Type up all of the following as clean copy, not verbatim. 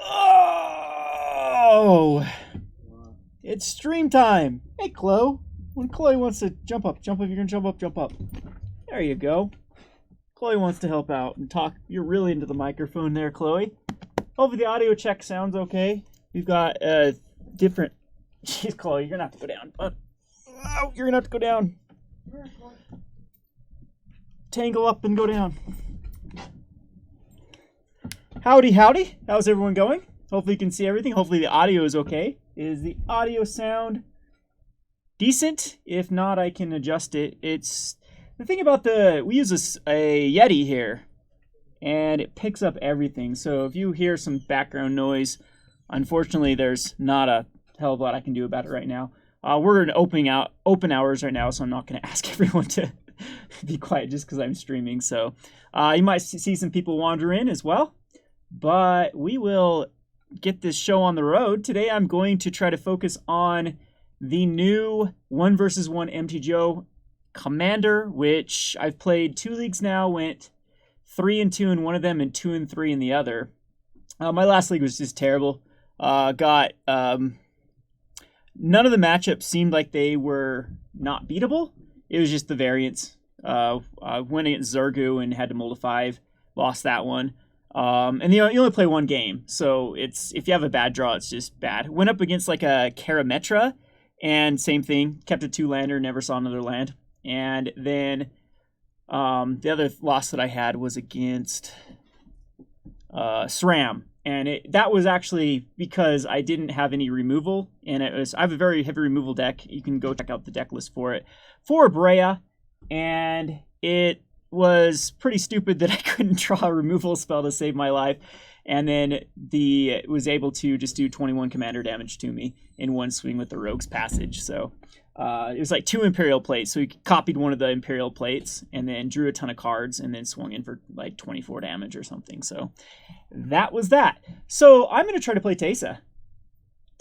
Oh! It's stream time! Hey, Chloe. When Chloe wants to jump up, if you're gonna jump up. There you go. Chloe wants to help out and talk. You're really into the microphone there, Chloe. Hopefully the audio check sounds okay. We've got different... Jeez, Chloe, you're gonna have to go down. Oh, you're gonna have to go down. Tangle up and go down. Howdy, howdy. How's everyone going? Hopefully you can see everything. Hopefully the audio is okay. Is the audio sound decent? If not, I can adjust it. It's the thing about we use a Yeti here, and it picks up everything. So if you hear some background noise, unfortunately, there's not a hell of a lot I can do about it right now. We're in open hours right now, so I'm not going to ask everyone to be quiet just because I'm streaming. So you might see some people wander in as well. But we will get this show on the road. Today I'm going to try to focus on the new 1 vs 1 MTGO Commander, which I've played 2 leagues now, went 3-2 in one of them and 2-3 in the other. My last league was just terrible. None of the matchups seemed like they were not beatable. It was just the variance. I went against Zergu and had to mold a 5, lost that one. And you only play one game, so if you have a bad draw, it's just bad. Went up against like a Karametra, and same thing, kept a 2-lander, never saw another land. And then the other loss that I had was against SRAM, and that was actually because I didn't have any removal, and I have a very heavy removal deck. You can go check out the deck list for it for Brea, and it was pretty stupid that I couldn't draw a removal spell to save my life, and then it was able to just do 21 commander damage to me in one swing with the Rogue's Passage. So it was like 2 Imperial Plates, so he copied one of the Imperial Plates and then drew a ton of cards and then swung in for like 24 damage or something. So that was that. So I'm going to try to play Teysa.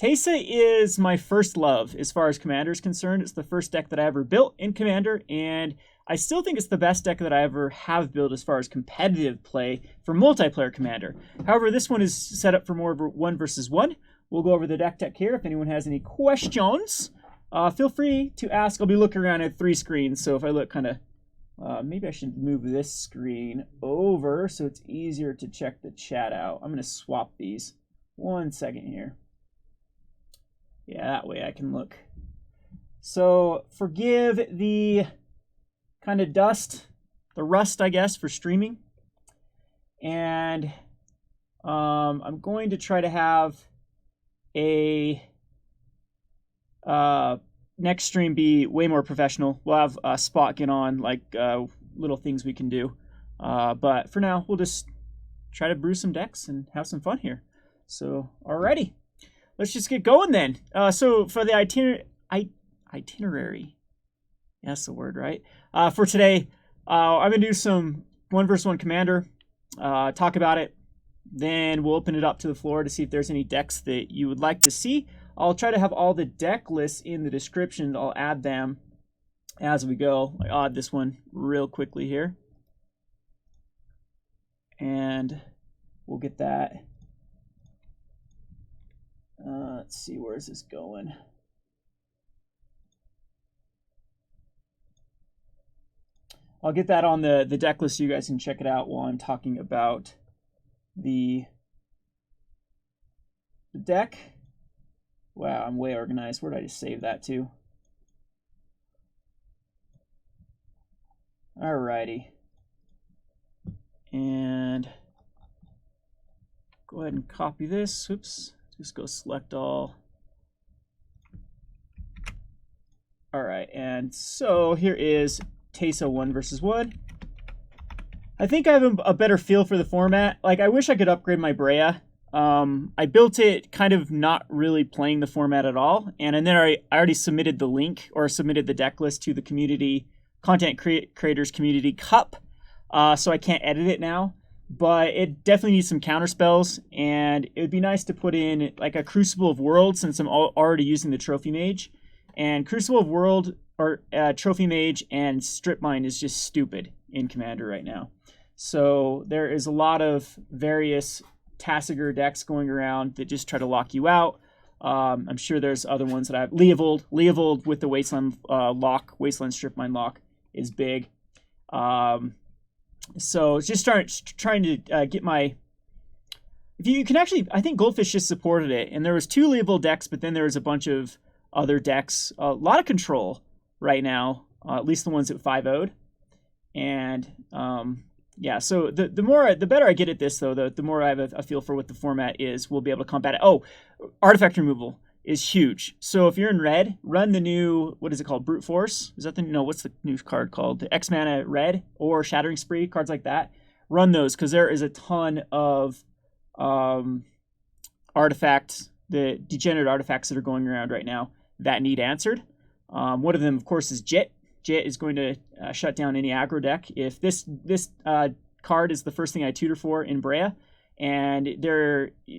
Teysa is my first love as far as Commander is concerned. It's the first deck that I ever built in Commander, and I still think it's the best deck that I ever have built as far as competitive play for multiplayer Commander. However, this one is set up for more of a 1 vs 1. We'll go over the deck here. If anyone has any questions, feel free to ask. I'll be looking around at 3 screens, so if I look kind of... maybe I should move this screen over so it's easier to check the chat out. I'm going to swap these. 1 second here. Yeah, that way I can look. So forgive the kind of the rust, I guess, for streaming. And I'm going to try to have a next stream be way more professional. We'll have a spot get on, like little things we can do. But for now, we'll just try to brew some decks and have some fun here. So, alrighty. Let's just get going then. So for the itinerary, that's the word, right? For today, I'm going to do some 1 vs 1 Commander, talk about it, then we'll open it up to the floor to see if there's any decks that you would like to see. I'll try to have all the deck lists in the description. I'll add them as we go. I'll add this one real quickly here. And we'll get that. Let's see, where is this going? I'll get that on the deck list so you guys can check it out while I'm talking about the deck. Wow, I'm way organized. Where did I just save that to? Alrighty. And go ahead and copy this. Oops. Just go select all. Alright, and so here is Teysa 1 vs 1. I think I have a better feel for the format. Like, I wish I could upgrade my Brea. I built it kind of not really playing the format at all, and then I already submitted the link, or submitted the deck list to the community, Content Creators Community Cup, so I can't edit it now. But it definitely needs some counter spells, and it would be nice to put in like a Crucible of Worlds since I'm already using the Trophy Mage. And Crucible of World or Trophy Mage and Strip Mine is just stupid. in Commander right now. So there is a lot of various Tasigur decks going around that just try to lock you out. I'm sure there's other ones that I have. Leovold with the Wasteland lock, Wasteland Strip Mine lock is big. So it's just trying to get my... If you can actually... I think Goldfish just supported it. And there was 2 Leovold decks, but then there was a bunch of other decks. A lot of control right now. At least the ones that 5-0'd. And... yeah, so the better I get at this, though, the more I have a feel for what the format is, we'll be able to combat it. Oh, artifact removal is huge. So if you're in red, run the new, what is it called, Brute Force? Is that the, no, what's the new card called? The X-Mana red or Shattering Spree, cards like that. Run those, because there is a ton of artifacts, the degenerate artifacts that are going around right now that need answered. One of them, of course, is Jit. Jit is going to shut down any aggro deck. If this card is the first thing I tutor for in Brea, and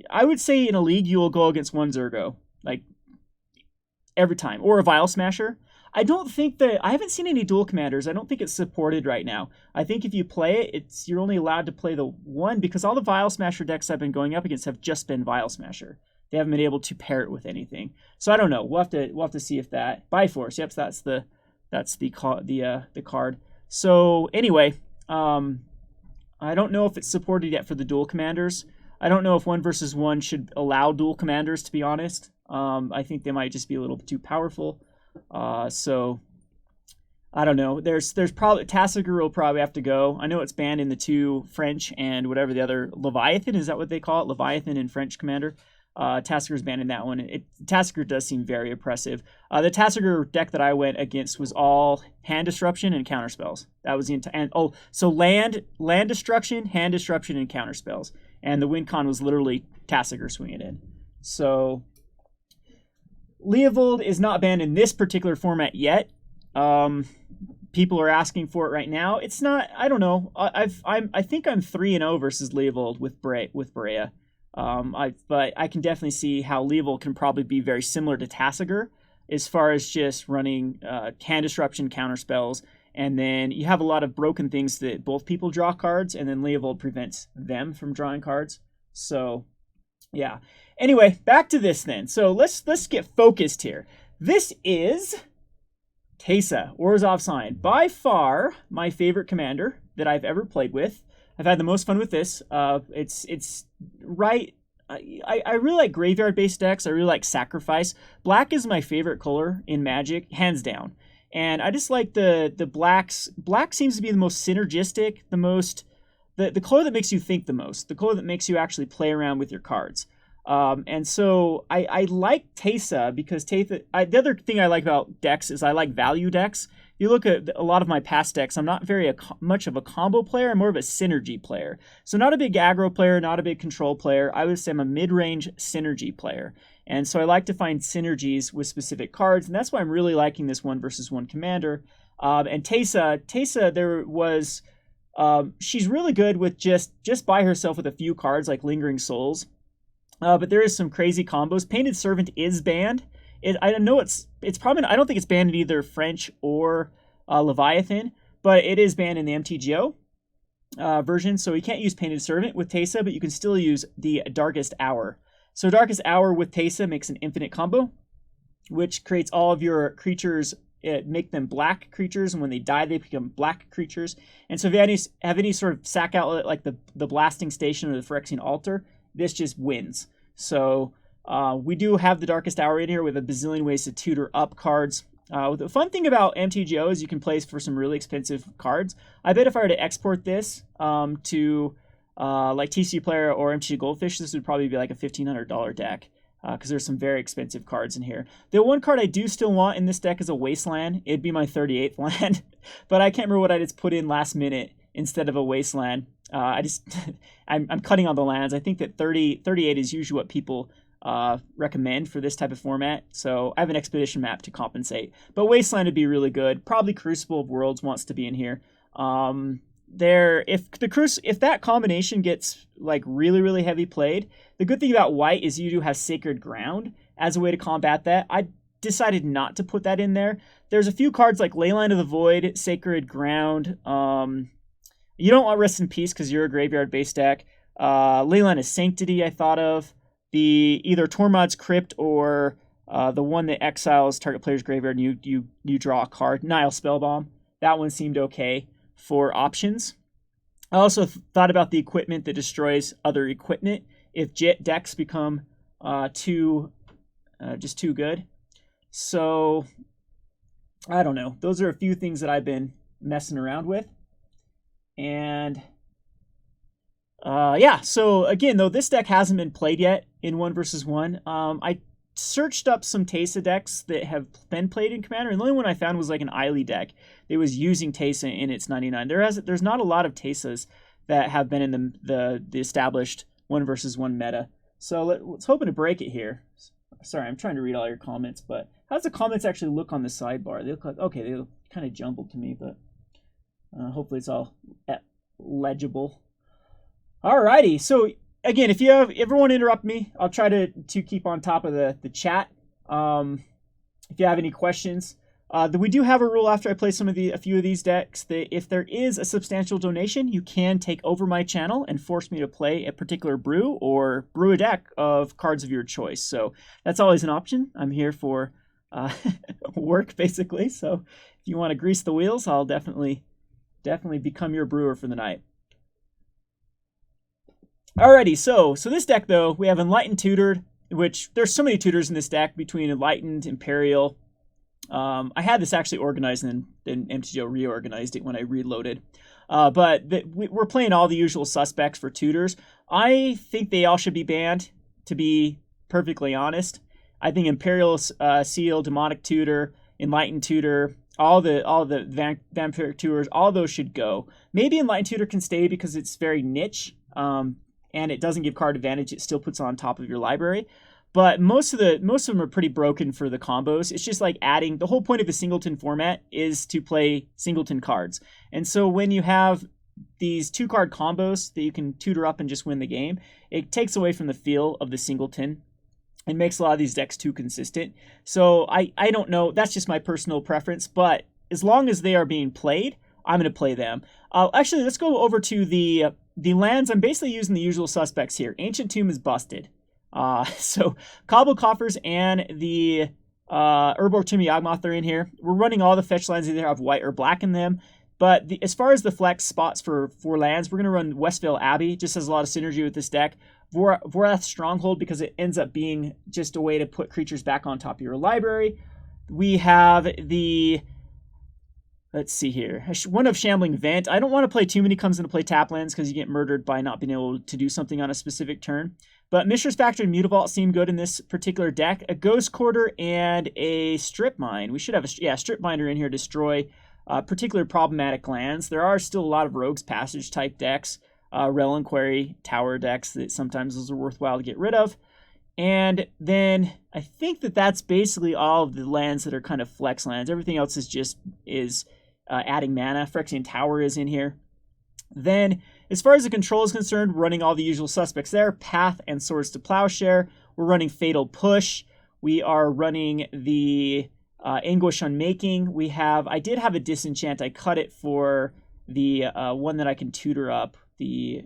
I would say in a league you will go against one Zergo, like every time, or a Vial Smasher. I haven't seen any dual commanders. I don't think it's supported right now. I think if you play it, you're only allowed to play the one, because all the Vial Smasher decks I've been going up against have just been Vial Smasher. They haven't been able to pair it with anything. So I don't know. We'll have to see if that Biforce. Yep, so that's the card. So anyway, I don't know if it's supported yet for the dual commanders. I don't know if 1 versus 1 should allow dual commanders, to be honest. I think they might just be a little too powerful. So I don't know. There's probably Tasigur will probably have to go. I know it's banned in the 2 French and whatever the other Leviathan, is that what they call it? Leviathan in French Commander. Tasigur's banned in that one. Tasigur does seem very oppressive. The Tasigur deck that I went against was all hand disruption and counter spells. That was the so land destruction, hand disruption, and counter spells. And the win con was literally Tasigur swinging in. So Leovold is not banned in this particular format yet. People are asking for it right now. It's not. I don't know. I think I'm 3-0 versus Leovold with Brea. But I can definitely see how Leovold can probably be very similar to Tasigur as far as just running hand disruption, counter spells, and then you have a lot of broken things that both people draw cards, and then Leovold prevents them from drawing cards. So, yeah. Anyway, back to this then. So let's get focused here. This is Teysa, Orzhov Sign. By far my favorite commander that I've ever played with. I've had the most fun with this. It's right. I really like graveyard-based decks. I really like Sacrifice. Black is my favorite color in Magic, hands down. And I just like the blacks. Black seems to be the most synergistic, the color that makes you think the most, the color that makes you actually play around with your cards. And so I like Teysa because the other thing I like about decks is I like value decks. You look at a lot of my past decks, I'm not very much of a combo player. I'm more of a synergy player. So not a big aggro player, not a big control player. I would say I'm a mid-range synergy player. And so I like to find synergies with specific cards, and that's why I'm really liking this 1 versus 1 commander. And Teysa, there was... she's really good with just by herself with a few cards like Lingering Souls. But there is some crazy combos. Painted Servant is banned. I don't think it's banned in either French or Leviathan, but it is banned in the MTGO version. So you can't use Painted Servant with Teysa, but you can still use the Darkest Hour. So Darkest Hour with Teysa makes an infinite combo, which creates all of your creatures, make them black creatures, and when they die, they become black creatures. And so if you have any sort of sack outlet like the Blasting Station or the Phyrexian Altar, this just wins. So we do have the Darkest Hour in here with a bazillion ways to tutor up cards. The fun thing about MTGO is you can play for some really expensive cards. I bet if I were to export this to like TCG Player or MTG Goldfish, this would probably be like a $1,500 deck because there's some very expensive cards in here. The one card I do still want in this deck is a Wasteland. It'd be my 38th land, but I can't remember what I just put in last minute instead of a Wasteland. I'm cutting on the lands. I think that 38 is usually what people recommend for this type of format. So I have an Expedition map to compensate. But Wasteland would be really good. Probably Crucible of Worlds wants to be in here. If that combination gets like really, really heavy played, the good thing about white is you do have Sacred Ground as a way to combat that. I decided not to put that in there. There's a few cards like Leyline of the Void, Sacred Ground, You don't want Rest in Peace because you're a graveyard-based deck. Leyline of Sanctity I thought of. The either Tormod's Crypt or the one that exiles target player's graveyard and you draw a card. Nile Spellbomb. That one seemed okay for options. I also thought about the equipment that destroys other equipment if decks become just too good. So, I don't know. Those are a few things that I've been messing around with. And, yeah. So, again, though, this deck hasn't been played yet in 1v1. I searched up some Teysa decks that have been played in Commander, and the only one I found was like an Eiley deck that was using Teysa in its 99. There's not a lot of Teysas that have been in the established 1v1 meta. So let's hoping to break it here. Sorry, I'm trying to read all your comments, but how does the comments actually look on the sidebar? They look like, okay, they look kind of jumbled to me, but hopefully it's all legible. Alrighty, so again, if you ever want to interrupt me, I'll try to keep on top of the chat. If you have any questions, we do have a rule after I play a few of these decks that if there is a substantial donation, you can take over my channel and force me to play a particular brew or brew a deck of cards of your choice. So that's always an option. I'm here for work basically. So if you want to grease the wheels, I'll definitely become your brewer for the night. Alrighty, so this deck though, we have Enlightened Tutored, which there's so many tutors in this deck between Enlightened, Imperial. I had this actually organized and then MTGO reorganized it when I reloaded. But we're playing all the usual suspects for tutors. I think they all should be banned, to be perfectly honest. I think Imperial Seal, Demonic Tutor, Enlightened Tutor, all the Vampire Tutors, all those should go. Maybe Enlightened Tutor can stay because it's very niche. And it doesn't give card advantage. It still puts on top of your library. But most of them are pretty broken for the combos. It's just like adding. The whole point of a singleton format is to play singleton cards. And so when you have these 2-card combos that you can tutor up and just win the game, it takes away from the feel of the singleton and makes a lot of these decks too consistent. So I don't know. That's just my personal preference. But as long as they are being played, I'm going to play them. Actually, let's go over to the lands. I'm basically using the usual suspects here. Ancient Tomb is busted. So Cobble Coffers and the Urborg Tomb Yawgmoth are in here. We're running all the fetch lands that either have white or black in them. But as far as the flex spots for lands, we're going to run Westvale Abbey. Just has a lot of synergy with this deck. Vorath Stronghold because it ends up being just a way to put creatures back on top of your library. We have the... Let's see here. One of Shambling Vent. I don't want to play too many comes into play tap lands because you get murdered by not being able to do something on a specific turn. But Mishra's Factory and Mutavault seem good in this particular deck. A Ghost Quarter and a Strip Mine. We should have a Strip Miner in here to destroy particular problematic lands. There are still a lot of Rogue's Passage type decks, Reliquary Tower decks that sometimes those are worthwhile to get rid of. And then I think that's basically all of the lands that are kind of flex lands. Everything else is adding mana. Phyrexian Tower is in here. Then, as far as the control is concerned, we're running all the usual suspects there. Path and Swords to Plowshare. We're running Fatal Push. We are running the Anguish Unmaking. I did have a Disenchant. I cut it for the one that I can tutor up. The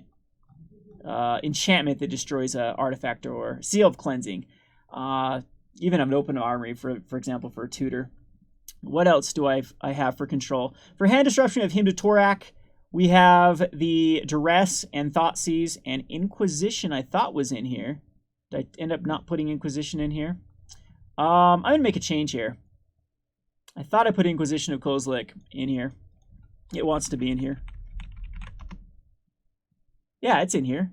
enchantment that destroys an artifact or Seal of Cleansing. Even have an Open Armory, for example, for a tutor. What else do I have for control? For Hand Disruption, we have Hymn to Torak. We have the Duress and Thoughtseize and Inquisition I thought was in here. Did I end up not putting Inquisition in here? I'm going to make a change here. I thought I put Inquisition of Kozilek in here. It wants to be in here. Yeah, it's in here.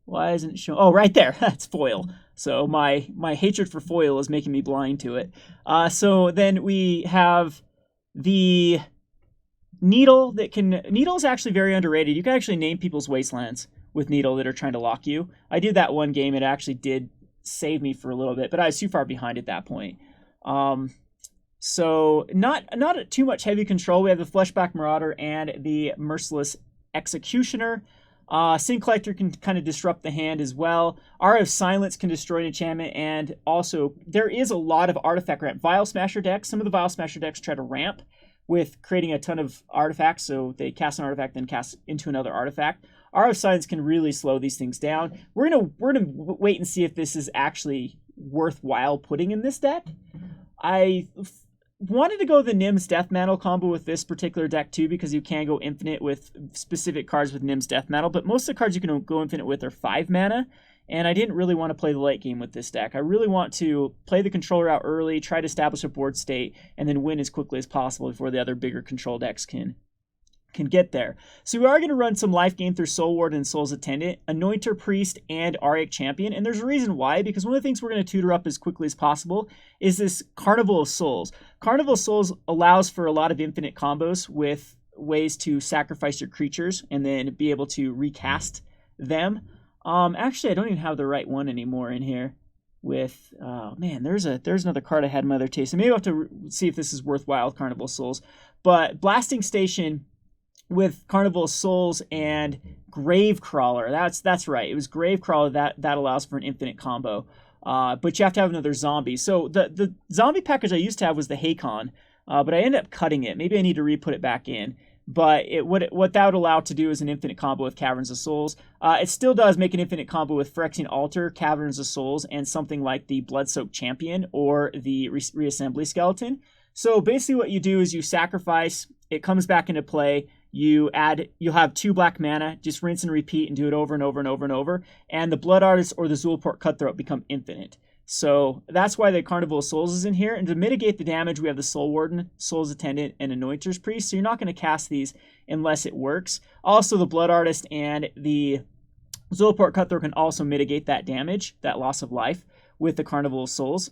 Why isn't it showing? Oh, right there. That's foil. So my hatred for foil is making me blind to it. So then we have the Needle that can... Needle is actually very underrated. You can actually name people's wastelands with Needle that are trying to lock you. I did that one game. It actually did save me for a little bit, but I was too far behind at that point. So not too much heavy control. We have the Fleshbag Marauder and the Merciless Executioner. Sin Collector can kind of disrupt the hand as well. Aura of Silence can destroy an enchantment, and also there is a lot of artifact ramp. Vial Smasher decks, some of the Vial Smasher decks try to ramp, with creating a ton of artifacts. So they cast an artifact, then cast into another artifact. RF Signs can really slow these things down. We're gonna wait and see if this is actually worthwhile putting in this deck. I wanted to go the Nim's Death Mantle combo with this particular deck too, because you can go infinite with specific cards with Nim's Death Mantle, but most of the cards you can go infinite with are 5 mana, and I didn't really want to play the late game with this deck. I really want to play the controller out early, try to establish a board state, and then win as quickly as possible before the other bigger control decks can get there. So we are going to run some life gain through Soul Warden and Soul's Attendant, Anointer Priest, and Auriok Champion. And there's a reason why, because one of the things we're going to tutor up as quickly as possible is this Carnival of Souls. Carnival of Souls allows for a lot of infinite combos with ways to sacrifice your creatures and then be able to recast them. Actually, I don't even have the right one anymore in here. With man, there's another card I had in my other taste. So maybe I'll have to see if this is worthwhile with Carnival of Souls. But Blasting Station with Carnival of Souls and Gravecrawler. That's right. It was Gravecrawler that allows for an infinite combo. But you have to have another zombie. So the zombie package I used to have was the Hakon, but I ended up cutting it. Maybe I need to re-put it back in. But what that would allow to do is an infinite combo with Caverns of Souls. It still does make an infinite combo with Phyrexian Altar, Caverns of Souls, and something like the Bloodsoaked Champion or the Reassembling Skeleton. So basically what you do is you sacrifice, it comes back into play, you'll have 2 black mana, just rinse and repeat and do it over and over and over and over, and the Blood Artist or the Zulaport Cutthroat become infinite. So that's why the Carnival of Souls is in here, and to mitigate the damage, we have the Soul Warden, Soul's Attendant, and Anointer's Priest, so you're not going to cast these unless it works. Also, the Blood Artist and the Zulaport Cutthroat can also mitigate that damage, that loss of life, with the Carnival of Souls.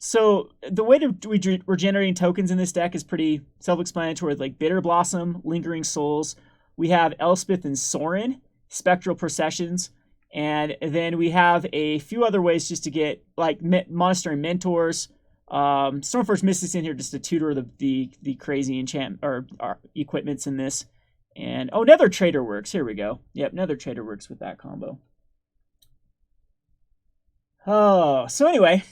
So the way we're generating tokens in this deck is pretty self-explanatory, like Bitter Blossom, Lingering Souls. We have Elspeth and Sorin, Spectral Processions, and then we have a few other ways just to get like Monastery Mentors. Stormforge Mystics in here just to tutor the crazy enchant or equipments in this. And Nether Traitor works. Here we go. Yep, Nether Traitor works with that combo. So anyway,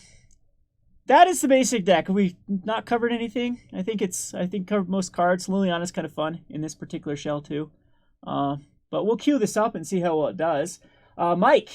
that is the basic deck. Have we not covered anything? I think covered most cards. Liliana's kind of fun in this particular shell too. But we'll queue this up and see how well it does. Mike,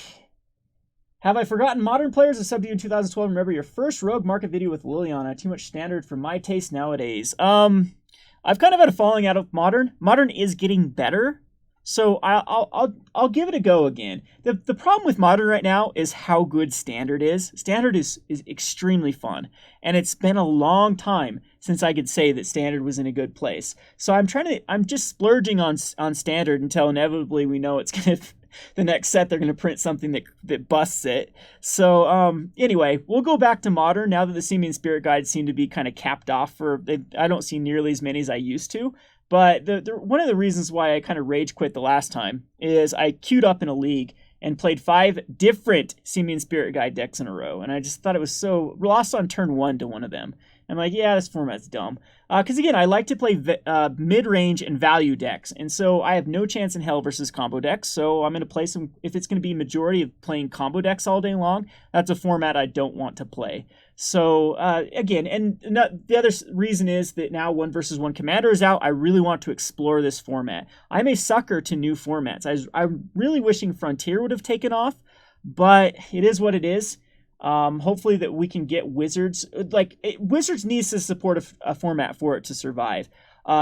have I forgotten modern players that subbed you in 2012? Remember your first Rogue Market video with Liliana. Too much standard for my taste nowadays. I've kind of had a falling out of modern. Modern is getting better. So I'll give it a go again. The problem with Modern right now is how good Standard is. Standard is extremely fun, and it's been a long time since I could say that Standard was in a good place. So I'm just splurging on Standard until inevitably we know it's gonna the next set they're gonna print something that busts it. So anyway, we'll go back to Modern now that the Simian Spirit Guides seem to be kind of capped off I don't see nearly as many as I used to. But one of the reasons why I kind of rage quit the last time is I queued up in a league and played 5 different Simian Spirit Guide decks in a row. And I just thought it was so... lost on turn 1 to one of them. I'm like, yeah, this format's dumb. Because again, I like to play mid-range and value decks. And so I have no chance in hell versus combo decks. So I'm going to play some... if it's going to be majority of playing combo decks all day long, that's a format I don't want to play. So again, and the other reason is that now 1 versus 1 Commander is out. I really want to explore this format. I'm a sucker to new formats. I'm really wishing Frontier would have taken off, but it is what it is. Hopefully that we can get Wizards. Wizards needs to support a format for it to survive.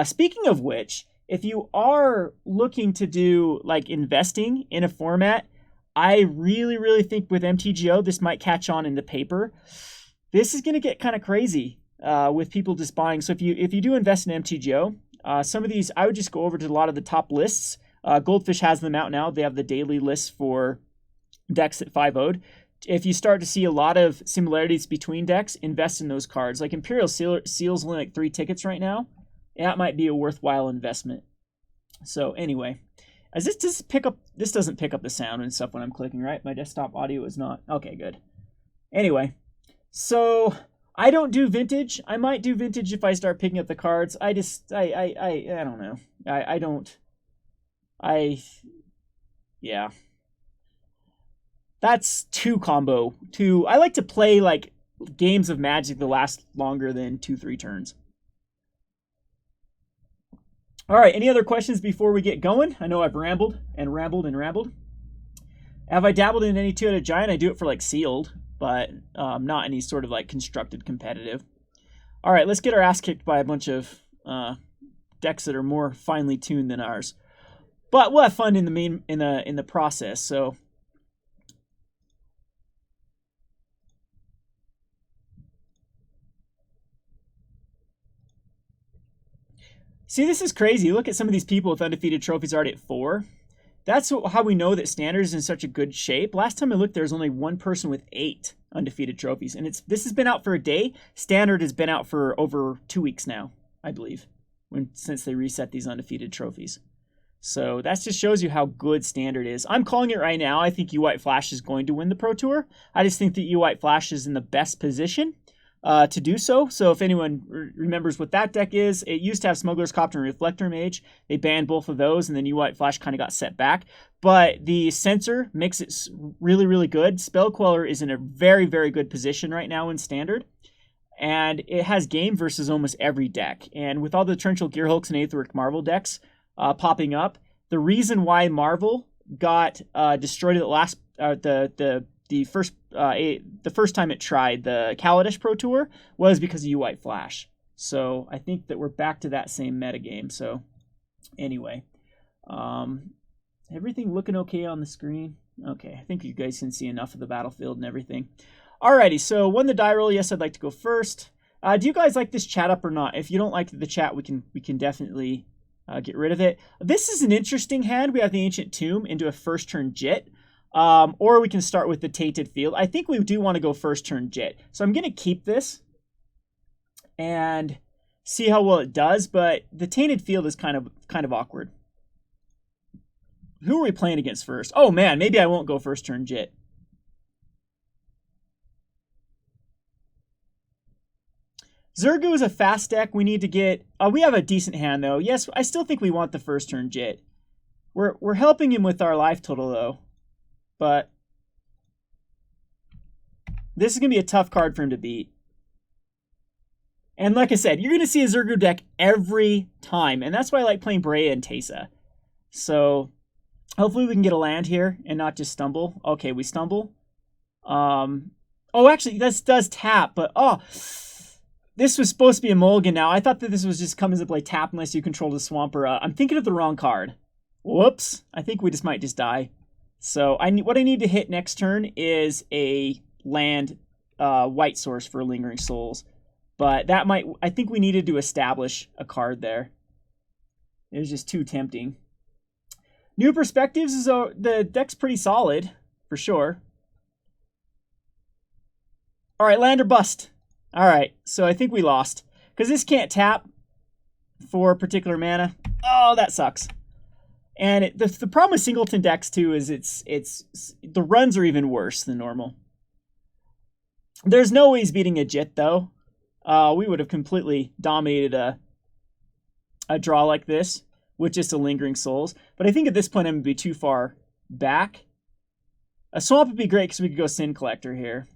Speaking of which, if you are looking to do like investing in a format, I really, really think with MTGO, this might catch on in the paper. This is going to get kind of crazy with people just buying. So if you do invest in MTGO, some of these, I would just go over to a lot of the top lists. Goldfish has them out now. They have the daily lists for decks at 5-0'd. If you start to see a lot of similarities between decks, invest in those cards. Like Imperial Seal's only like 3 tickets right now. That might be a worthwhile investment. So anyway, this doesn't pick up the sound and stuff when I'm clicking, right? My desktop audio is not. Okay, good. Anyway. So I don't do vintage. I might do vintage if I start picking up the cards. I don't know. Yeah. That's 2 combo. 2. I like to play like games of Magic that last longer than 2-3 turns. All right, any other questions before we get going? I know I've rambled and rambled and rambled. Have I dabbled in any two-headed giant? I do it for like sealed, but not any sort of like constructed competitive. All right, let's get our ass kicked by a bunch of decks that are more finely tuned than ours. But we'll have fun in the process. So see, this is crazy. Look at some of these people with undefeated trophies already at 4. That's how we know that Standard is in such a good shape. Last time I looked, there was only one person with 8 undefeated trophies. And this has been out for a day. Standard has been out for over 2 weeks now, I believe, since they reset these undefeated trophies. So that just shows you how good Standard is. I'm calling it right now. I think U-White Flash is going to win the Pro Tour. I just think that U-White Flash is in the best position to do so. So if anyone remembers what that deck is, it used to have Smuggler's Copter and Reflector Mage. They banned both of those, and then U-White Flash kind of got set back. But the Censor makes it really, really good. Spell Queller is in a very, very good position right now in Standard. And it has game versus almost every deck. And with all the Torrential Gearhulks and Aetherworks Marvel decks popping up, the reason why Marvel got destroyed at the first time it tried the Kaladesh Pro Tour was because of U-White Flash. So I think that we're back to that same metagame. So anyway, everything looking okay on the screen? Okay, I think you guys can see enough of the battlefield and everything. Alrighty, so won the die roll. Yes, I'd like to go first. Do you guys like this chat up or not? If you don't like the chat, we can definitely get rid of it. This is an interesting hand. We have the Ancient Tomb into a first turn Jit. Or we can start with the Tainted Field. I think we do want to go first turn Jit. So I'm going to keep this and see how well it does, but the Tainted Field is kind of awkward. Who are we playing against first? Oh man, maybe I won't go first turn Jit. Zergu is a fast deck. We need to get... we have a decent hand, though. Yes, I still think we want the first turn Jit. We're helping him with our life total, though. But this is going to be a tough card for him to beat. And like I said, you're going to see a Zergu deck every time. And that's why I like playing Breya and Teysa. So hopefully we can get a land here and not just stumble. Okay, we stumble. Oh, actually, this does tap. But, this was supposed to be a mulligan now. I thought that this was just come as a play tap unless you control the Swampera. I'm thinking of the wrong card. Whoops. I think we might just die. So what I need to hit next turn is a land white source for Lingering Souls. But I think we needed to establish a card there. It was just too tempting. New Perspectives is the deck's pretty solid, for sure. Alright, land or bust. Alright, so I think we lost. Because this can't tap for particular mana. Oh, that sucks. And the problem with singleton decks too is the runs are even worse than normal. There's no ways beating a Jit though. We would have completely dominated a draw like this with just a Lingering Souls. But I think at this point I'm going to be too far back. A Swamp would be great because we could go Sin Collector here.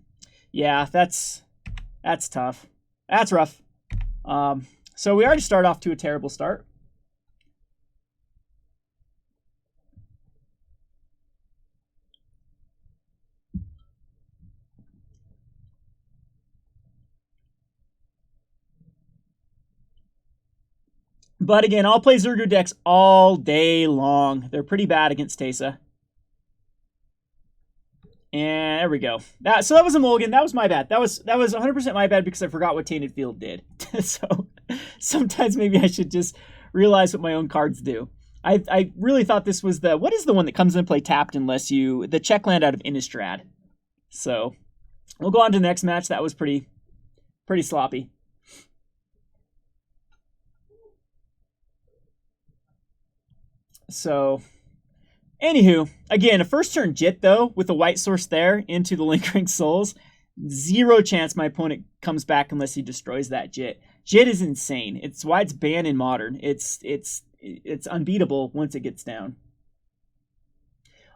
Yeah, that's tough. That's rough. So we already start off to a terrible start. But again, I'll play Zergu decks all day long. They're pretty bad against Teysa. And there we go. So that was a mulligan. That was my bad. That was 100% my bad because I forgot what Tainted Field did. So sometimes maybe I should just realize what my own cards do. I really thought this was what is the one that comes into play tapped unless the check land out of Innistrad. So we'll go on to the next match. That was pretty sloppy. So, anywho, again, a first turn Jit, though, with a white source there into the Lingering Souls. 0 chance my opponent comes back unless he destroys that Jit. Jit is insane. It's why it's banned in Modern. It's unbeatable once it gets down.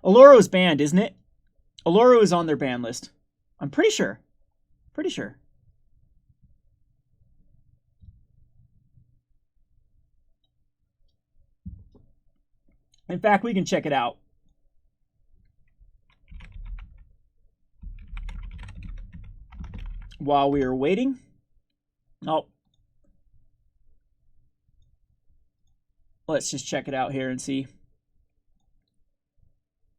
Oloro is banned, isn't it? Oloro is on their ban list. I'm pretty sure. Pretty sure. In fact, we can check it out. While we are waiting. Oh. Let's just check it out here and see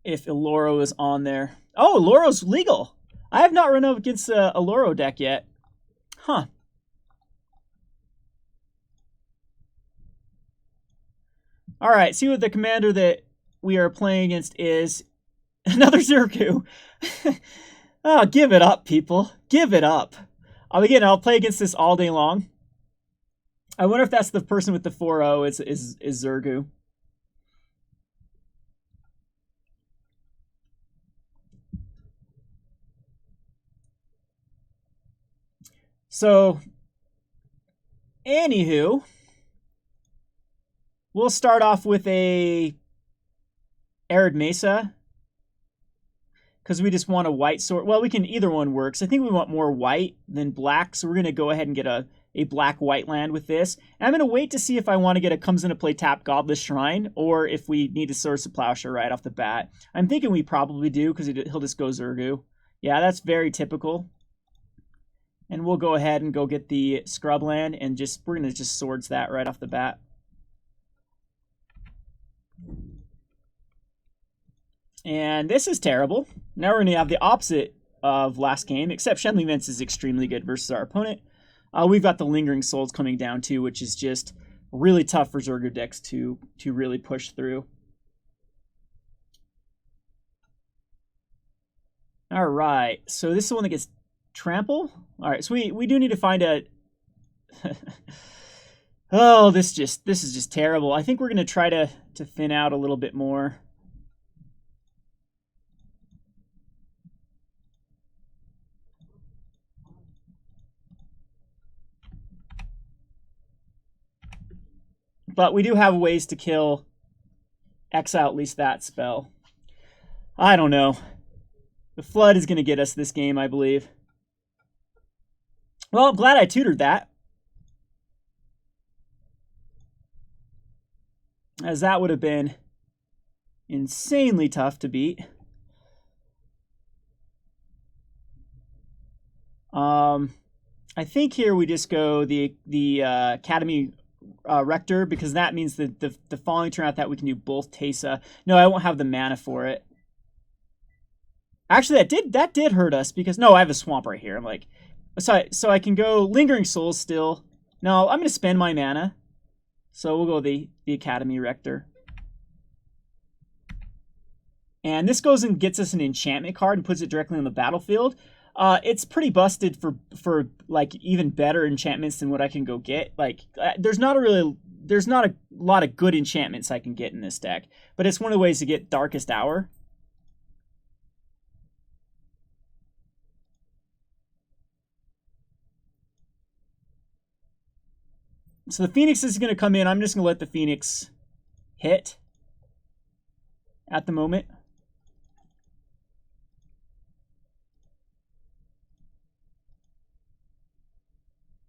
if Eloro is on there. Oh, Eloro's legal. I have not run up against a Eloro deck yet. Huh. All right, see what the commander that we are playing against is. Another Zerku. Oh, give it up, people. Give it up. Again, I'll play against this all day long. I wonder if that's the person with the 4-0 is Zergu. So, anywho, we'll start off with a Arid Mesa. Because we just want a white sword. Well, we can, either one works. I think we want more white than black, so we're going to go ahead and get a black-white land with this. And I'm going to wait to see if I want to get a comes into play tap Godless Shrine, or if we need a Source of Plowshare right off the bat. I'm thinking we probably do, because he'll just go Zergu. Yeah, that's very typical. And we'll go ahead and go get the scrub land, and we're going to just swords that right off the bat. And this is terrible. Now we're going to have the opposite of last game, except Shambling Vent is extremely good versus our opponent. We've got the Lingering Souls coming down too, which is just really tough for Zergu decks to really push through. All right, so this is the one that gets trample. All right, so we do need to find a. Oh, this is just terrible. I think we're going to try to thin out a little bit more. But we do have ways to kill exile at least that spell. I don't know. The Flood is going to get us this game, I believe. Well, I'm glad I tutored that. As that would have been insanely tough to beat. I think here we just go the Academy Rector, because that means that the following turn out that we can do both Teysa. No, I won't have the mana for it. Actually, that did hurt us, because no, I have a swamp right here. I'm like, so I can go Lingering Souls still. No, I'm going to spend my mana. So we'll go the Academy Rector. And this goes and gets us an enchantment card and puts it directly on the battlefield. It's pretty busted for like even better enchantments than what I can go get. Like there's not a lot of good enchantments I can get in this deck, but it's one of the ways to get Darkest Hour. So the Phoenix is going to come in. I'm just going to let the Phoenix hit at the moment.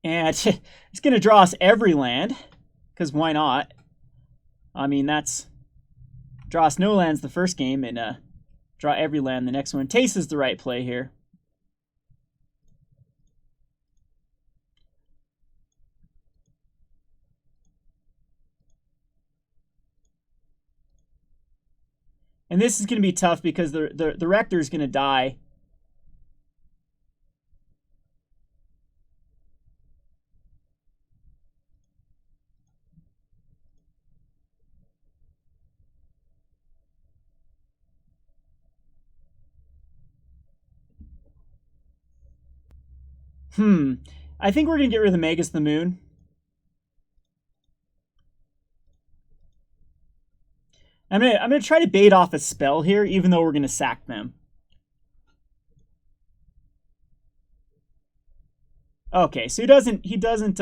And it's going to draw us every land, because why not? I mean, that's draw us no lands the first game and draw every land the next one. Teysa is the right play here. And this is going to be tough because the Rector is going to die. I think we're going to get rid of the Magus the Moon. I'm gonna try to bait off a spell here, even though we're gonna sack them. Okay, so he doesn't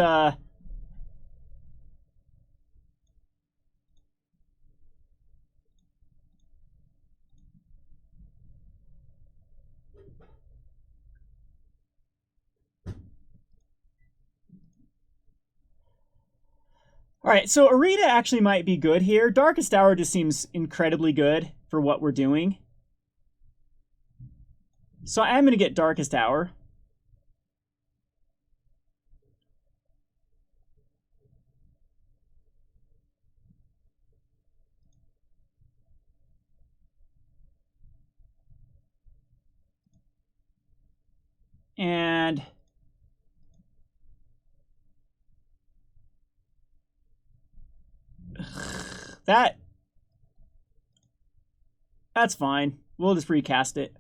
All right, so Arena actually might be good here. Darkest Hour just seems incredibly good for what we're doing. So I'm going to get Darkest Hour. And that's fine. We'll just recast it.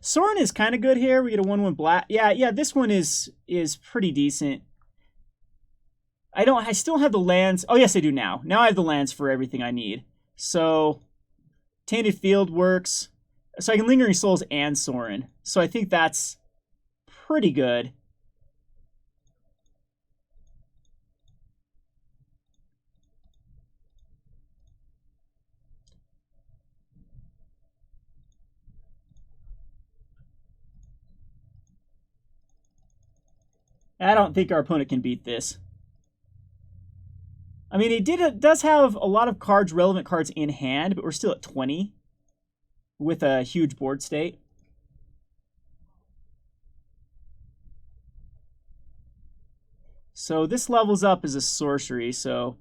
Sorin is kind of good here. We get a 1/1 black. Yeah, this one is pretty decent. I still have the lands. Oh, yes, I do now. Now I have the lands for everything I need. So Tainted Field works. So I can Lingering Souls and Sorin. So I think that's pretty good. I don't think our opponent can beat this. I mean, he does have a lot of cards, relevant cards in hand, but we're still at 20 with a huge board state. So this levels up as a sorcery, so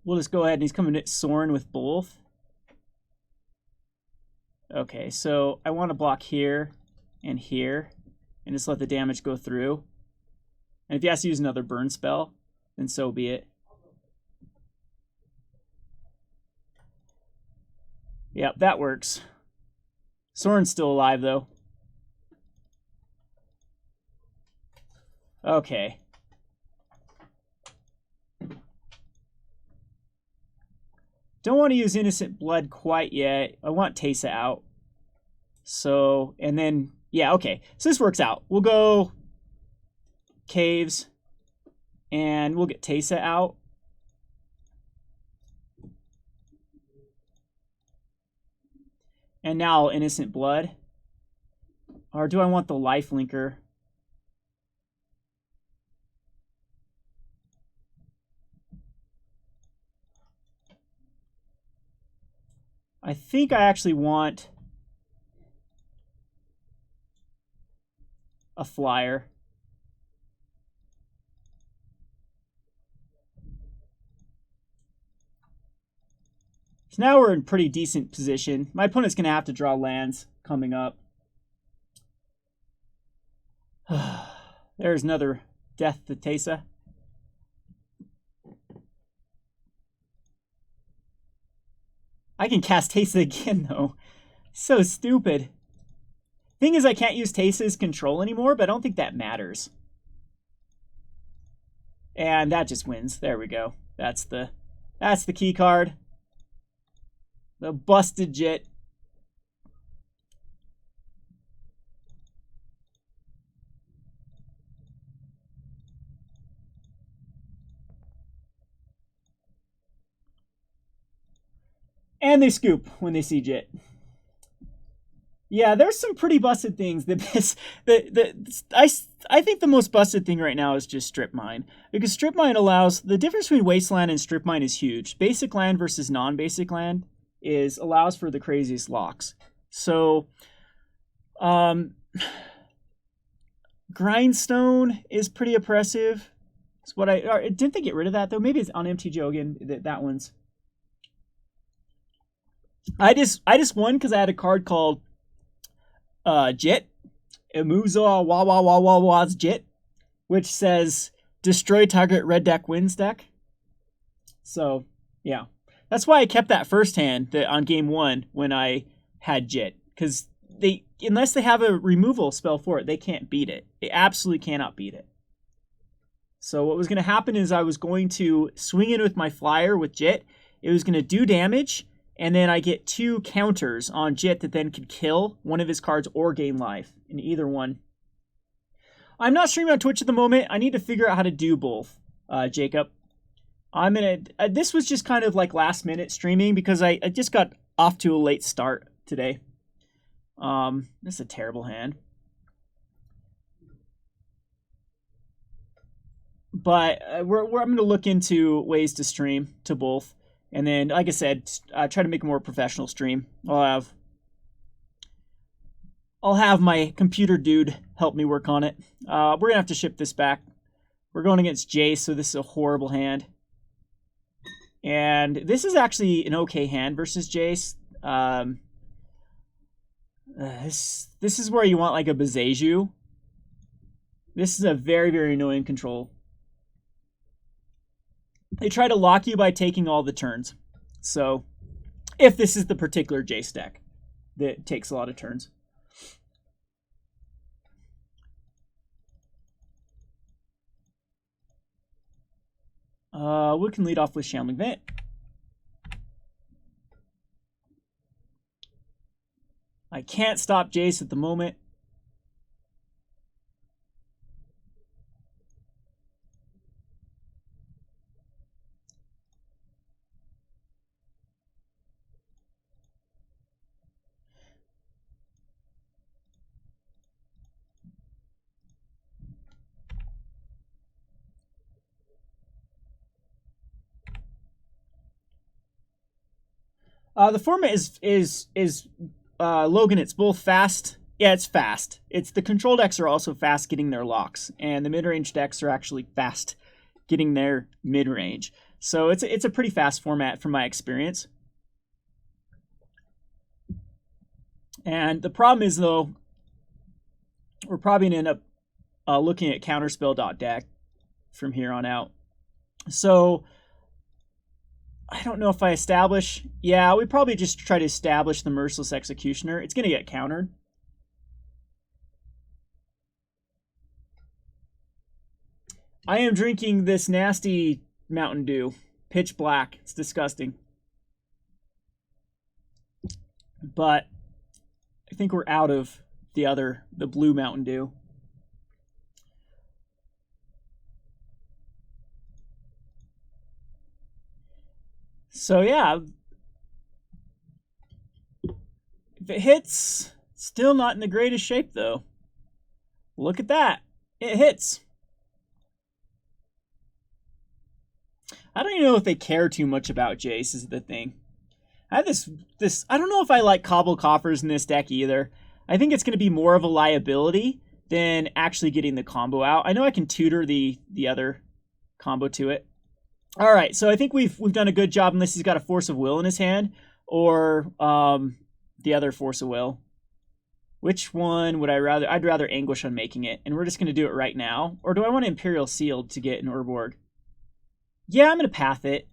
we'll just go ahead and he's coming to Sorin with both. Okay, so I want to block here and just let the damage go through. And if he has to use another burn spell, then so be it. Yep, that works. Sorin's still alive, though. Okay. Don't want to use Innocent Blood quite yet. I want Teysa out. So, and then, yeah, okay. So this works out. We'll go Caves, and we'll get Teysa out. And now Innocent Blood. Or do I want the Life Linker? I think I actually want a flyer. So now we're in pretty decent position. My opponent's going to have to draw lands coming up. There's another death to Teysa. I can cast Teysa again, though. So stupid. Thing is, I can't use Teysa's control anymore, but I don't think that matters. And that just wins. There we go. That's the key card. The busted Jit. And they scoop when they see Jit. Yeah, there's some pretty busted things. I think the most busted thing right now is just Strip Mine. Because Strip Mine allows... The difference between Wasteland and Strip Mine is huge. Basic land versus non-basic land allows for the craziest locks. So, Grindstone is pretty oppressive. It's what didn't they get rid of that, though? Maybe it's on MTGO again. That one's... I just won because I had a card called Jit. Imuzo Wawawawawa's Jit, which says destroy target red deck wins deck. So, yeah. That's why I kept that first hand on game 1 when I had Jit. Because unless they have a removal spell for it, they can't beat it. They absolutely cannot beat it. So what was going to happen is I was going to swing in with my flyer with Jit. It was going to do damage. And then I get 2 counters on Jit that then could kill one of his cards or gain life in either one. I'm not streaming on Twitch at the moment. I need to figure out how to do both, Jacob. This was just kind of like last minute streaming because I just got off to a late start today. This is a terrible hand. But I'm going to look into ways to stream to both. And then, like I said, try to make a more professional stream. I'll have my computer dude help me work on it. We're going to have to ship this back. We're going against Jace, so this is a horrible hand. And this is actually an okay hand versus Jace. This is where you want like a Bezeju. This is a very, very annoying control. They try to lock you by taking all the turns. So, if this is the particular Jace deck that takes a lot of turns. We can lead off with Shambling Vent. I can't stop Jace at the moment. The format is Logan. It's both fast. Yeah, it's fast. It's the control decks are also fast getting their locks, and the mid-range decks are actually fast getting their mid-range. So it's a pretty fast format from my experience. And the problem is though, we're probably gonna end up looking at counterspell.deck from here on out. So I don't know if I establish. Yeah, we probably just try to establish the Merciless Executioner. It's going to get countered. I am drinking this nasty Mountain Dew. Pitch black. It's disgusting. But I think we're out of the blue Mountain Dew. So yeah, if it hits, still not in the greatest shape though. Look at that, it hits. I don't even know if they care too much about Jace is the thing. I have this, I don't know if I like Cobble Coffers in this deck either. I think it's going to be more of a liability than actually getting the combo out. I know I can tutor the other combo to it. All right, so I think we've done a good job, unless he's got a Force of Will in his hand, or the other Force of Will. Which one would I rather? I'd rather Anguish on making it, and we're just going to do it right now. Or do I want Imperial Sealed to get an Urborg? Yeah, I'm going to path it.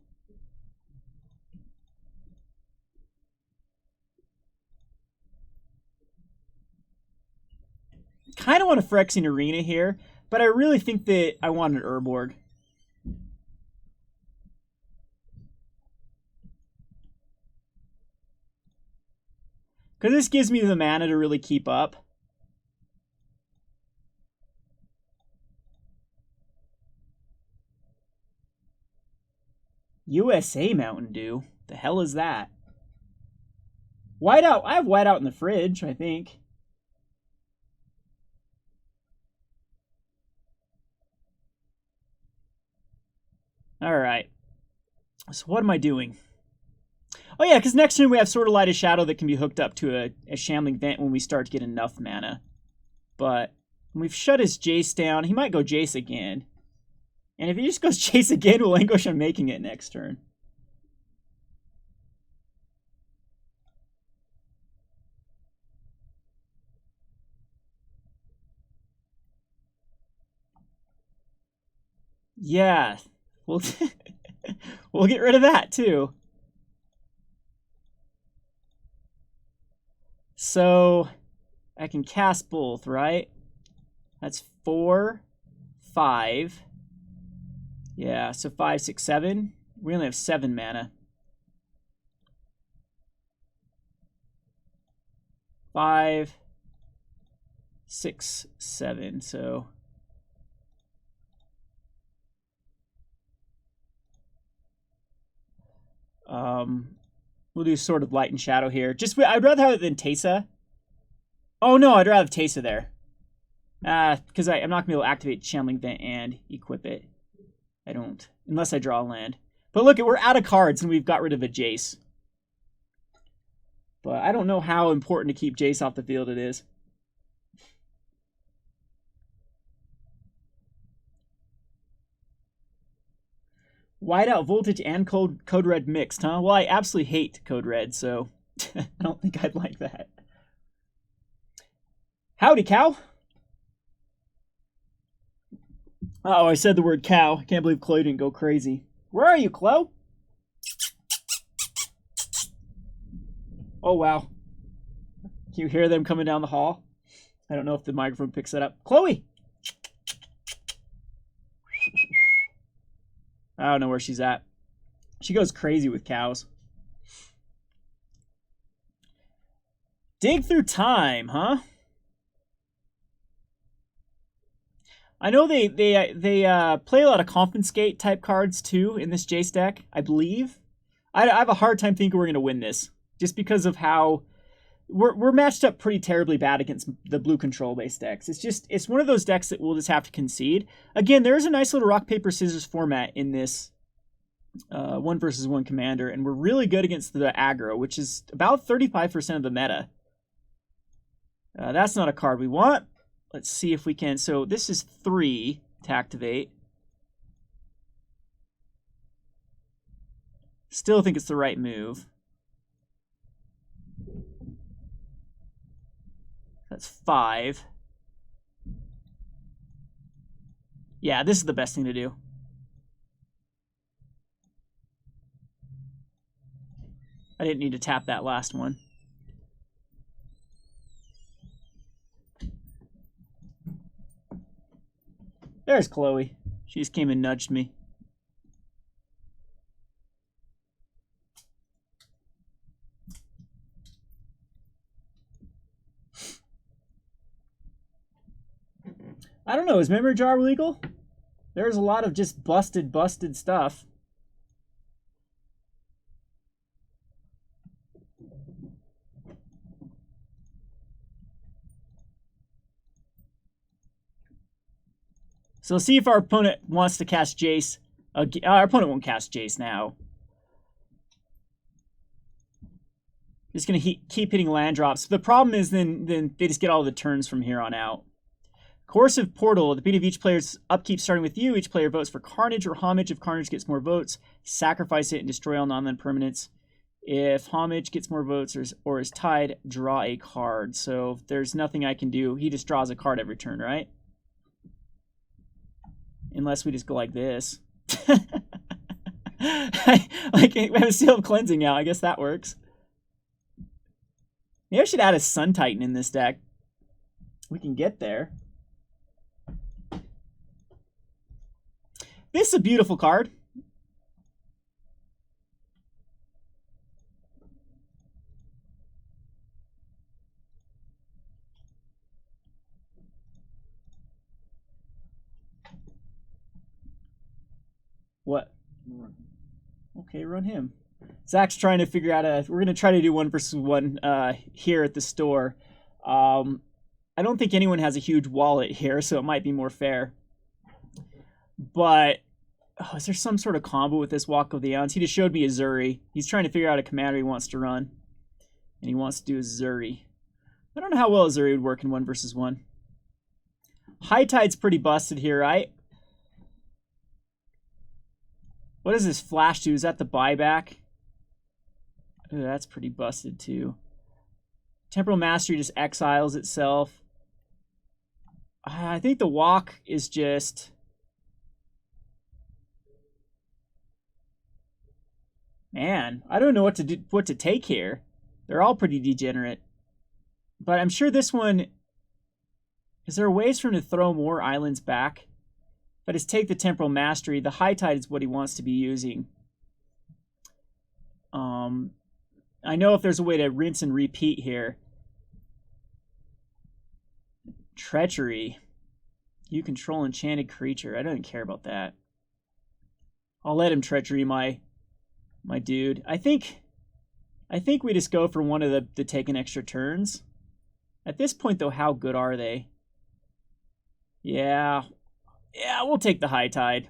Kind of want a Phyrexian Arena here, but I really think that I want an Urborg. Because this gives me the mana to really keep up. USA Mountain Dew? The hell is that? Whiteout. I have whiteout in the fridge, I think. Alright. So what am I doing? Oh yeah, because next turn we have Sword of Light and Shadow that can be hooked up to a Shambling Vent when we start to get enough mana. But when we've shut his Jace down, he might go Jace again. And if he just goes Jace again, we'll Anguish on making it next turn. Yeah, we'll we'll get rid of that too. So I can cast both, right? That's 4, 5. Yeah, so 5, 6, 7. We only have 7 mana. 5, 6, 7. So we'll do Sword of Light and Shadow here. I'd rather have it than Teysa. Oh no, I'd rather have Teysa there. Because I'm not going to be able to activate Shambling Vent and equip it. I don't. Unless I draw a land. But look, we're out of cards and we've got rid of a Jace. But I don't know how important to keep Jace off the field it is. Whiteout Voltage and Code Red mixed, huh? Well, I absolutely hate Code Red, so I don't think I'd like that. Howdy, cow. Uh-oh, I said the word cow. I can't believe Chloe didn't go crazy. Where are you, Chloe? Oh, wow. Can you hear them coming down the hall? I don't know if the microphone picks that up. Chloe! I don't know where she's at. She goes crazy with cows. Dig through time, huh? I know they play a lot of confiscate type cards too in this Jace deck, I believe. I have a hard time thinking we're going to win this, just because of how we're matched up pretty terribly bad against the blue control based decks. It's one of those decks that we'll just have to concede. Again, there is a nice little rock paper scissors format in this 1 versus 1 commander, and we're really good against the aggro, which is about 35% of the meta. That's not a card we want. Let's see if we can. So this is 3 to activate. Still think it's the right move. That's 5. Yeah, this is the best thing to do. I didn't need to tap that last one. There's Chloe. She just came and nudged me. I don't know, is Memory Jar legal? There's a lot of just busted stuff. So let's see if our opponent wants to cast Jace. Our opponent won't cast Jace now. Just going to keep hitting land drops. The problem is then they just get all the turns from here on out. Coercive Portal. At the beat of each player's upkeep starting with you, each player votes for Carnage or Homage. If Carnage gets more votes, sacrifice it and destroy all non-land permanents. If Homage gets more votes or is tied, draw a card. So there's nothing I can do. He just draws a card every turn, right? Unless we just go like this. Like, we have a Seal of Cleansing out. I guess that works. Maybe I should add a Sun Titan in this deck. We can get there. This is a beautiful card. What? Okay, run him. Zach's trying to figure out we're going to try to do 1 versus 1 here at the store. I don't think anyone has a huge wallet here, so it might be more fair. But, is there some sort of combo with this Walk of the Ounce? He just showed me a Zuri. He's trying to figure out a commander he wants to run. And he wants to do a Zuri. I don't know how well a Zuri would work in 1 versus 1. High Tide's pretty busted here, right? What does this Flash do? Is that the buyback? Ooh, that's pretty busted too. Temporal Mastery just exiles itself. I think the walk is just... Man, I don't know what to take here. They're all pretty degenerate. But I'm sure this one... Is there ways for him to throw more islands back? If I just take the Temporal Mastery, the High Tide is what he wants to be using. I know if there's a way to rinse and repeat here. Treachery. You control enchanted creature. I don't care about that. I'll let him Treachery my dude. I think we just go for one of the taking extra turns. At this point, though, how good are they? Yeah, we'll take the High Tide.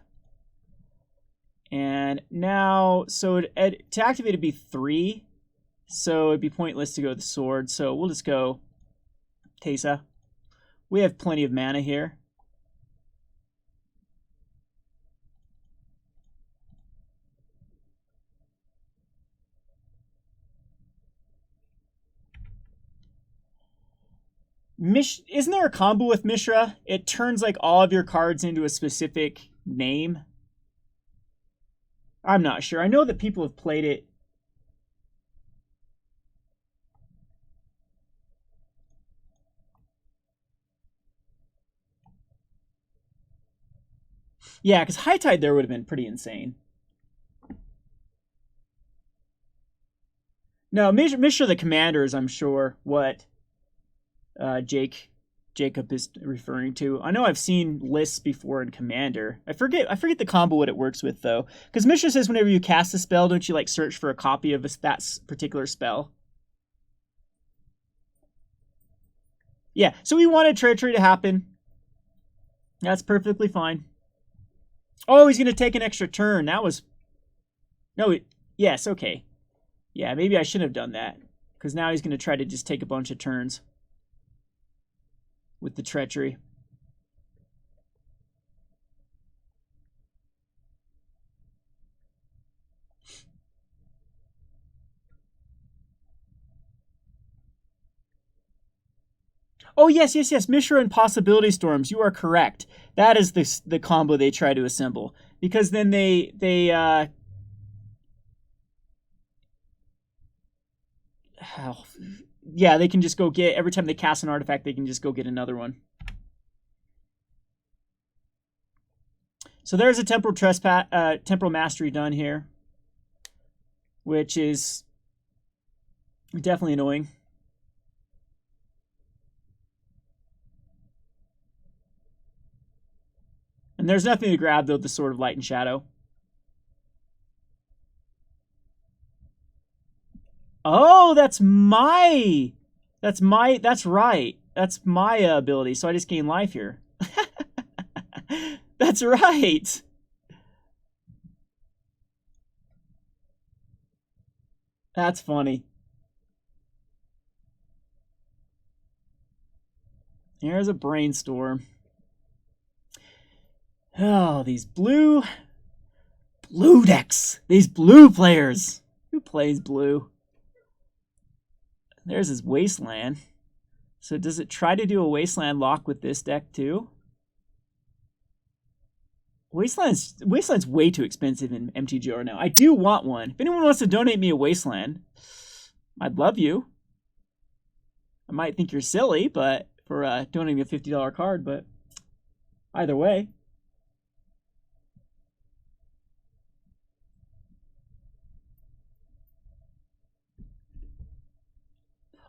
And now, so to activate it'd be 3. So it'd be pointless to go with the sword. So we'll just go Teysa. We have plenty of mana here. Isn't there a combo with Mishra? It turns like all of your cards into a specific name. I'm not sure. I know that people have played it. Yeah, because High Tide there would have been pretty insane. No, Mishra the Commander is, I'm sure, what Jacob is referring to. I know I've seen lists before in Commander. I forget the combo what it works with though, because Mishra says whenever you cast a spell, don't you like search for a copy of that particular spell? Yeah, so we wanted Treachery to happen. That's perfectly fine. Oh, he's gonna take an extra turn. That was yes, okay. Yeah, maybe I shouldn't have done that, because now he's gonna try to just take a bunch of turns with the Treachery. Oh, yes. Mishra and Possibility Storms. You are correct. That is the combo they try to assemble. Because then they yeah, they can just go get, every time they cast an artifact, they can just go get another one. So there's a Temporal Mastery done here, which is definitely annoying. And there's nothing to grab, though, the Sword of Light and Shadow. Oh, that's right. That's my ability, so I just gain life here. That's right. That's funny. Here's a Brainstorm. Oh, these blue decks. These blue players. Who plays blue? There's his Wasteland. So does it try to do a Wasteland lock with this deck too? Wasteland's way too expensive in MTGR now. I do want one. If anyone wants to donate me a Wasteland, I'd love you. I might think you're silly, but for donating a $50 card, but either way.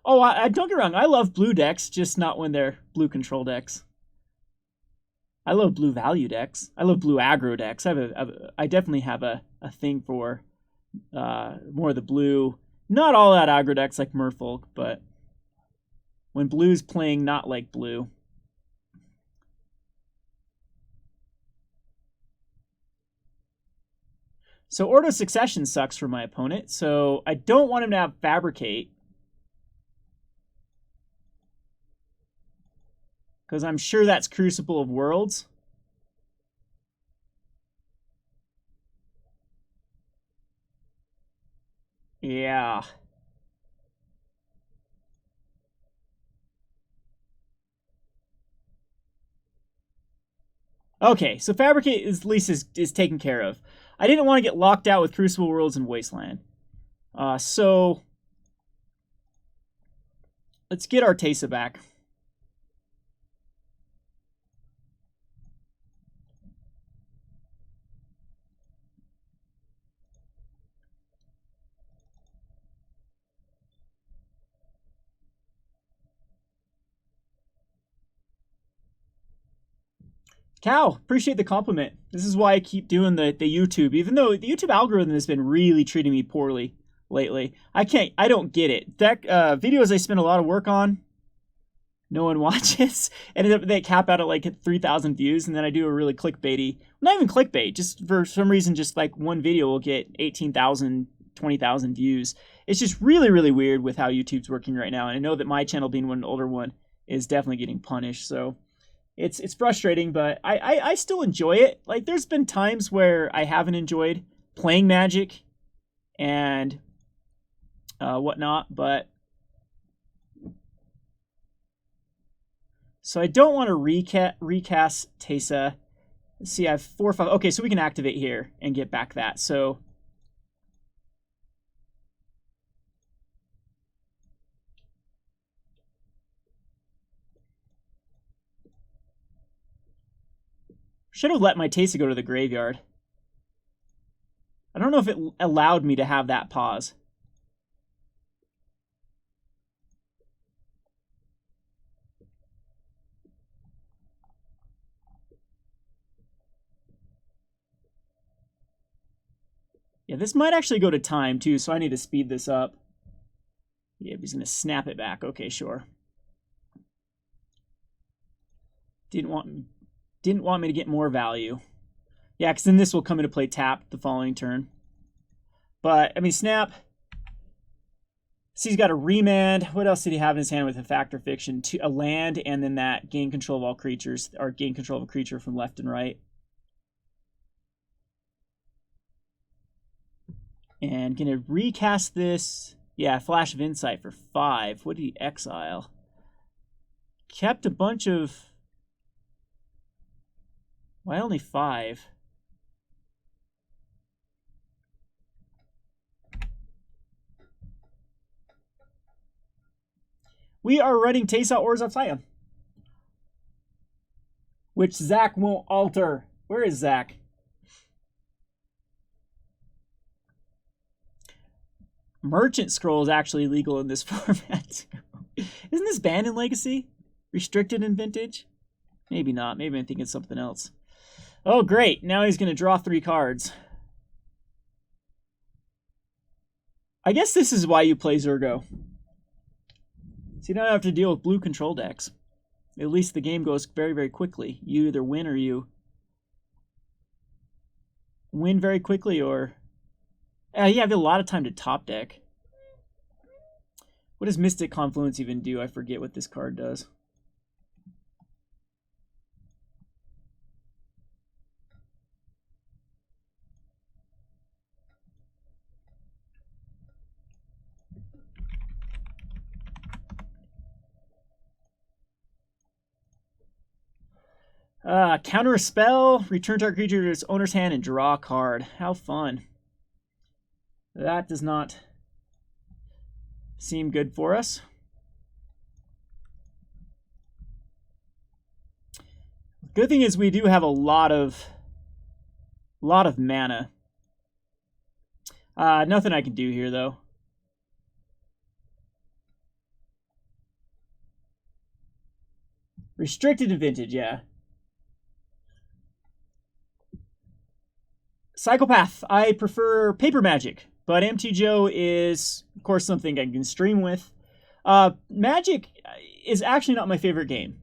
Oh, don't get me wrong. I love blue decks, just not when they're blue control decks. I love blue value decks. I love blue aggro decks. I definitely have a thing for more of the blue. Not all that aggro decks like Merfolk, but when blue's playing not like blue. So Ordo Succession sucks for my opponent, so I don't want him to have Fabricate. Because I'm sure that's Crucible of Worlds. Yeah. Okay, so Fabricate at least is taken care of. I didn't want to get locked out with Crucible Worlds and Wasteland. So let's get our Teysa back. Cow, appreciate the compliment. This is why I keep doing the YouTube, even though the YouTube algorithm has been really treating me poorly lately. I don't get it. Videos I spend a lot of work on, no one watches. And they cap out at like 3,000 views, and then I do a really clickbaity, not even clickbait, just for some reason, just like one video will get 18,000, 20,000 views. It's just really, really weird with how YouTube's working right now. And I know that my channel, being an older one, is definitely getting punished. So it's frustrating, but I still enjoy it. Like, there's been times where I haven't enjoyed playing Magic and whatnot, but so I don't want to recast Teysa. Let's see, I have 4 or 5. Okay, so we can activate here and get back that. So should have let my Teysa go to the graveyard. I don't know if it allowed me to have that pause. Yeah, this might actually go to time too, so I need to speed this up. Yeah, he's gonna snap it back. Okay, sure. Didn't want me to get more value. Yeah, because then this will come into play tapped the following turn. But I mean, snap. See, he's got a remand. What else did he have in his hand with a Fact or Fiction? A land, and then that gain control of all creatures, or gain control of a creature from left and right. And gonna recast this. Yeah, Flash of Insight for 5. What did he exile? Kept a bunch of... Why only 5? We are running Teysa Ores of Siam, which Zach won't alter. Where is Zach? Merchant Scroll is actually legal in this format. Isn't this banned in Legacy? Restricted in Vintage? Maybe not. Maybe I'm thinking something else. Oh, great. Now he's going to draw 3 cards. I guess this is why you play Zurgo. So you don't have to deal with blue control decks. At least the game goes very, very quickly. You either win or you win very quickly, or... you have a lot of time to top deck. What does Mystic Confluence even do? I forget what this card does. Counter a spell, return target creature to its owner's hand, and draw a card. How fun. That does not seem good for us. Good thing is we do have a lot of mana. Nothing I can do here though. Restricted to Vintage, yeah. Psychopath. I prefer Paper Magic, but MTGO is, of course, something I can stream with. Magic is actually not my favorite game,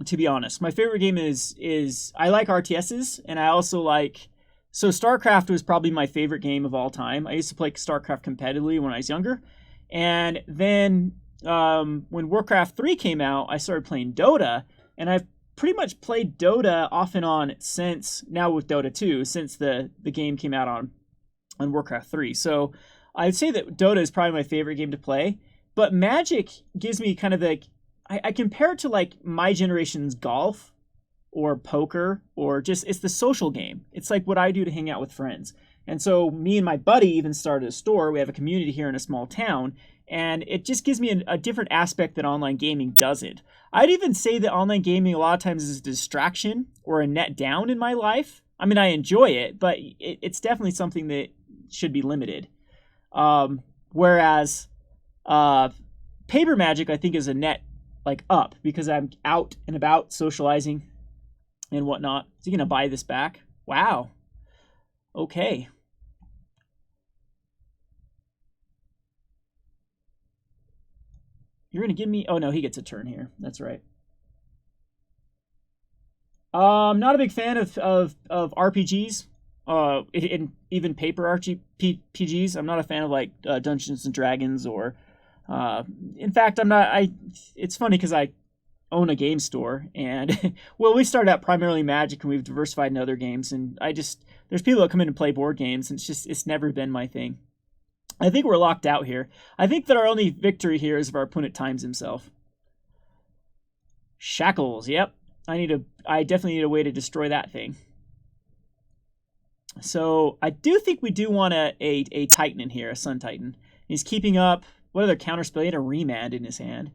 to be honest. My favorite game is I like RTSs, and I also like... So StarCraft was probably my favorite game of all time. I used to play StarCraft competitively when I was younger. And then when Warcraft 3 came out, I started playing Dota, and I've pretty much played Dota off and on since, now with Dota 2, since the game came out on Warcraft 3. So I'd say that Dota is probably my favorite game to play, but Magic gives me kind of like, I compare it to like my generation's golf or poker, or just, it's the social game. It's like what I do to hang out with friends. And so me and my buddy even started a store. We have a community here in a small town, and it just gives me a different aspect that online gaming doesn't. I'd even say that online gaming a lot of times is a distraction or a net down in my life. I mean, I enjoy it, but it's definitely something that should be limited. Whereas Paper Magic, I think, is a net like up, because I'm out and about socializing and whatnot. Is he going to buy this back? Wow. Okay. You're going to give me... Oh, no, he gets a turn here. That's right. I'm not a big fan of RPGs. In even paper RPGs. I'm not a fan of, like, Dungeons and Dragons or... in fact, I'm not... It's funny because I own a game store, and... well, we started out primarily Magic, and we've diversified in other games, and there's people that come in and play board games, and it's never been my thing. I think we're locked out here. I think that our only victory here is if our opponent times himself. Shackles, yep. I definitely need a way to destroy that thing. So I do think we do want a Titan in here, a Sun Titan. He's keeping up. What other counterspell? He had a Remand in his hand.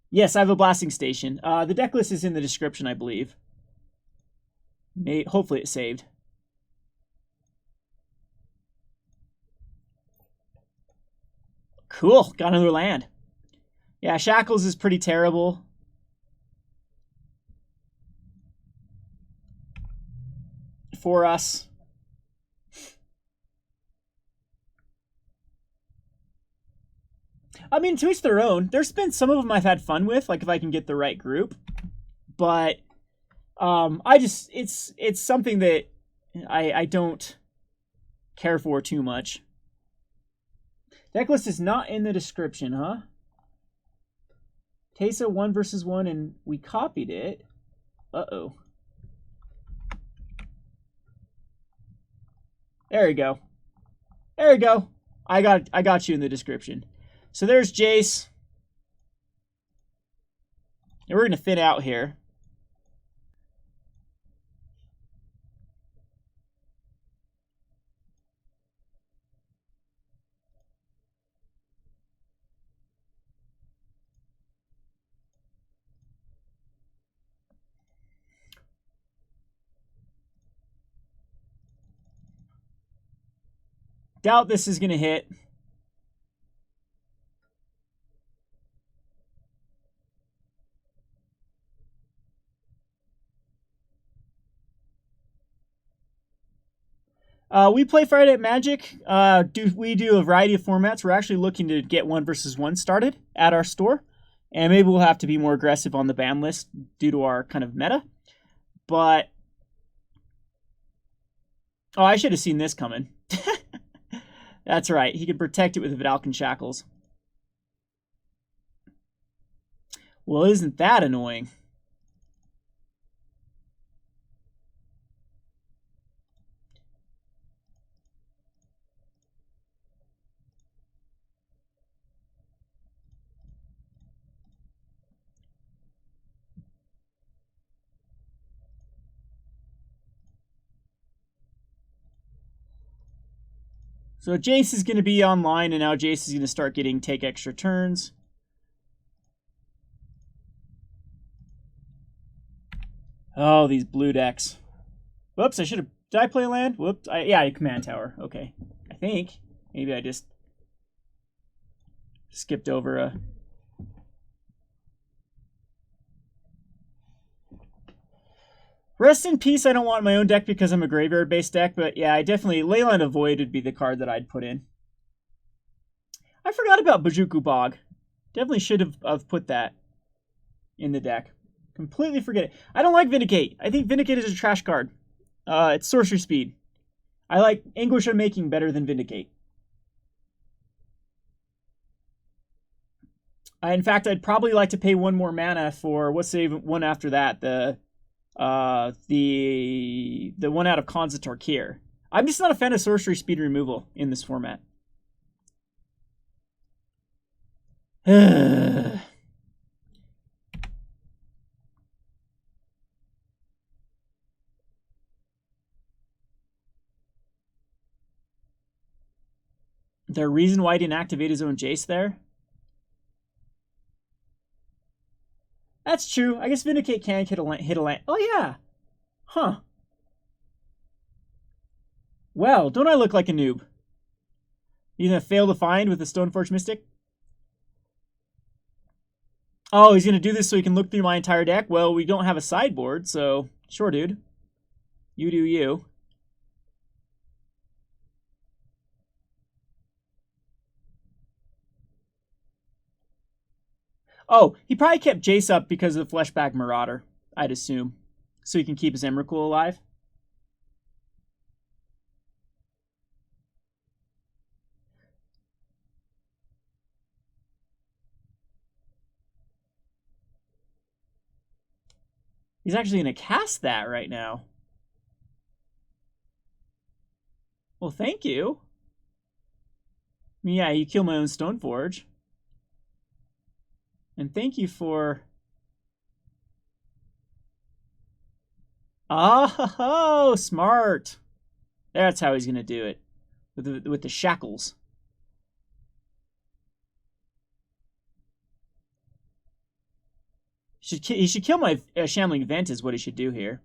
Yes, I have a Blasting Station. The deck list is in the description, I believe. Hopefully it's saved. Cool, got another land. Yeah, Shackles is pretty terrible. For us. I mean, to each their own. There's been some of them I've had fun with, like if I can get the right group. But it's something that I don't care for too much. Decklist is not in the description, huh? Tesa 1 versus 1, and we copied it. Uh-oh. There you go. There you go. I got you in the description. So there's Jace. And we're going to thin out here. Doubt this is going to hit. We play Friday at Magic. We do a variety of formats. We're actually looking to get 1 versus 1 started at our store. And maybe we'll have to be more aggressive on the ban list due to our kind of meta. But... oh, I should have seen this coming. That's right. He can protect it with Vidalcan Shackles. Well, isn't that annoying? So Jace is going to be online, and now Jace is going to start getting take extra turns. Oh, these blue decks. Whoops, I should have... did I play a land? Whoops. Yeah, a command tower. Okay. I think. Maybe I just skipped over a... Rest in peace, I don't want my own deck because I'm a graveyard-based deck, but yeah, I definitely... Leyline of Void would be the card that I'd put in. I forgot about Bajuku Bog. Definitely should have put that in the deck. Completely forget it. I don't like Vindicate. I think Vindicate is a trash card. It's sorcery speed. I like Anguish Unmaking better than Vindicate. In fact, I'd probably like to pay 1 more mana for... what's the one after that? The one out of Khans of Trokair. I'm just not a fan of sorcery speed removal in this format. There a reason why he didn't activate his own Jace there? That's true. I guess Vindicate can hit a land. Oh, yeah. Huh. Well, don't I look like a noob? You gonna fail to find with the Stoneforge Mystic? Oh, he's gonna do this so he can look through my entire deck? Well, we don't have a sideboard, so sure, dude. You do you. Oh, he probably kept Jace up because of the Fleshbag Marauder, I'd assume. So he can keep his Emrakul alive. He's actually going to cast that right now. Well, thank you. I mean, yeah, you kill my own Stoneforge. And thank you for... Oh, smart. That's how he's going to do it. With the shackles. He should kill my Shambling Vent is what he should do here.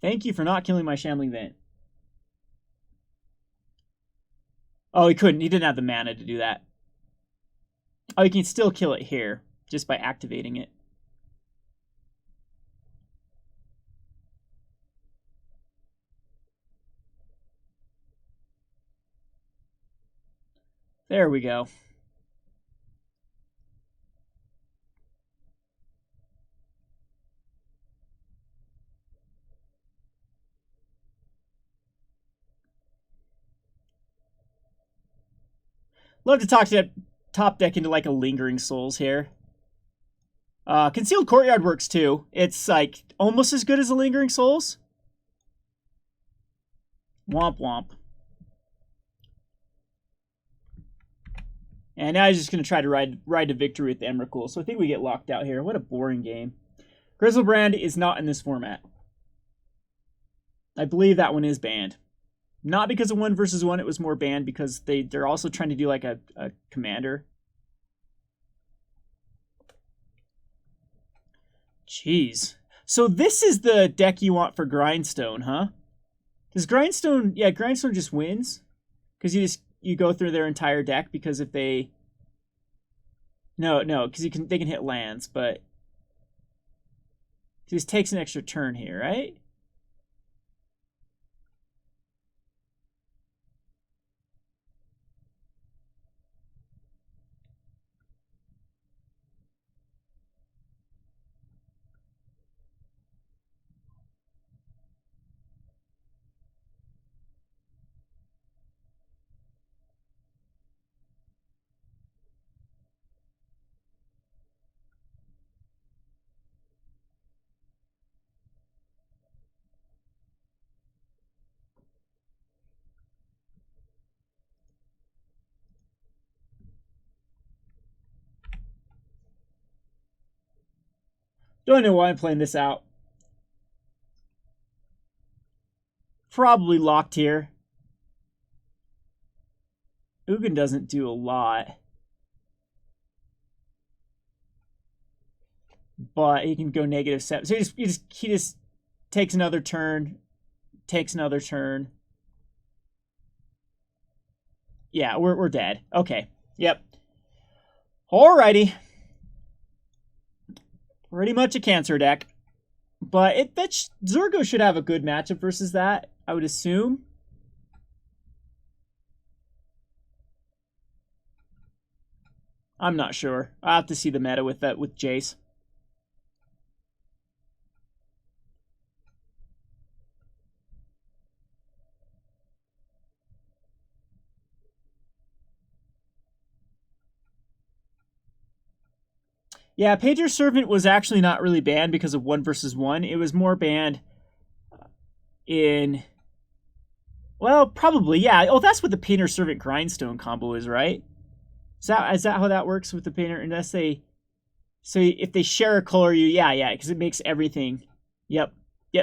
Thank you for not killing my Shambling Vent. Oh, he couldn't. He didn't have the mana to do that. Oh, you can still kill it here just by activating it. There we go. Love to talk to that top deck into like a Lingering Souls here. Concealed Courtyard works too. It's like almost as good as a Lingering Souls. Womp womp. And now he's just going to try to ride to victory with the Emrakul. So I think we get locked out here. What a boring game. Grizzlebrand is not in this format. I believe that one is banned. Not because of 1 versus 1, it was more banned because they're also trying to do like a commander. Jeez. So this is the deck you want for Grindstone, huh? Does Grindstone... Yeah, Grindstone just wins. Because you go through their entire deck because if they... No, because they can hit lands, but... This takes an extra turn here, right? Don't know why I'm playing this out. Probably locked here. Ugin doesn't do a lot. But he can go -7. So he just takes another turn. Takes another turn. Yeah, we're dead. Okay. Yep. Alrighty. Pretty much a cancer deck. But Zergo should have a good matchup versus that, I would assume. I'm not sure. I'll have to see the meta with Jace. Yeah, Painter's Servant was actually not really banned because of 1 versus 1. It was more banned in... Well, probably, yeah. Oh, that's what the Painter's Servant Grindstone combo is, right? Is that how that works with the Painter? Unless they... So if they share a color, yeah, because it makes everything... Yep,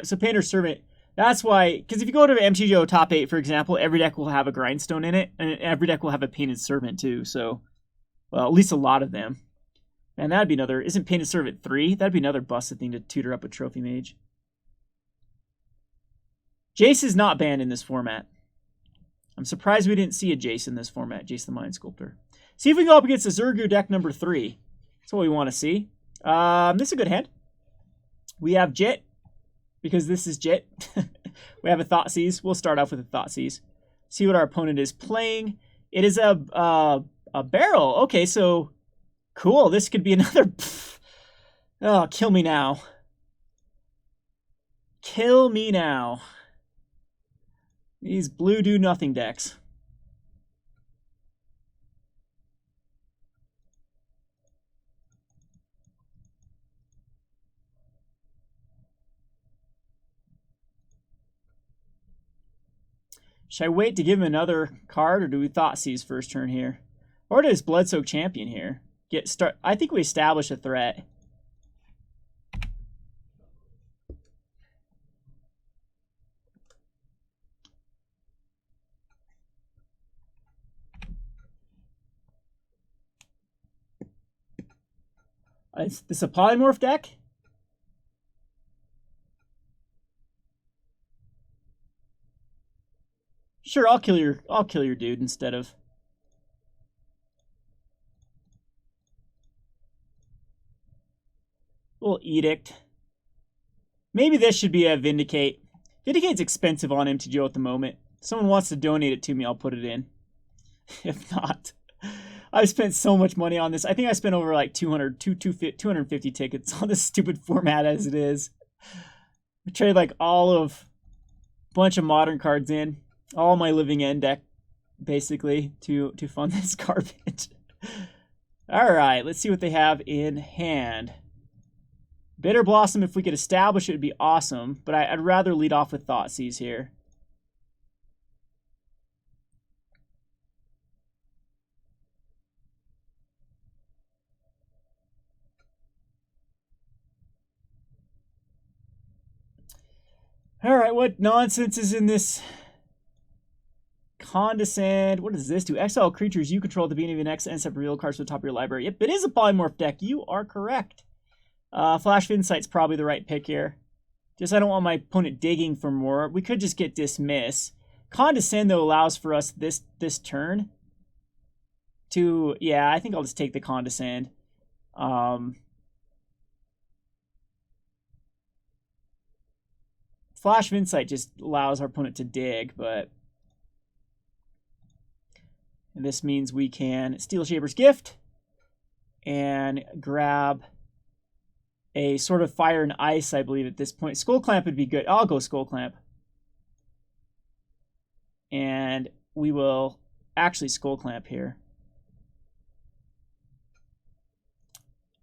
so Painter's Servant... That's why... Because if you go to MTGO Top 8, for example, every deck will have a Grindstone in it, and every deck will have a Painted Servant, too, so... Well, at least a lot of them. Man, that'd be another... Isn't Painted Servant 3? That'd be another busted thing to tutor up a Trophy Mage. Jace is not banned in this format. I'm surprised we didn't see a Jace in this format. Jace the Mind Sculptor. See if we can go up against the Zergu deck number 3. That's what we want to see. This is a good hand. We have Jit, because this is Jit. We have a Thoughtseize. We'll start off with a Thoughtseize. See what our opponent is playing. It is a barrel. Okay, so... Cool, this could be another... Oh, kill me now. Kill me now. These blue do nothing decks. Should I wait to give him another card, or do we Thoughtseize first turn here? Or does Bloodsoaked Champion here? I think we establish a threat. Is this a polymorph deck? Sure, I'll kill your dude instead of... Little Edict. Maybe this should be a Vindicate. Vindicate's expensive on MTGO at the moment. If someone wants to donate it to me, I'll put it in. If not, I've spent so much money on this. I think I spent over like 250 tickets on this stupid format as it is. I trade like a bunch of modern cards in. All my living end deck, basically, to fund this garbage. Alright, let's see what they have in hand. Bitter Blossom, if we could establish it, would be awesome, but I'd rather lead off with Thoughtseize here. Alright, what nonsense is in this? Condescend. What does this do? Exile creatures you control at the beginning of your next end, separate real cards to the top of your library. Yep, it is a polymorph deck. You are correct. Flash of Insight's probably the right pick here. Just I don't want my opponent digging for more. We could just get Dismiss. Condescend, though, allows for us this turn to... Yeah, I think I'll just take the Condescend. Flash of Insight just allows our opponent to dig, but... And this means we can Steel Shaper's Gift and grab a sort of Fire and Ice, I believe, at this point. Skull Clamp would be good. I'll go Skull Clamp. And we will actually Skull Clamp here.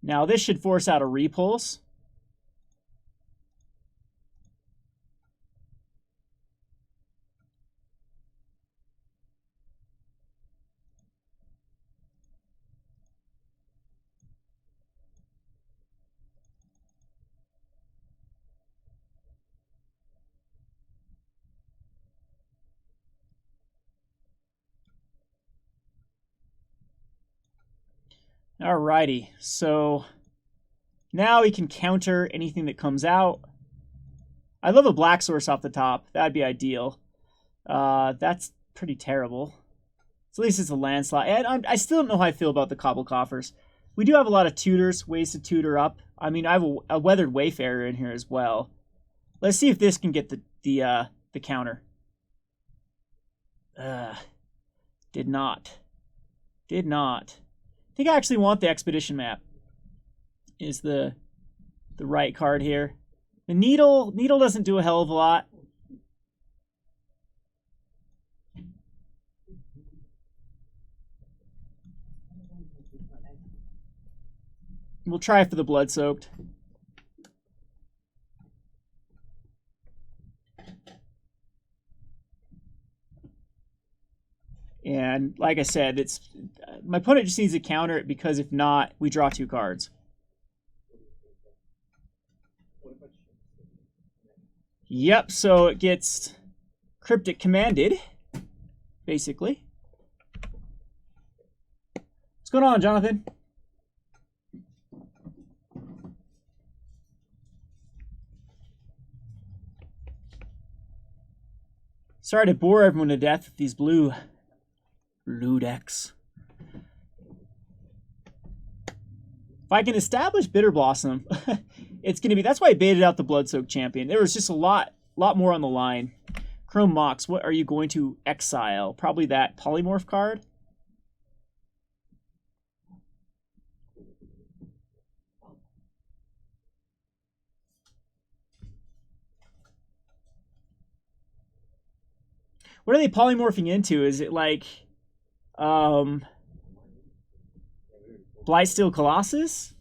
Now, this should force out a Repulse. Alrighty, so now we can counter anything that comes out. I love a Black Source off the top. That'd be ideal. That's pretty terrible. So at least it's a landslide. And I still don't know how I feel about the Cobble Coffers. We do have a lot of tutors, ways to tutor up. I mean, I have a Weathered Wayfarer in here as well. Let's see if this can get the counter. Did not. Did not. I think I actually want the Expedition Map. Is the right card here. The Needle doesn't do a hell of a lot. We'll try for the Bloodsoaked. And like I said, my opponent just needs to counter it, because if not, we draw 2 cards. Yep, so it gets Cryptic Commanded, basically. What's going on, Jonathan? Sorry to bore everyone to death with these blue decks. If I can establish Bitter Blossom, it's going to be... That's why I baited out the Bloodsoaked Champion. There was just a lot more on the line. Chrome Mox, what are you going to exile? Probably that Polymorph card. What are they polymorphing into? Is it like Blightsteel Colossus?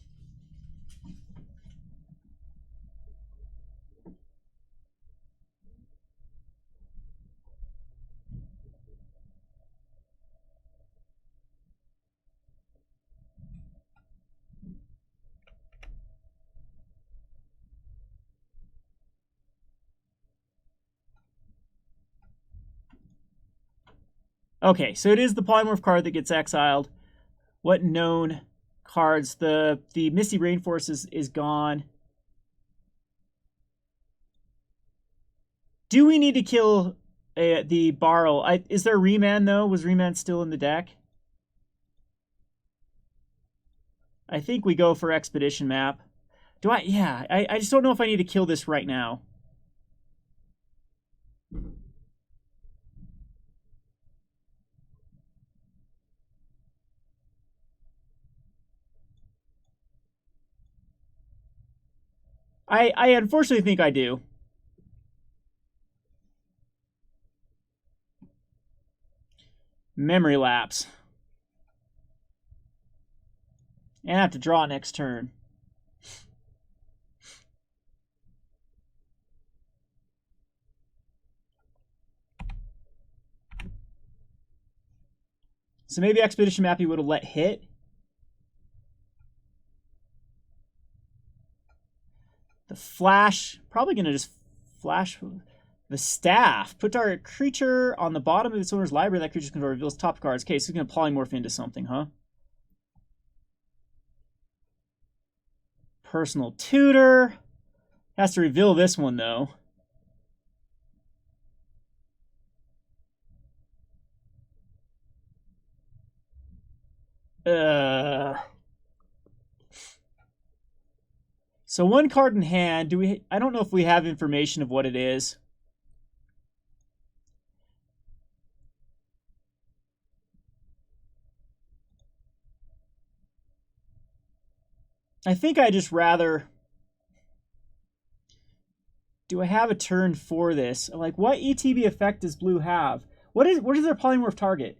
Okay, so it is the polymorph card that gets exiled. What known cards? The Misty Rainforest is gone. Do we need to kill the Barrel? Is there Remand, though? Was Remand still in the deck? I think we go for Expedition Map. Do I? Yeah, I just don't know if I need to kill this right now. I unfortunately think I do. Memory lapse. And I have to draw next turn. So maybe Expedition Map he would have let hit. The Flash, probably going to just flash the Staff. Put our creature on the bottom of its owner's library. That creature's going to reveal its top cards. Okay, so it's going to polymorph into something, huh? Personal Tutor. Has to reveal this one, though. So one card in hand. I don't know if we have information of what it is. I think I just rather... Do I have a turn for this? Like, what ETB effect does blue have? What is their polymorph target?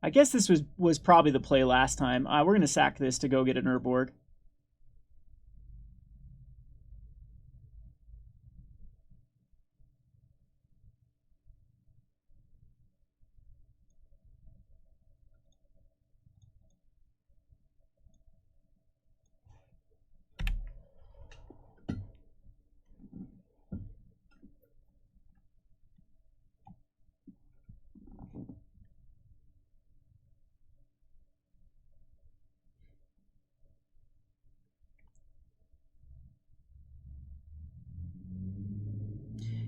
I guess this was probably the play last time. We're going to sack this to go get an Urborg.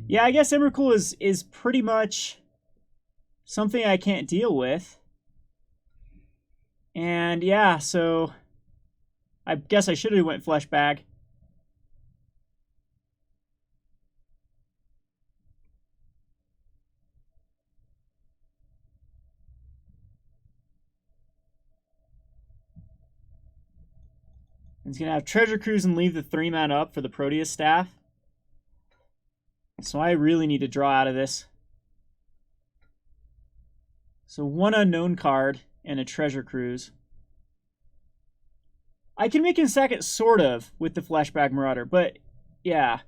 Yeah, I guess Emrakul is pretty much something I can't deal with. And yeah, so I guess I should have went Fleshbag. He's going to have Treasure Cruise and leave the 3-mana up for the Proteus Staff. So I really need to draw out of this. So one unknown card and a Treasure Cruise. I can make him sack it sort of with the Fleshbag Marauder, but yeah.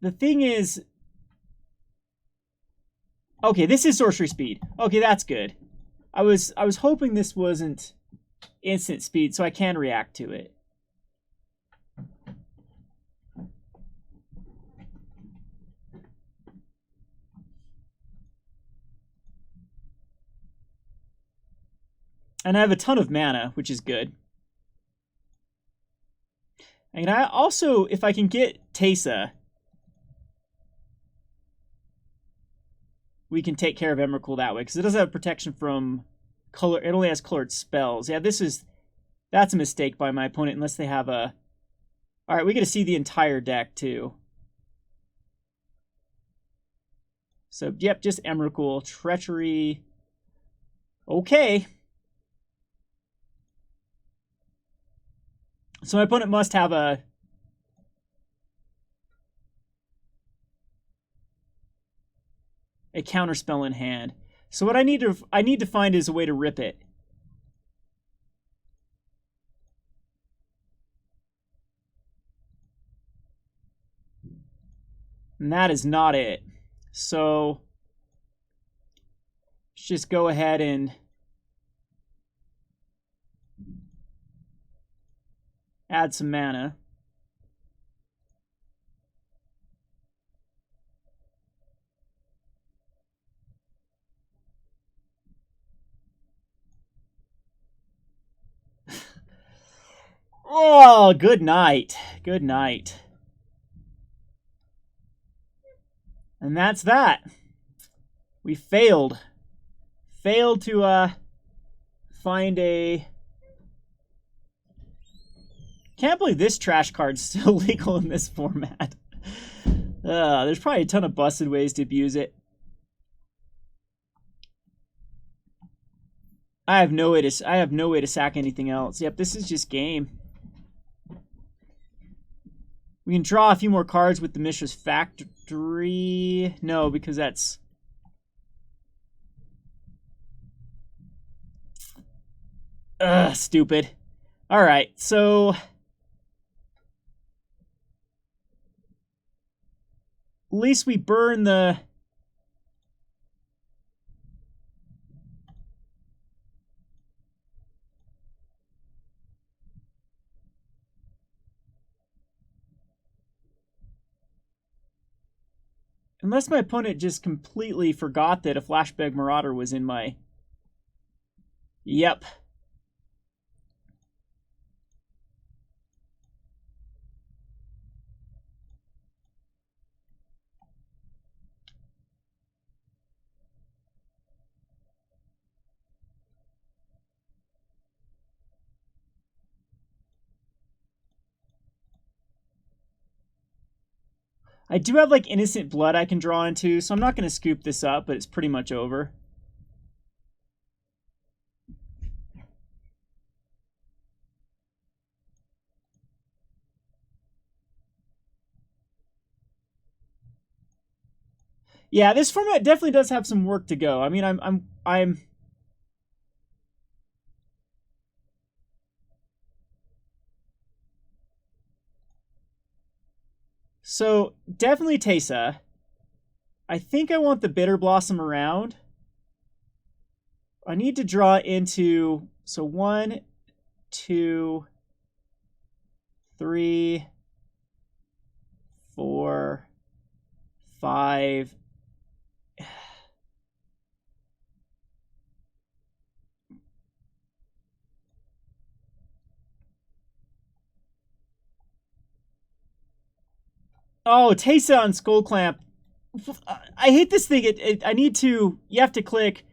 The thing is... Okay, this is sorcery speed. Okay, that's good. I was hoping this wasn't instant speed, so I can react to it. And I have a ton of mana, which is good. And I also, if I can get Teysa, we can take care of Emrakul that way, because it doesn't have protection from color. It only has colored spells. Yeah, that's a mistake by my opponent, unless they have a... All right, we get to see the entire deck, too. So, yep, just Emrakul. Treachery. Okay. So my opponent must have a counterspell in hand. So what I need to find is a way to rip it. And that is not it. So let's just go ahead and add some mana. Oh, good night. Good night. And that's that. We failed. Failed to find a... Can't believe this trash card's still legal in this format. There's probably a ton of busted ways to abuse it. I have no way to sack anything else. Yep, this is just game. We can draw a few more cards with the Mishra's Factory. No, because that's... stupid. Alright, so... At least we burn the... Unless my opponent just completely forgot that a Fleshbag Marauder was in my... Yep. I do have, like, Innocent Blood I can draw into, so I'm not going to scoop this up, but it's pretty much over. Yeah, this format definitely does have some work to go. I mean, I'm So, definitely Teysa. I think I want the Bitter Blossom around. I need to draw into... So, 1, 2, 3, 4, 5... Oh, Teysa on Skull Clamp. I hate this thing. I need to... You have to click...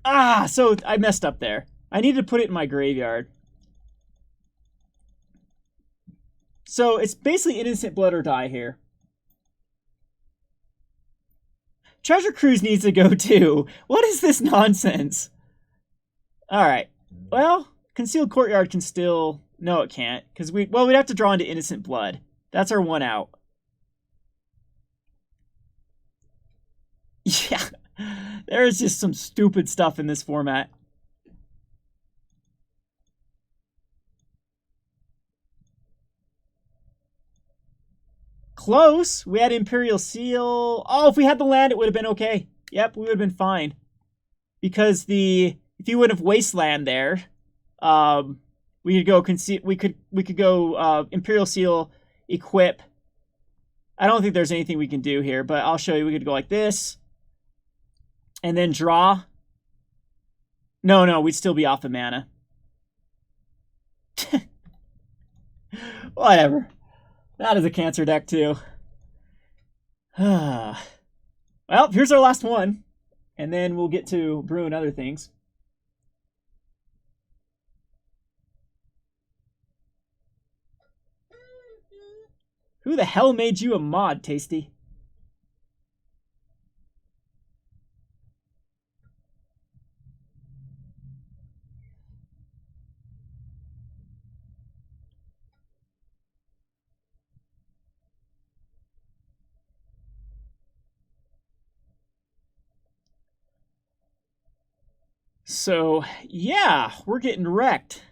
Ah, so I messed up there. I need to put it in my graveyard. So it's basically Innocent Blood or die here. Treasure Cruise needs to go too. What is this nonsense? Alright. Well, Concealed Courtyard can still... No, it can't. Because we'd have to draw into Innocent Blood. That's our one out. Yeah. There is just some stupid stuff in this format. Close. We had Imperial Seal. Oh, if we had the land, it would have been okay. Yep, we would have been fine. Because if you would have Wasteland there, we could go Imperial Seal, equip. I don't think there's anything we can do here, but I'll show you. We could go like this. And then draw. No, we'd still be off of mana. Whatever. That is a cancer deck too. Well, here's our last one. And then we'll get to brewing other things. Who the hell made you a mod, Tasty? So, yeah, we're getting wrecked.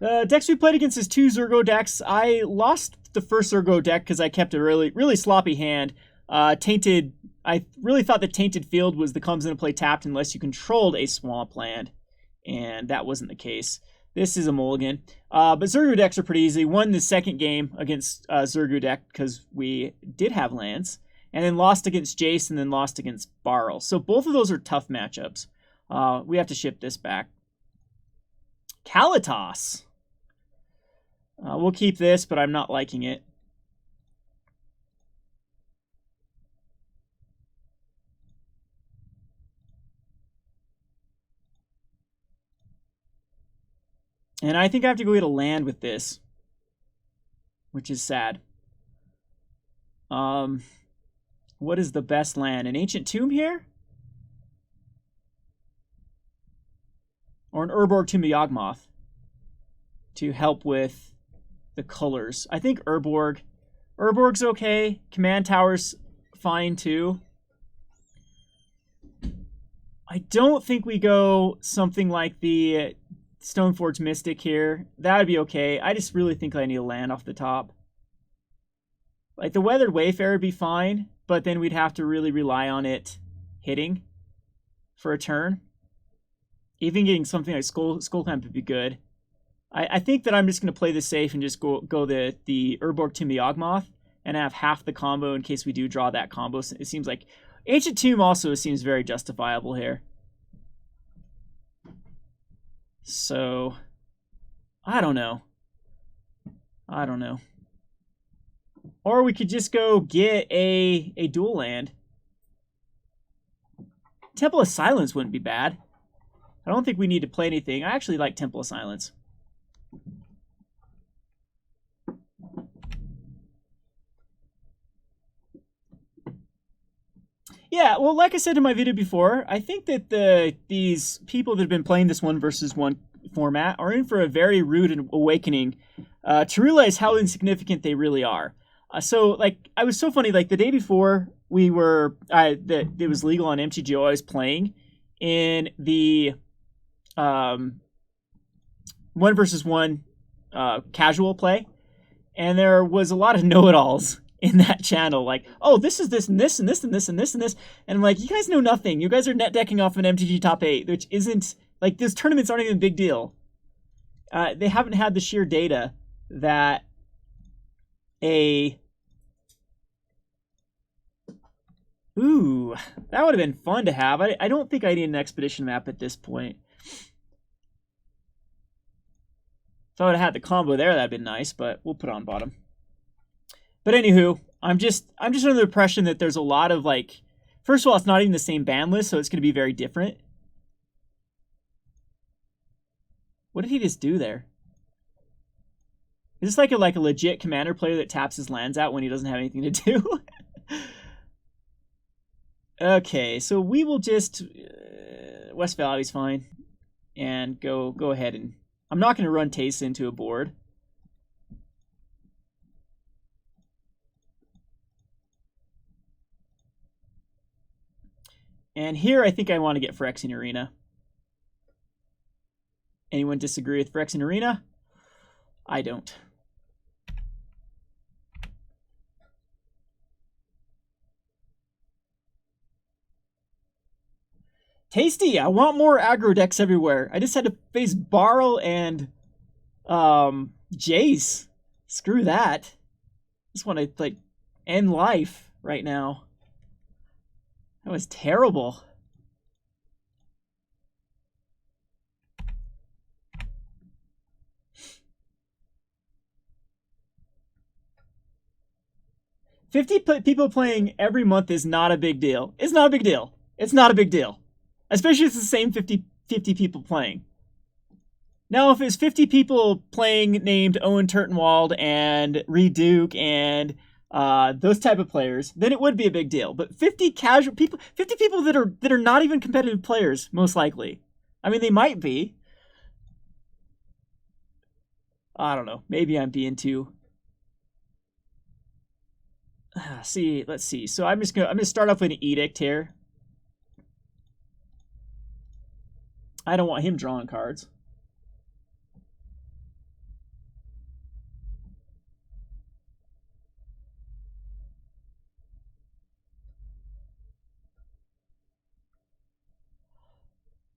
The decks we played against is 2 Zergo decks. I lost the first Zergo deck because I kept a really sloppy hand. Tainted. I really thought that Tainted Field was the comes into play tapped unless you controlled a swampland, and that wasn't the case. This is a mulligan. But Zergo decks are pretty easy. Won the second game against Zergo deck because we did have lands, and then lost against Jace, and then lost against Barl. So both of those are tough matchups. We have to ship this back. Kalitas. We'll keep this, but I'm not liking it. And I think I have to go get a land with this, which is sad. What is the best land? An Ancient Tomb here? Or an Urborg Tomb of Yawgmoth to help with the colors. I think Urborg. Urborg's okay. Command Tower's fine too. I don't think we go something like the Stoneforge Mystic here. That would be okay. I just really think I need a land off the top. Like the Weathered Wayfarer would be fine, but then we'd have to really rely on it hitting for a turn. Even getting something like Skullclamp would be good. I think that I'm just going to play this safe and just go the Urborg Tomb of Yawgmoth and have half the combo in case we do draw that combo. It seems like Ancient Tomb also seems very justifiable here. So, I don't know. Or we could just go get a dual land. Temple of Silence wouldn't be bad. I don't think we need to play anything. I actually like Temple of Silence. Yeah, well, like I said in my video before, I think that these people that have been playing this 1v1 format are in for a very rude awakening to realize how insignificant they really are. So, like, I was so funny. Like the day before we were, that it was legal on MTGO. I was playing in the 1v1 casual play, and there was a lot of know-it-alls in that channel, like, oh, this is this and this and this and this and this and this, and I'm like, you guys know nothing. You guys are net decking off an MTG top 8, which isn't, like, those tournaments aren't even a big deal. They haven't had the sheer data that ooh, that would have been fun to have. I don't think I need an expedition map at this point. If I would have had the combo there, that'd been nice, but we'll put it on bottom. But anywho, I'm just under the impression that there's a lot of, like, first of all, it's not even the same ban list, so it's going to be very different. What did he just do there? Is this like a legit commander player that taps his lands out when he doesn't have anything to do? Okay, so we will just West Valley's fine, and go ahead and I'm not going to run Taste into a board. And here I think I want to get Phyrexian Arena. Anyone disagree with Phyrexian Arena? I don't. Tasty! I want more aggro decks everywhere. I just had to face Barl and Jace. Screw that. Just want to, like, end life right now. That was terrible. People playing every month is not a big deal. It's not a big deal. It's not a big deal. Especially if it's the same 50 people playing. Now, if it's 50 people playing named Owen Turtenwald and Reed Duke and those type of players, then it would be a big deal. But 50 casual people, 50 people that are not even competitive players, most likely. I mean, they might be. I don't know. Maybe I'm being too... let's see. So I'm gonna start off with an Edict here. I don't want him drawing cards.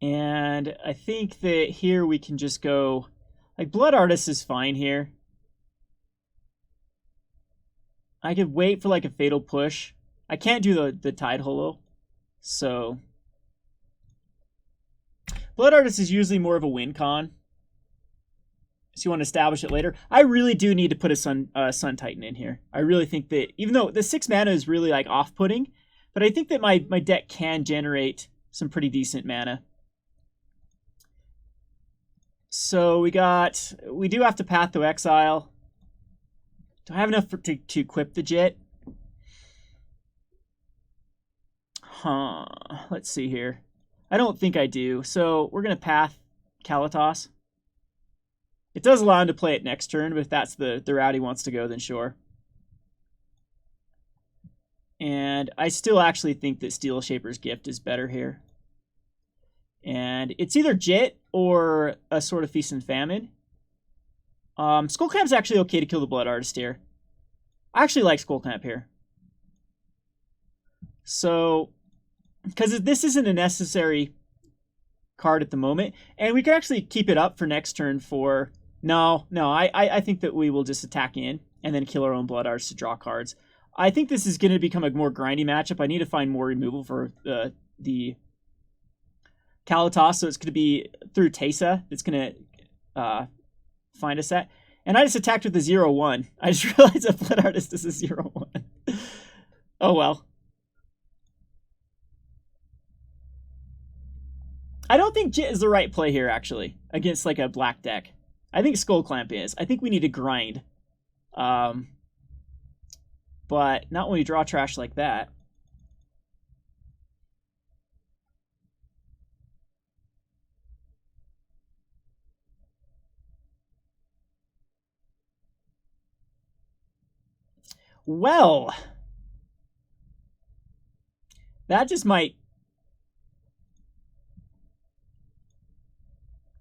And I think that here we can just go... Like, Blood Artist is fine here. I could wait for, like, a Fatal Push. I can't do the Tide Hollow. So... Blood Artist is usually more of a win con. So you want to establish it later. I really do need to put a Sun Titan in here. I really think that... Even though the 6 mana is really, like, off-putting, but I think that my deck can generate some pretty decent mana. So we do have to Path to Exile. Do I have enough to equip the Jit? Huh. Let's see here. I don't think I do. So we're going to Path Kalatos. It does allow him to play it next turn, but if that's the route he wants to go, then sure. And I still actually think that Steel Shaper's Gift is better here. And it's either Jit or a Sword of Feast and Famine. Skullclamp's actually okay to kill the Blood Artist here. I actually like Skullclamp here. So, because this isn't a necessary card at the moment, and we can actually keep it up for next turn for... No, I think that we will just attack in and then kill our own Blood Artist to draw cards. I think this is going to become a more grindy matchup. I need to find more removal for the Kalatos, so it's going to be through Teysa. It's going to find us at. And I just attacked with a 0-1. I just realized that Blood Artist is a 0-1. Oh well. I don't think Jit is the right play here, actually, against like a black deck. I think Skullclamp is. I think we need to grind. But not when we draw trash like that. Well, that just might...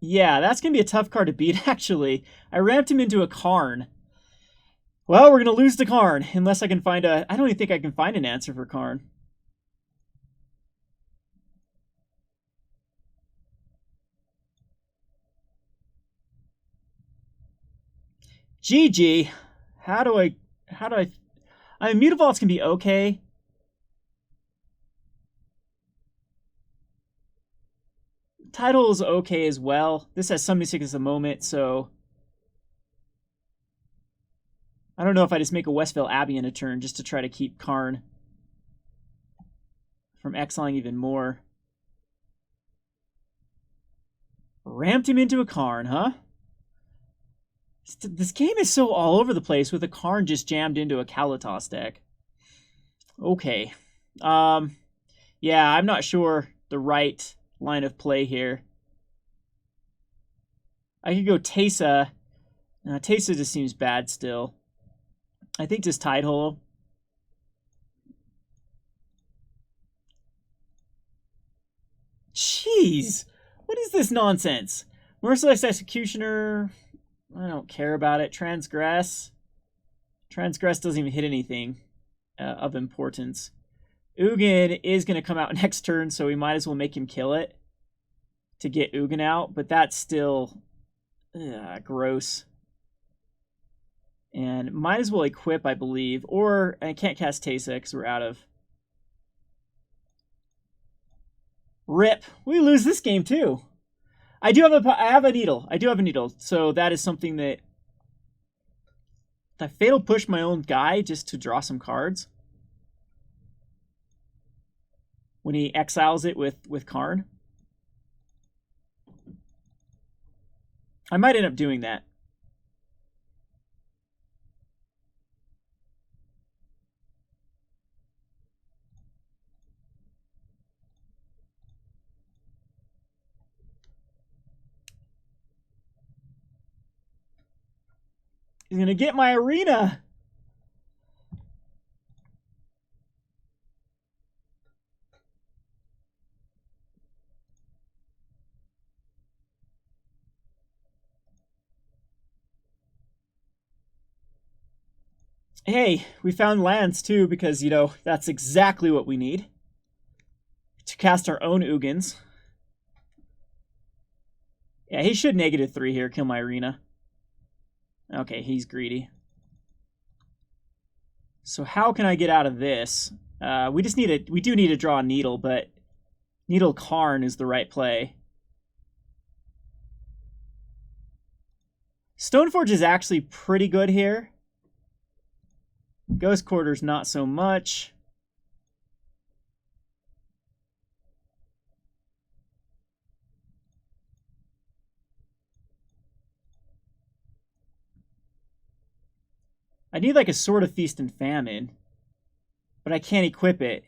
Yeah, that's going to be a tough card to beat, actually. I ramped him into a Karn. Well, we're going to lose to Karn, unless I can find a... I don't even think I can find an answer for Karn. GG. How do I... I mean, Mutavaults can be okay. Title is okay as well. This has Summoning Sickness at the moment, so... I don't know if I just make a Westvale Abbey in a turn just to try to keep Karn from exiling even more. Ramped him into a Karn, huh? This game is so all over the place with a Karn just jammed into a Kalatos deck. Okay. Yeah, I'm not sure the right line of play here. I could go Teysa. Teysa just seems bad still. I think just Tide Hollow. Jeez! What is this nonsense? Merciless Executioner... I don't care about it. Transgress. Transgress doesn't even hit anything of importance. Ugin is going to come out next turn, so we might as well make him kill it to get Ugin out, but that's still gross. And might as well equip, I believe, or I can't cast Teysa because we're out of... Rip. We lose this game too. I have a needle. I do have a needle. So that is something that I fatal push my own guy just to draw some cards. When he exiles it with Karn. I might end up doing that. He's going to get my arena. Hey, we found lands too because, you know, that's exactly what we need. To cast our own Ugins. Yeah, he should -3 here, kill my arena. Okay, he's greedy. So how can I get out of this? We do need to draw a Needle, but Needle Karn is the right play. Stoneforge is actually pretty good here. Ghost Quarter's not so much. I need like a Sword of Feast and Famine, but I can't equip it.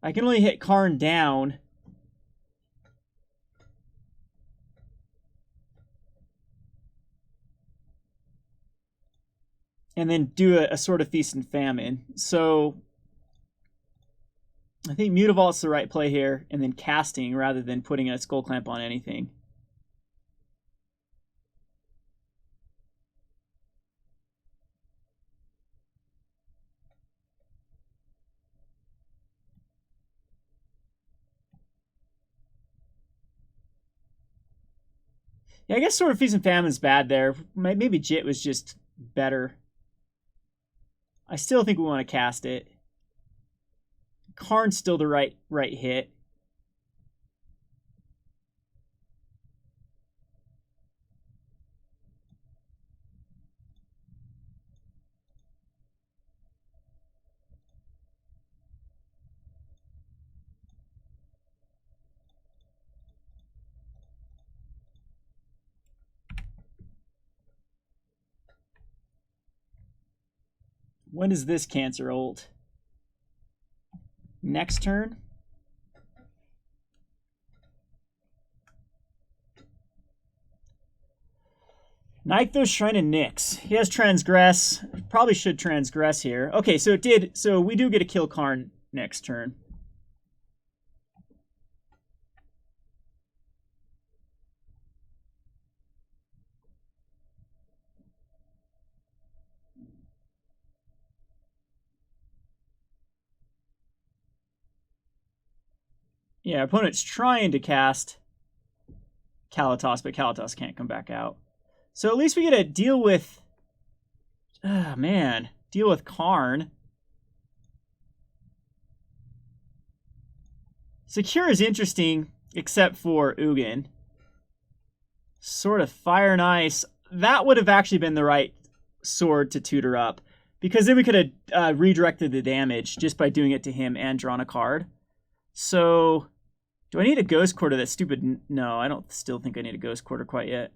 I can only hit Karn down. And then do a Sword of Feast and Famine. So I think Mutavault's the right play here, and then casting rather than putting a Skull Clamp on anything. Yeah, I guess Sword of Feast and Famine's bad there. Maybe Jit was just better. I still think we want to cast it. Karn's still the right hit. When is this Cancer ult? Next turn? Nykthos Shrine and Nyx. He has Transgress. Probably should Transgress here. Okay, so it did. So we do get a kill Karn next turn. Yeah, opponent's trying to cast Kalatos, but Kalatos can't come back out. So at least we get to deal with... Ah, man. Deal with Karn. Secure is interesting, except for Ugin. Sword of Fire and Ice. That would have actually been the right sword to tutor up, because then we could have redirected the damage just by doing it to him and drawn a card. So... do I need a Ghost Quarter? That's stupid. No, I don't still think I need a Ghost Quarter quite yet.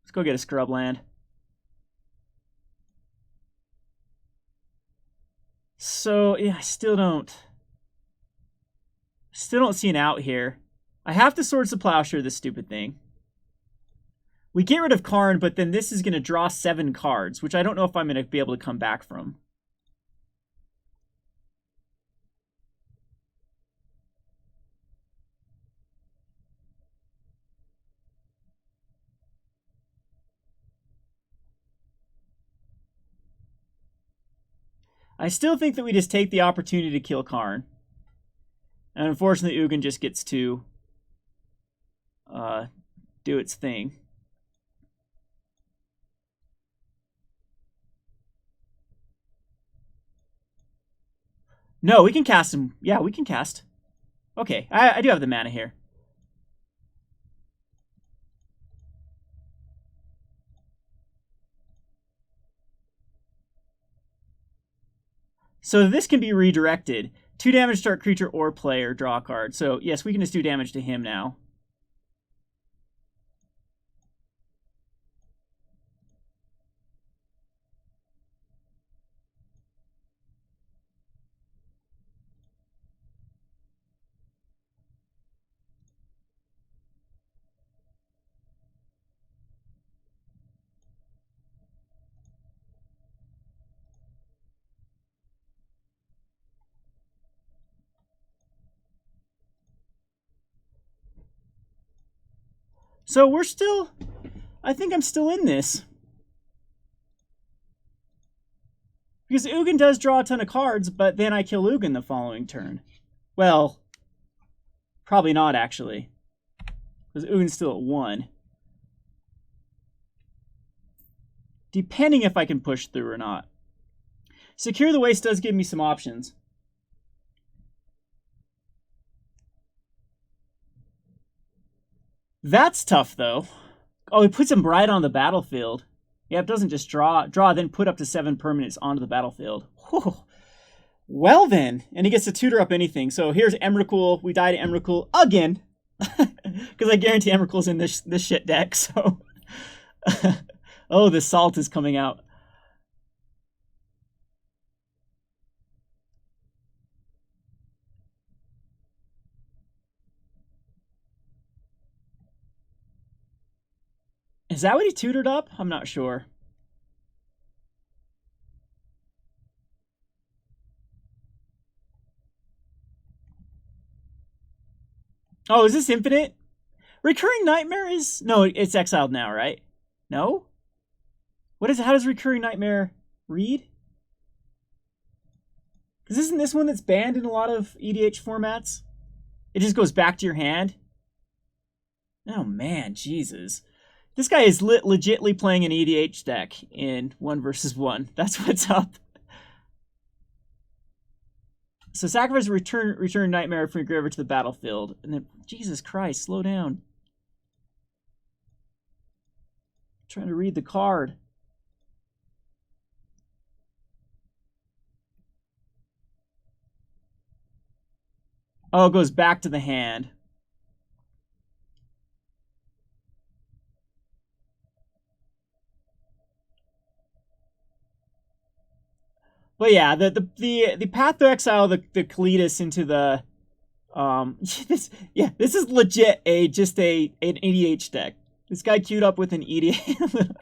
Let's go get a Scrub Land. So, yeah, I still don't see an out here. I have to Swords to Plowshare this stupid thing. We get rid of Karn, but then this is going to draw 7 cards, which I don't know if I'm going to be able to come back from. I still think that we just take the opportunity to kill Karn. And unfortunately, Ugin just gets to do its thing. No, we can cast him. Yeah, we can cast. Okay, I do have the mana here. So this can be redirected. 2 damage to start creature or player, draw a card. So yes, we can just do damage to him now. So we're still... I think I'm still in this. Because Ugin does draw a ton of cards, but then I kill Ugin the following turn. Well, probably not, actually. Because Ugin's still at 1. Depending if I can push through or not. Secure the Waste does give me some options. That's tough, though. Oh, he puts him right on the battlefield. Yeah, it doesn't just draw, then put up to 7 permanents onto the battlefield. Whew. Well then, and he gets to tutor up anything. So here's Emrakul. We die to Emrakul again. Because I guarantee Emrakul's in this shit deck, so... Oh, the salt is coming out. Is that what he tutored up? I'm not sure. Oh, is this infinite? Recurring Nightmare is... No, it's exiled now, right? No? What is it? How does Recurring Nightmare read? Because isn't this one that's banned in a lot of EDH formats? It just goes back to your hand? Oh man, Jesus. This guy is legitly playing an EDH deck in 1 versus 1. That's what's up. So sacrifice return Nightmare from your graveyard to the battlefield. And then, Jesus Christ, slow down. I'm trying to read the card. Oh, it goes back to the hand. But yeah, the path to exile the Kalitas into the this is legit an EDH deck. This guy queued up with an EDH.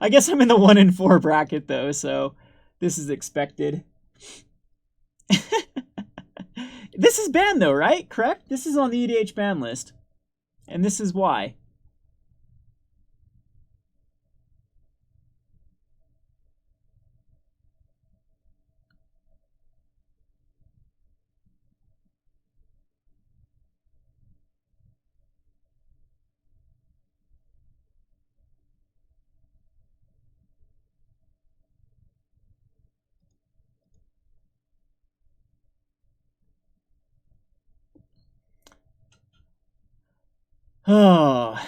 I guess I'm in the 1 in 4 bracket though, so this is expected. This is banned though, right? Correct? This is on the EDH ban list. And this is why. Oh.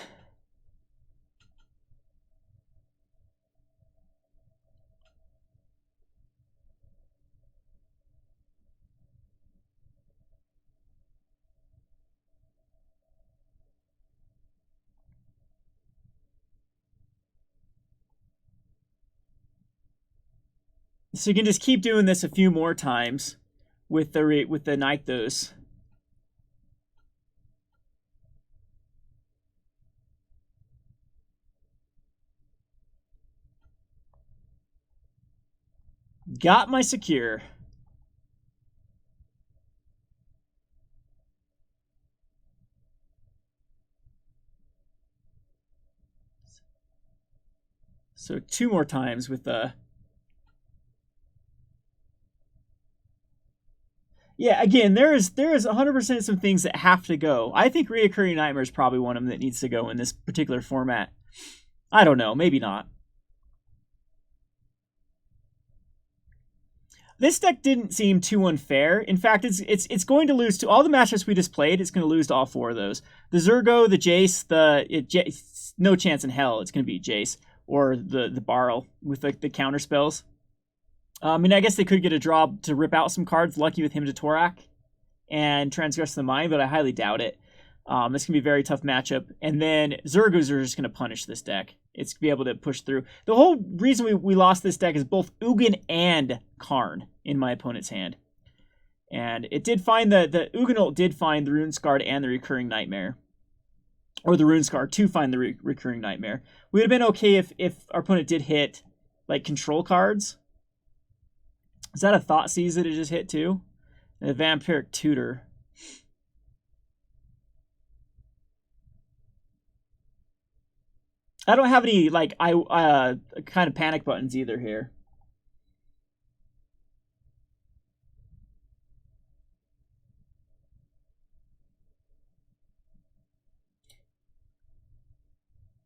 So you can just keep doing this a few more times with the Nykthos. Got my secure. So 2 more times with the... Yeah, again, there is 100% some things that have to go. I think Reoccurring Nightmare is probably one of them that needs to go in this particular format. I don't know, maybe not. This deck didn't seem too unfair. In fact, it's going to lose to all the matchups we just played. It's going to lose to all 4 of those. The Zergo, the Jace, no chance in hell it's going to be Jace or the Barl with the counter spells. I mean, I guess they could get a draw to rip out some cards, lucky with him to Torak and Transgress the Mind, but I highly doubt it. This going to be a very tough matchup. And then Zergos are just going to punish this deck. It's going to be able to push through. The whole reason we lost this deck is both Ugin and Karn in my opponent's hand. And it did find the Ugin ult did find the Rune Scarred and the Recurring Nightmare. Or the Rune Scar to find the Recurring Nightmare. We would have been okay if our opponent did hit, like, control cards. Is that a Thoughtseize that it just hit too? And a Vampiric Tutor. I don't have any, like, kind of panic buttons either here.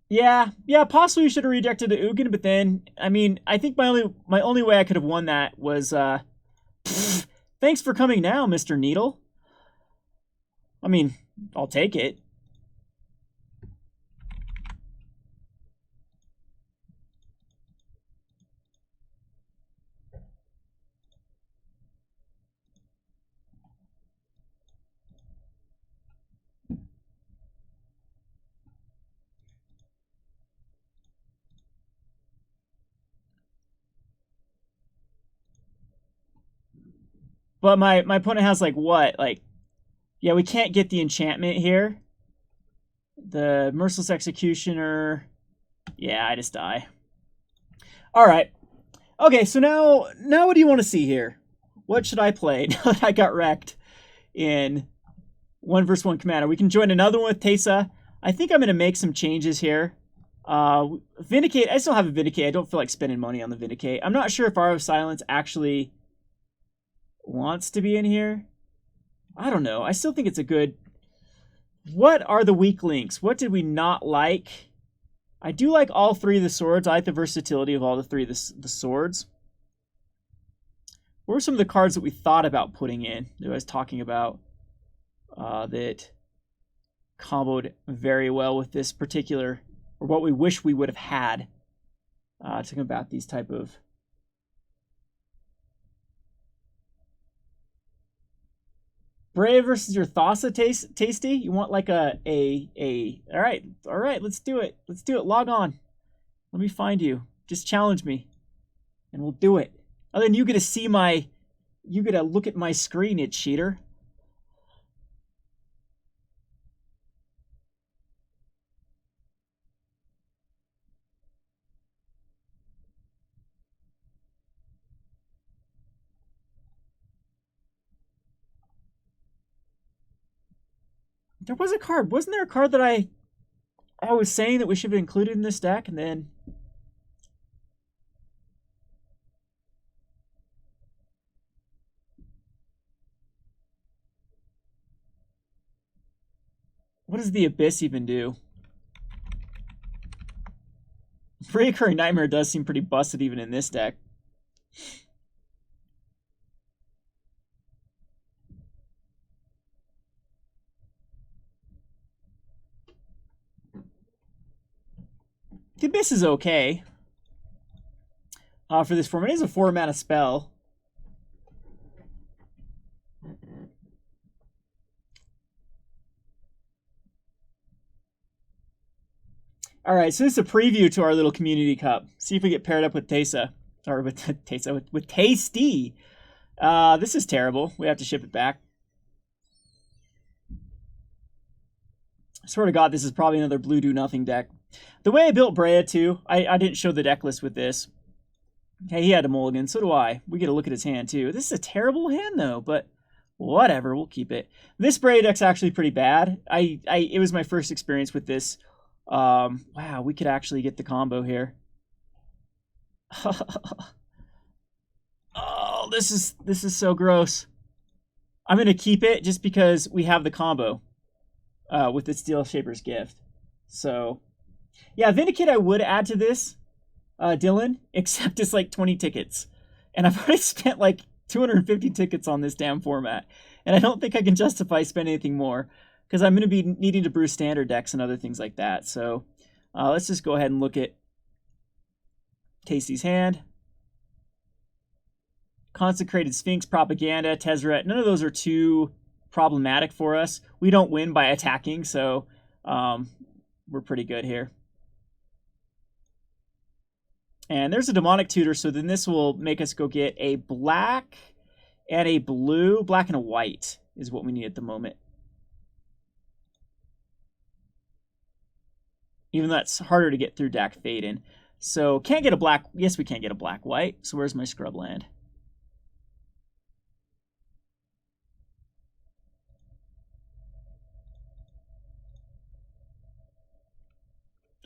Yeah, possibly we should have rejected the Ugin, but then, I mean, I think my only way I could have won that was, thanks for coming now, Mr. Needle. I mean, I'll take it. But my opponent has, like, what? Like, yeah, we can't get the enchantment here. The Merciless Executioner. Yeah, I just die. All right. Okay, so now what do you want to see here? What should I play now that I got wrecked in 1v1 Commander? We can join another one with Teysa. I think I'm going to make some changes here. Vindicate. I still have a Vindicate. I don't feel like spending money on the Vindicate. I'm not sure if Hour of Silence actually wants to be in here. I don't know. I still think it's a good... What are the weak links? What did we not like? I do like all three of the swords. I like the versatility of all the three of the swords. What were some of the cards that we thought about putting in that I was talking about that comboed very well with this particular, or what we wish we would have had to combat these type of... Brave versus your Thassa Tasty? You want like a all right, let's do it. Let's do it. Log on. Let me find you. Just challenge me. And we'll do it. Oh, then you get to see you get to look at my screen, it cheater. There was a card. Wasn't there a card that I was saying that we should have included in this deck, and then... What does the Abyss even do? Reoccurring Nightmare does seem pretty busted even in this deck. The Abyss is okay. For this form, it is a 4-mana spell. All right, so this is a preview to our little community cup. See if we get paired up with Teysa. Or with Teysa, with Tasty. This is terrible. We have to ship it back. I swear to God, this is probably another blue do-nothing deck. The way I built Brea, too, I didn't show the deck list with this. Okay, he had a mulligan, so do I. We get a look at his hand, too. This is a terrible hand, though, but whatever, we'll keep it. This Brea deck's actually pretty bad. It was my first experience with this. Wow, we could actually get the combo here. Oh, this is so gross. I'm going to keep it just because we have the combo with the Steel Shaper's Gift. So, yeah, Vindicate I would add to this, Dylan, except it's like 20 tickets. And I've already spent like 250 tickets on this damn format. And I don't think I can justify spending anything more, because I'm going to be needing to brew standard decks and other things like that. So let's just go ahead and look at Tasty's hand. Consecrated Sphinx, Propaganda, Tezzeret. None of those are too problematic for us. We don't win by attacking, so we're pretty good here. And there's a Demonic Tutor, so then this will make us go get a black and a blue. Black and a white is what we need at the moment. Even though that's harder to get through Dak Faden. So can't get a black. Yes, we can't get a black-white. So where's my scrub land?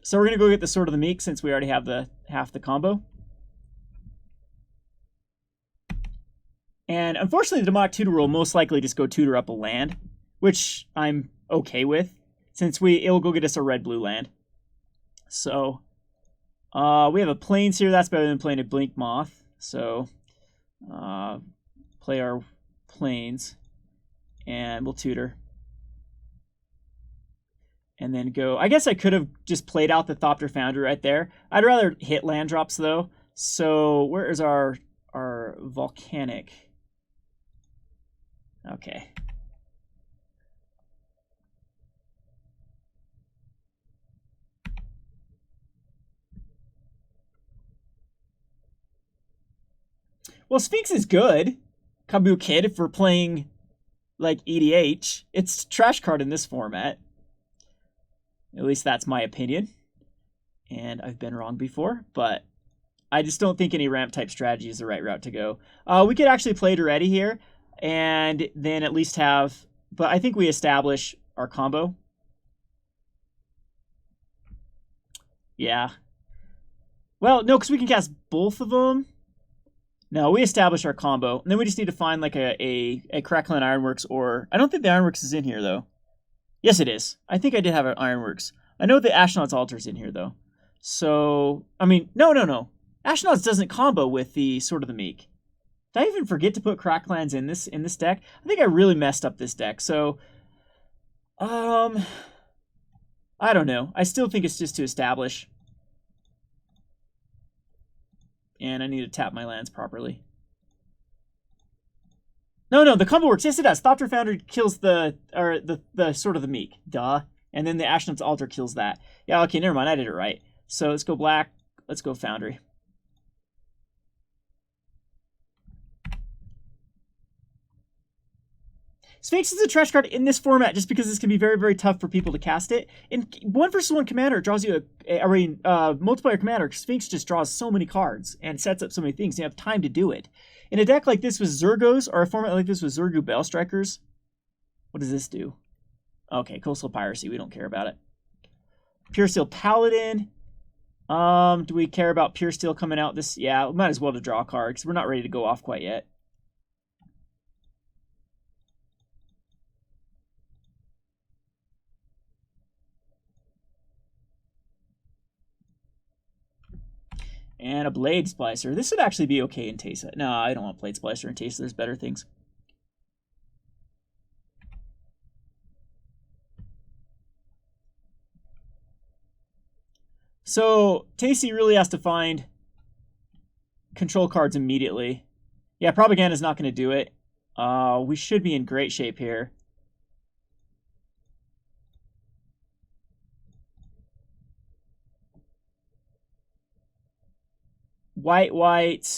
So we're going to go get the Sword of the Meek since we already have the half the combo. And unfortunately, the Demonic Tutor will most likely just go tutor up a land, which I'm okay with, since it'll go get us a red-blue land. So, we have a Plains here. That's better than playing a Blink Moth. So, play our Plains, and we'll tutor. And then go... I guess I could have just played out the Thopter Foundry right there. I'd rather hit land drops, though. So, where is our Volcanic... Okay. Well, Sphinx is good. Kabu Kid, if we're playing like EDH. It's a trash card in this format. At least that's my opinion. And I've been wrong before, but I just don't think any ramp type strategy is the right route to go. We could actually play Duretti here. And then at least have... But I think we establish our combo. Yeah. Well, no, because we can cast both of them. No, we establish our combo. And then we just need to find like a Crackling Ironworks or... I don't think the Ironworks is in here, though. Yes, it is. I think I did have an Ironworks. I know the Astronaut's Altar's in here, though. So, I mean, no. Astronauts doesn't combo with the Sword of the Meek. Did I even forget to put Cracklands in this deck? I think I really messed up this deck. So, I don't know. I still think it's just to establish. And I need to tap my lands properly. No, the combo works. Yes, it does. Thopter Foundry kills the Sword of the Meek. Duh. And then the Astronaut's Altar kills that. Yeah, okay, never mind. I did it right. So let's go black. Let's go Foundry. Sphinx is a trash card in this format just because this can be very, very tough for people to cast it. In 1-versus-1 commander, it draws you a multiplayer commander. Sphinx just draws so many cards and sets up so many things. You have time to do it. In a deck like this with Zergos, or a format like this with Zergu Bell Strikers, what does this do? Okay, Coastal Piracy. We don't care about it. Pure Steel Paladin. Do we care about Pure Steel coming out this? Yeah, we might as well to draw a card because we're not ready to go off quite yet. And a Blade Splicer. This would actually be okay in Teysa. No, I don't want Blade Splicer in Teysa. There's better things. So, Teysa really has to find control cards immediately. Yeah, Propaganda's not going to do it. We should be in great shape here. White.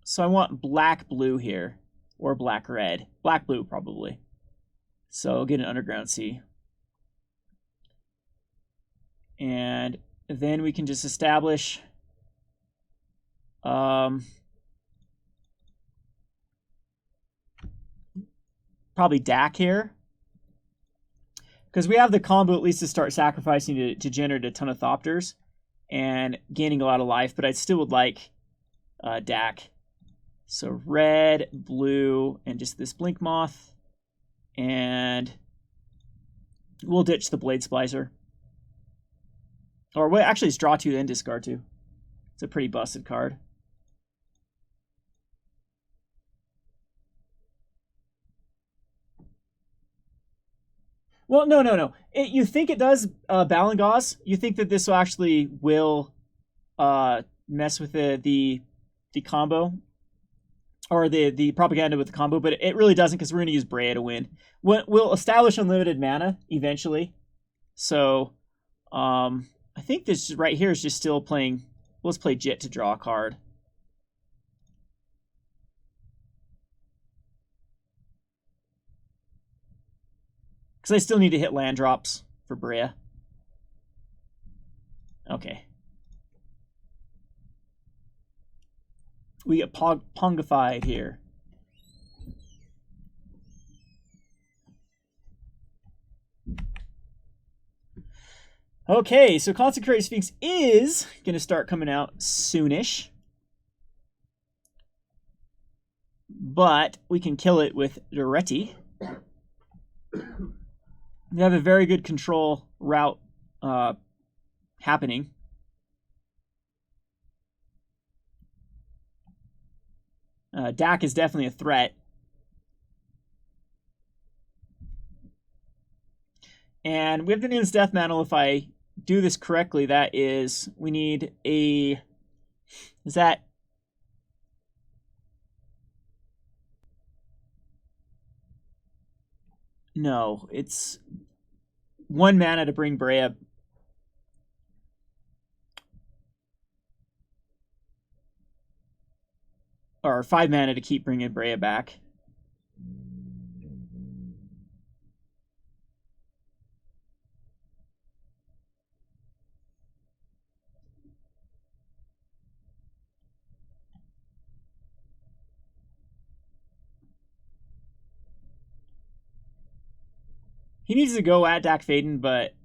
So I want black-blue here. Or black-red. Black-blue, probably. So I'll get an Underground Sea. And then we can just establish... probably DAC here. Because we have the combo at least to start sacrificing to generate a ton of Thopters. And gaining a lot of life, but I still would like DAC. So red, blue, and just this Blink Moth. And we'll ditch the Blade Splicer. Or wait, actually it's draw 2 and discard 2. It's a pretty busted card. Well, no. You think it does Balangaz. You think that this will mess with the combo. Or the Propaganda with the combo, but it really doesn't because we're going to use Brea to win. We'll establish unlimited mana eventually. So, I think this right here is just still playing... Let's play Jit to draw a card. Because I still need to hit land drops for Brea. Okay. We get Pongified here. Okay, so Consecrated Sphinx is going to start coming out soonish. But we can kill it with Duretti. We have a very good control route happening. Dak is definitely a threat. And we have the Nim's Death Mantle. If I do this correctly, that is, we need a... Is that... No, it's 1 mana to bring Brea. Or 5 mana to keep bringing Brea back. He needs to go at Dak Faden, but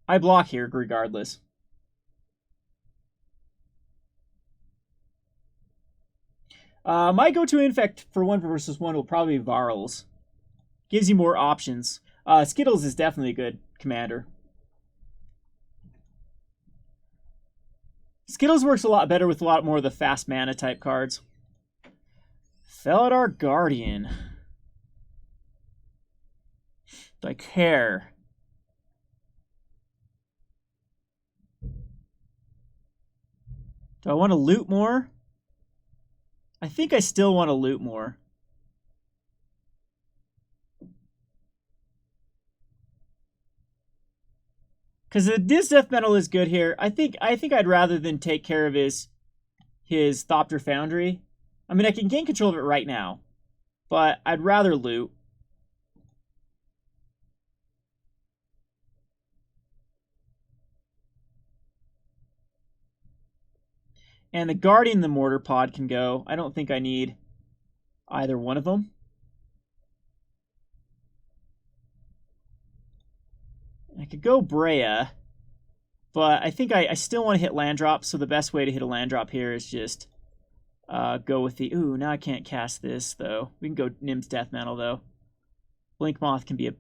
I block here regardless. My go-to infect for 1 versus 1 will probably be Varls. Gives you more options. Skittles is definitely a good commander. Skittles works a lot better with a lot more of the fast mana type cards. Felidar Guardian. Do I care? Do I want to loot more? I think I still want to loot more. Because the Diz Death Metal is good here. I think I'd rather than take care of his Thopter Foundry. I mean, I can gain control of it right now, but I'd rather loot. And the Guardian, the Mortar Pod can go. I don't think I need either one of them. I could go Brea, but I think I still want to hit land drop, so the best way to hit a land drop here is just go with the... Ooh, now I can't cast this, though. We can go Nim's Death Mantle, though. Blink Moth can be a...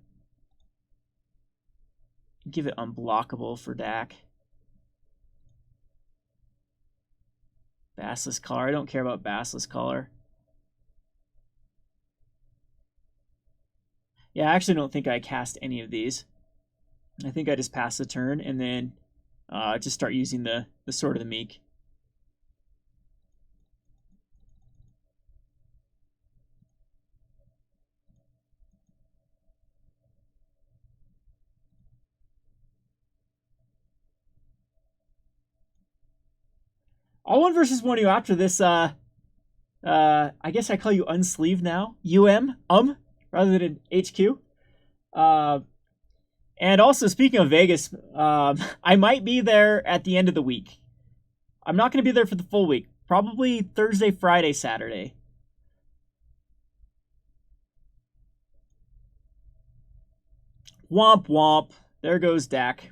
Give it unblockable for Dak. Basilisk Collar. I don't care about Basilisk Collar. Yeah, I actually don't think I cast any of these. I think I just pass the turn and then just start using the Sword of the Meek. All 1 versus 1 you after this, I guess I call you Unsleeved now. Rather than HQ. And also, speaking of Vegas, I might be there at the end of the week. I'm not going to be there for the full week. Probably Thursday, Friday, Saturday. Womp womp. There goes Dak.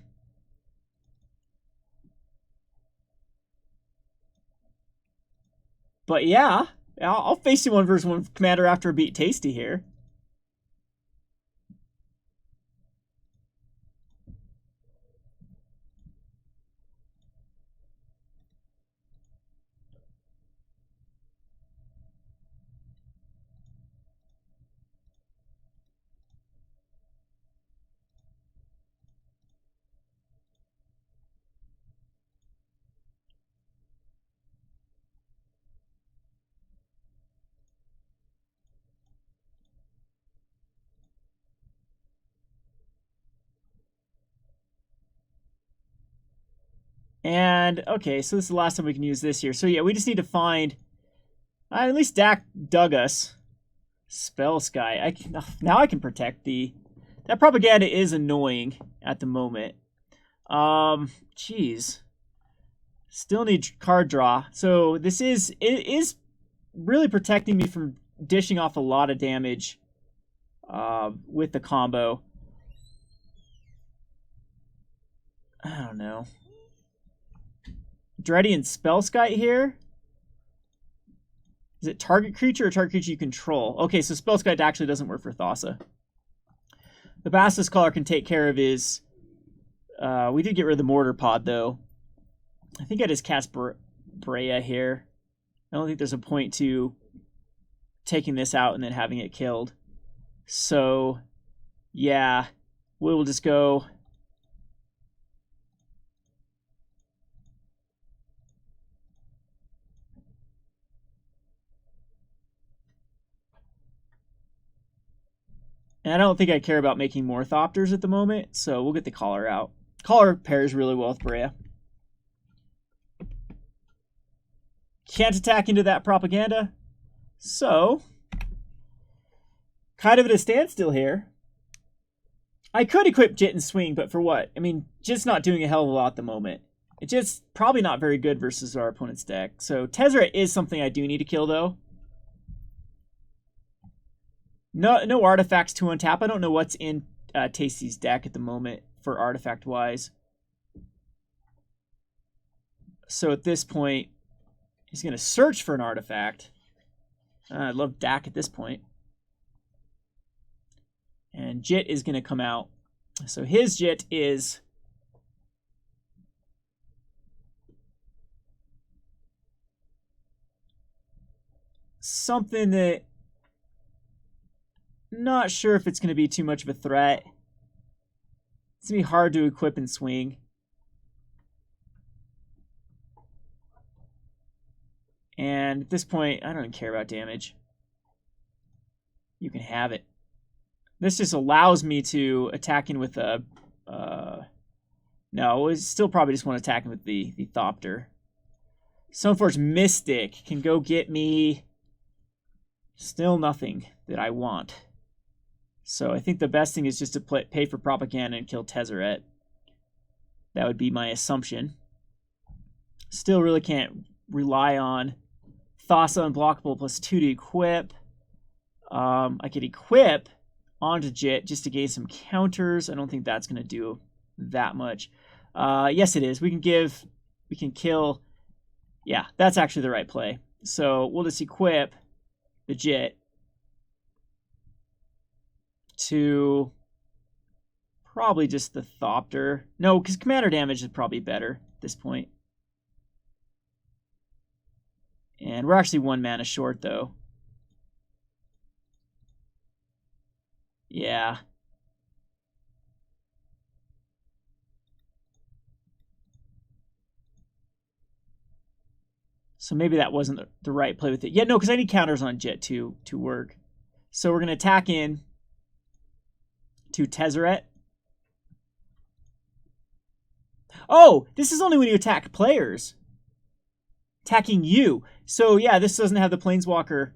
But yeah, I'll face you 1 versus 1 commander after a beat Tasty here. And, okay, so this is the last time we can use this here. So, yeah, we just need to find... at least Dak dug us. Spell Sky. Now I can protect the... That propaganda is annoying at the moment. Jeez. Still need card draw. So, it is really protecting me from dishing off a lot of damage with the combo. I don't know. Dreadian Spellskite here. Is it target creature or target creature you control? Okay, so Spellskite actually doesn't work for Thassa. The Basilisk Caller can take care of his... we did get rid of the Mortar Pod, though. I think I just cast Brea here. I don't think there's a point to taking this out and then having it killed. So, yeah. We'll just go... And I don't think I care about making more Thopters at the moment, so we'll get the Collar out. Collar pairs really well with Brea. Can't attack into that Propaganda. So, kind of at a standstill here. I could equip Jit and Swing, but for what? I mean, Jit's not doing a hell of a lot at the moment. It's just probably not very good versus our opponent's deck. So, Tezzeret is something I do need to kill, though. No artifacts to untap. I don't know what's in Tasty's deck at the moment for artifact-wise. So at this point, he's going to search for an artifact. I love Dak at this point. And Jit is going to come out. So his Jit is... something that... not sure if it's going to be too much of a threat. It's going to be hard to equip and swing. And at this point, I don't care about damage. You can have it. This just allows me to attack in with a... no, it's still probably just want to attack in with the Thopter. Stoneforge Mystic can go get me... still nothing that I want. So I think the best thing is just to pay for Propaganda and kill Tezzeret. That would be my assumption. Still really can't rely on Thassa Unblockable +2 to equip. I could equip onto Jit just to gain some counters. I don't think that's going to do that much. Yes, it is. We can kill. Yeah, that's actually the right play. So we'll just equip the Jit to probably just the Thopter. No, because commander damage is probably better at this point. And we're actually 1 mana short, though. Yeah. So maybe that wasn't the right play with it. Yeah, no, because I need counters on Jit to work. So we're going to attack in to Tezzeret. Oh, this is only when you attack players. Attacking you. So yeah, this doesn't have the Planeswalker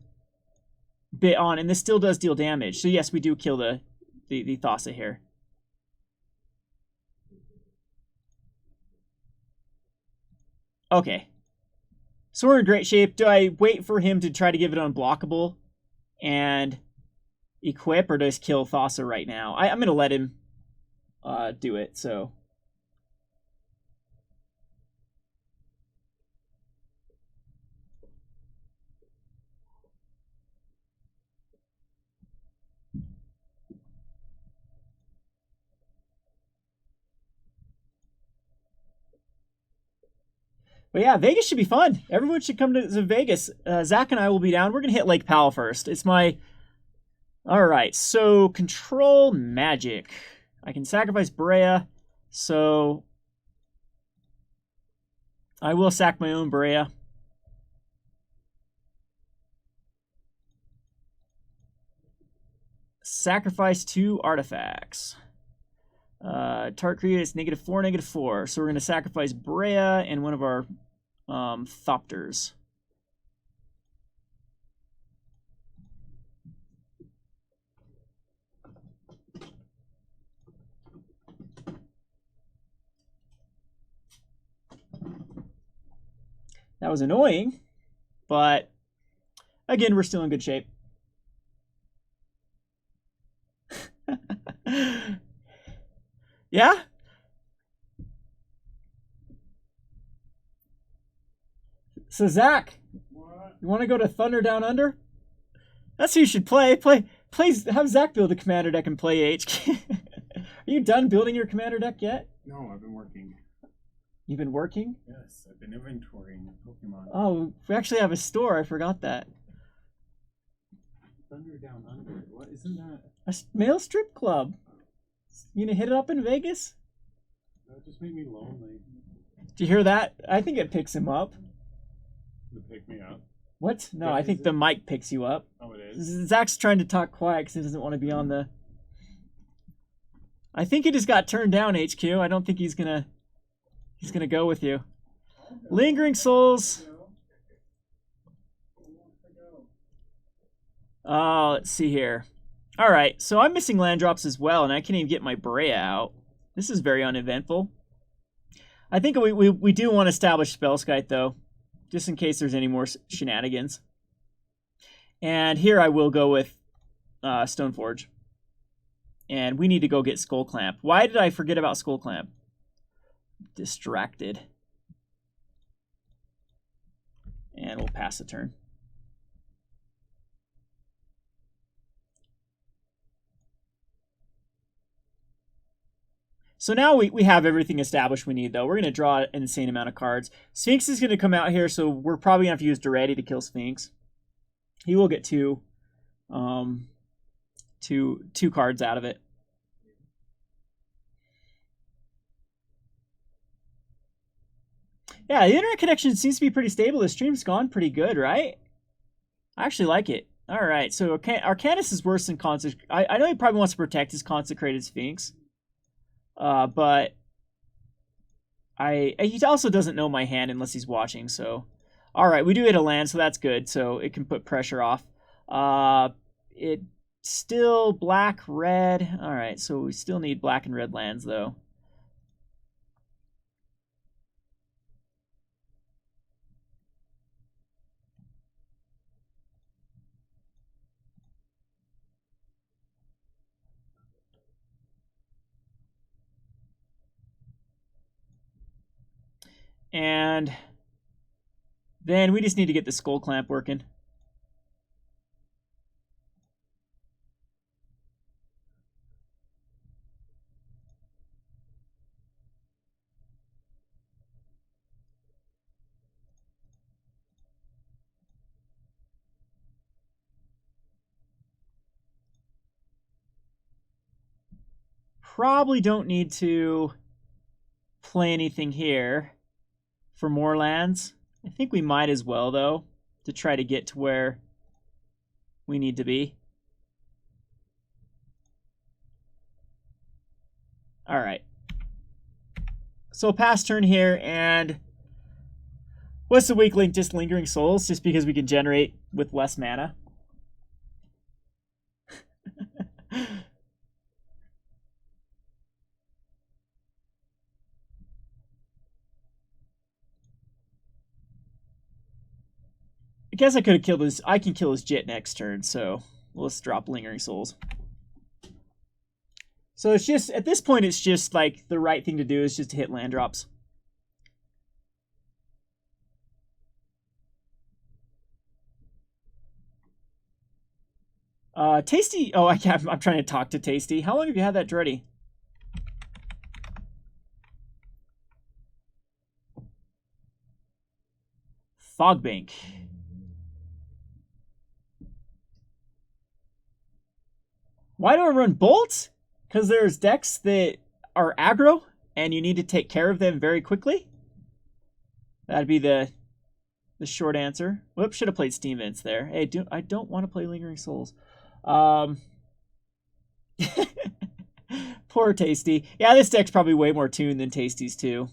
bit on, and this still does deal damage. So yes, we do kill the Thassa here. Okay. So we're in great shape. Do I wait for him to try to give it unblockable and equip, or do I just kill Thassa right now? I'm going to let him do it, so... But yeah, Vegas should be fun. Everyone should come to Vegas. Zach and I will be down. We're going to hit Lake Powell first. It's my... Alright, so control magic. I can sacrifice Brea, so... I will sack my own Brea. Sacrifice 2 artifacts. Target created is -4, -4. So we're going to sacrifice Brea and one of our Thopters. That was annoying, but again, we're still in good shape. Yeah? So Zach, you want to go to Thunder Down Under? That's who you should play. Have Zach build a commander deck and play HQ. Are you done building your commander deck yet? No, I've been working. You've been working? Yes, I've been inventorying Pokemon. Oh, we actually have a store. I forgot that. Thunder Down Under. What isn't that? A male strip club. You gonna hit it up in Vegas? That just made me lonely. Did you hear that? I think it picks him up. To pick me up. What? No, What I is think it? the mic picks you up. Oh, it is? Zach's trying to talk quiet because he doesn't want to be on the... I think he just got turned down, HQ. I don't think he's gonna go with you. Lingering Souls. Oh, let's see here. All right, so I'm missing land drops as well, and I can't even get my Brea out. This is very uneventful. I think we do want to establish Spellskite, though, just in case there's any more shenanigans. And here I will go with Stoneforge. And we need to go get Skull Clamp. Why did I forget about Skull Clamp? Distracted. And we'll pass the turn. So now we have everything established we need, though. We're going to draw an insane amount of cards. Sphinx is going to come out here, so we're probably going to have to use Duretti to kill Sphinx. He will get two cards out of it. Yeah, the internet connection seems to be pretty stable. The stream's gone pretty good, right? I actually like it. All right, so Arcanus is worse than Consecrated. I know he probably wants to protect his Consecrated Sphinx. But he also doesn't know my hand unless he's watching, so... Alright, we do hit a land, so that's good, so it can put pressure off. It's still black, red. Alright, so we still need black and red lands, though. And then we just need to get the Skull Clamp working. Probably don't need to play anything here for more lands. I think we might as well, though, to try to get to where we need to be. All right. So pass turn here, and what's the weak link? Just Lingering Souls, just because we can generate with less mana. I guess I could have killed his... I can kill his Jit next turn, so let's drop Lingering Souls. So it's just... At this point, it's just like the right thing to do is just to hit land drops. Tasty... Oh, I'm trying to talk to Tasty. How long have you had that ready? Fogbank. Why do I run Bolt? Because there's decks that are aggro, and you need to take care of them very quickly. That'd be the short answer. Whoops, should have played Steam Vents there. Hey, I don't want to play Lingering Souls. Poor Tasty. Yeah, this deck's probably way more tuned than Tasty's too.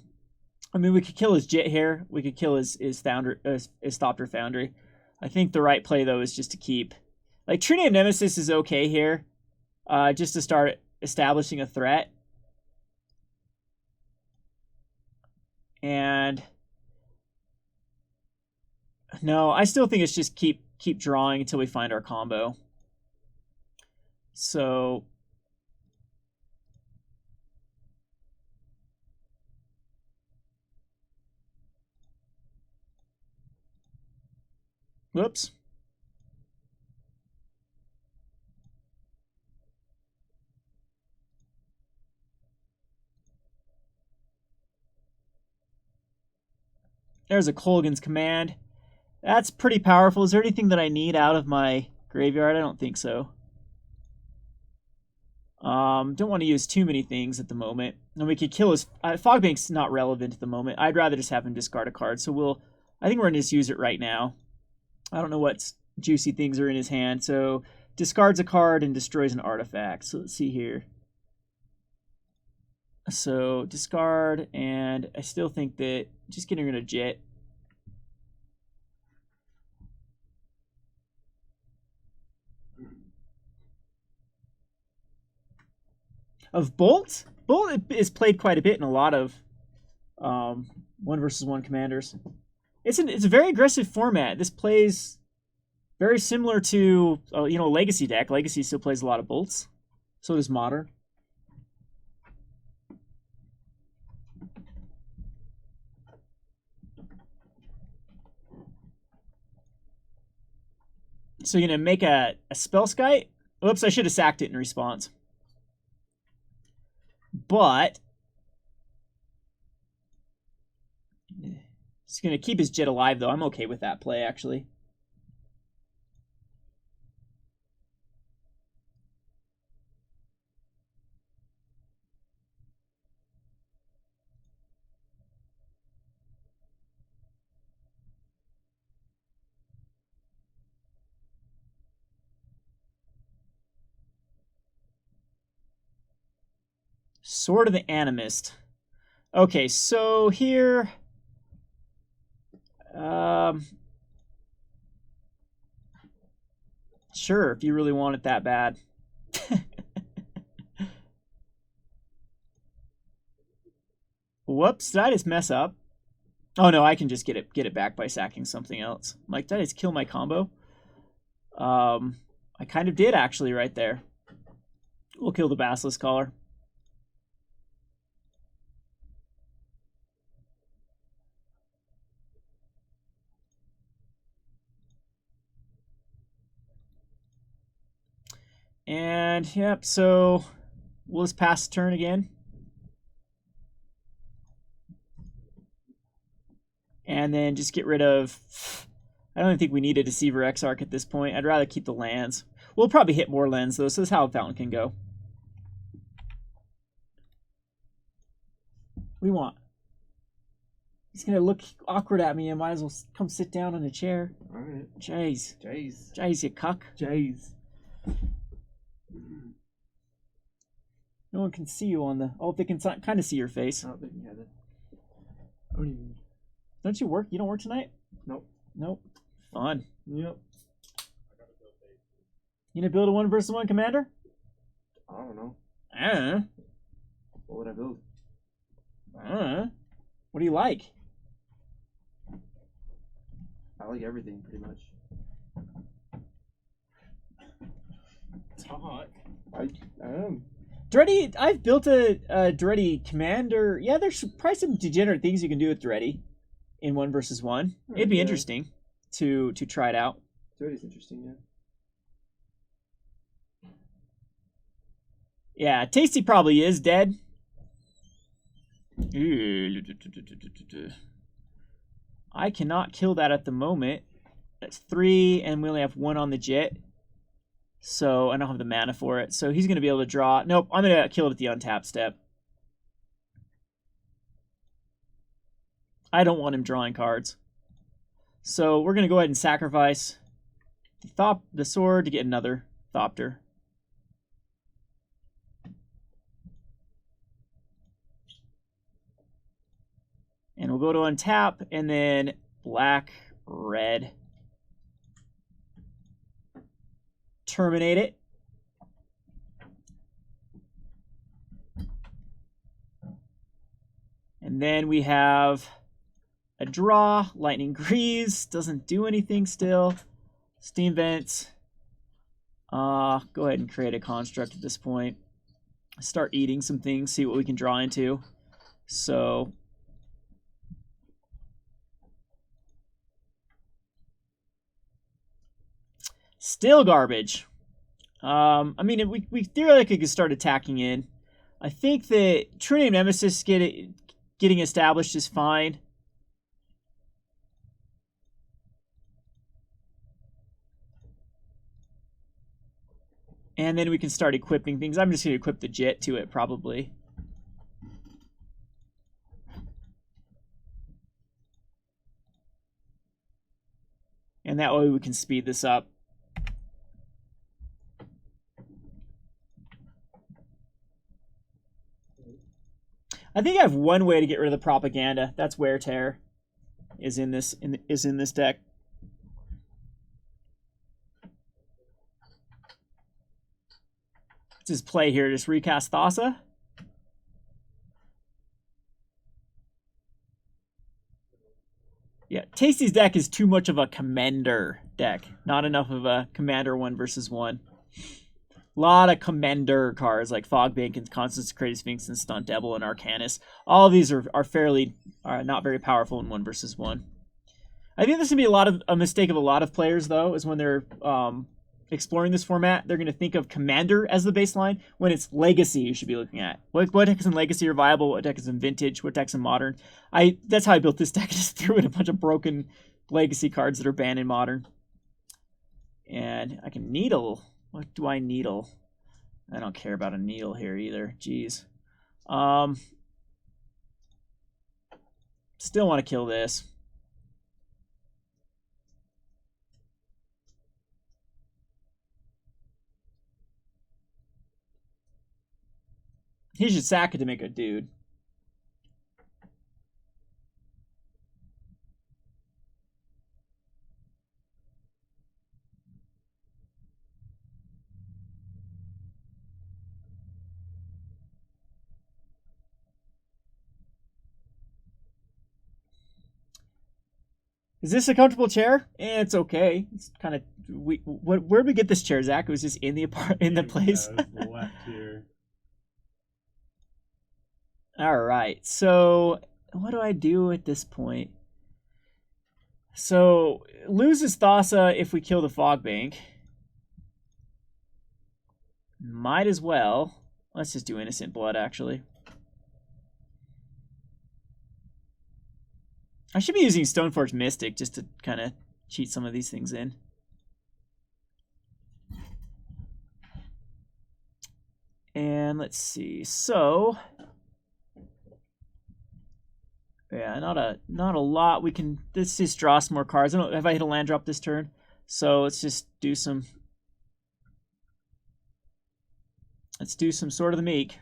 I mean, we could kill his Jit here. We could kill his Thopter Foundry. I think the right play, though, is just to keep... Like, True Name Nemesis is okay here. Just to start establishing a threat. And... No, I still think it's just keep drawing until we find our combo. So... Whoops. There's a Kolgan's Command. That's pretty powerful. Is there anything that I need out of my graveyard? I don't think so. Don't want to use too many things at the moment. And we could kill his... Fogbank's not relevant at the moment. I'd rather just have him discard a card. So I think we're going to just use it right now. I don't know what juicy things are in his hand. So discards a card and destroys an artifact. So let's see here. So discard, and I still think that just getting rid of Jet. Of Bolt? Bolt is played quite a bit in a lot of 1v1 commanders. It's a very aggressive format. This plays very similar to Legacy deck. Legacy still plays a lot of Bolts. So does Modern. So you're going to make a Spellskite? Oops, I should have sacked it in response. But he's going to keep his Jet alive, though. I'm okay with that play, actually. Sword of the Animist. Okay, so here... sure, if you really want it that bad. Whoops, did I just mess up? Oh no, I can just get it back by sacking something else. Like, did I just kill my combo? I kind of did, actually, right there. We'll kill the Basilisk Collar. And, yep, so we'll just pass the turn again. And then just get rid of... I don't think we need a Deceiver Exarch at this point. I'd rather keep the lands. We'll probably hit more lands, though, so this is how Fountain can go. What do you want? He's going to look awkward at me. I might as well come sit down on a chair. All right. Jays. Jays. Jays, you cuck. Jays. No one can see you on the... Oh, they can kind of see your face. Oh, they can have it. I don't even... Don't you work? You don't work tonight? Nope. Nope. Fun. Yep. You gonna build a 1v1 commander? I don't know. What would I build? What do you like? I like everything, pretty much. Talk. I am. Dreddy, I've built a Dreddy commander. Yeah, there's probably some degenerate things you can do with Dreddy in 1v1. It'd be interesting to try it out. Dreddy's interesting, yeah. Yeah, Tasty probably is dead. I cannot kill that at the moment. That's 3, and we only have 1 on the Jet. So I don't have the mana for it. So he's going to be able to draw. Nope, I'm going to kill it at the untap step. I don't want him drawing cards. So we're going to go ahead and sacrifice the sword to get another Thopter. And we'll go to untap, and then black, red. Terminate it. And then we have a draw. Lightning Grease doesn't do anything still. Steam Vent. Go ahead and create a construct at this point. Start eating some things, see what we can draw into. So Still garbage. I mean, we theoretically could start attacking in. I think that True Name Nemesis getting established is fine. And then we can start equipping things. I'm just going to equip the Jet to it, probably. And that way we can speed this up. I think I have one way to get rid of the propaganda. That's Wear Tear is in this deck. What's his play here? Just recast Thassa? Yeah, Tasty's deck is too much of a commander deck. Not enough of a commander 1 versus 1. A lot of commander cards like Fogbank and Consecrated Sphinx and Stunt Devil and Arcanus. All of these are not very powerful in 1 versus 1. I think this is going to be a mistake of a lot of players, though, is when they're exploring this format, they're going to think of Commander as the baseline when it's Legacy you should be looking at. What decks in Legacy are viable? What deck is in Vintage? What decks in Modern? That's how I built this deck. I just threw in a bunch of broken Legacy cards that are banned in Modern. And I can Needle. What do I Needle? I don't care about a Needle here either. Jeez. Still want to kill this. He should sack it to make a dude. Is this a comfortable chair? It's okay. It's kind of where did we get this chair, Zach? It was just in the place. Yeah, it was left here. All right, so what do I do at this point? So loses Thassa if we kill the Fogbank. Might as well. Let's just do Innocent Blood, actually. I should be using Stoneforge Mystic just to kind of cheat some of these things in. And let's see, so... yeah, not a lot. We can let's just draw some more cards. I don't have I hit a land drop this turn, so let's do some Sword of the Meek.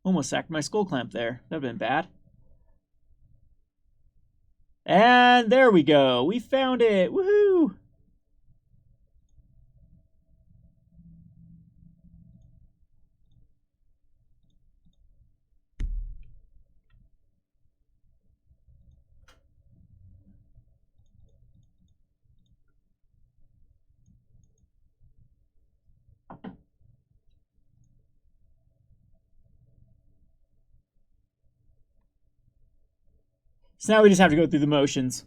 Almost sacked my Skull Clamp there. That would have been bad. And there we go. We found it. Woohoo! So now we just have to go through the motions.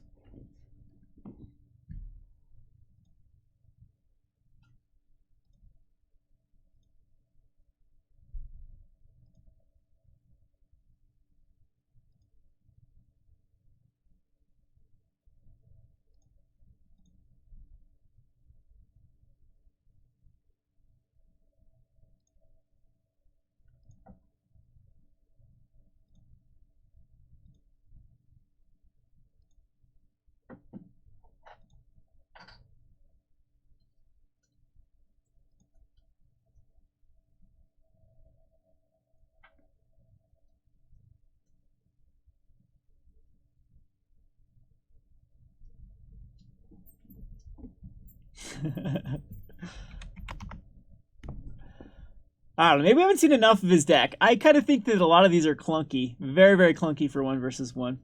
I don't know. Maybe we haven't seen enough of his deck. I kind of think that a lot of these are clunky. Very, very clunky for 1 versus 1.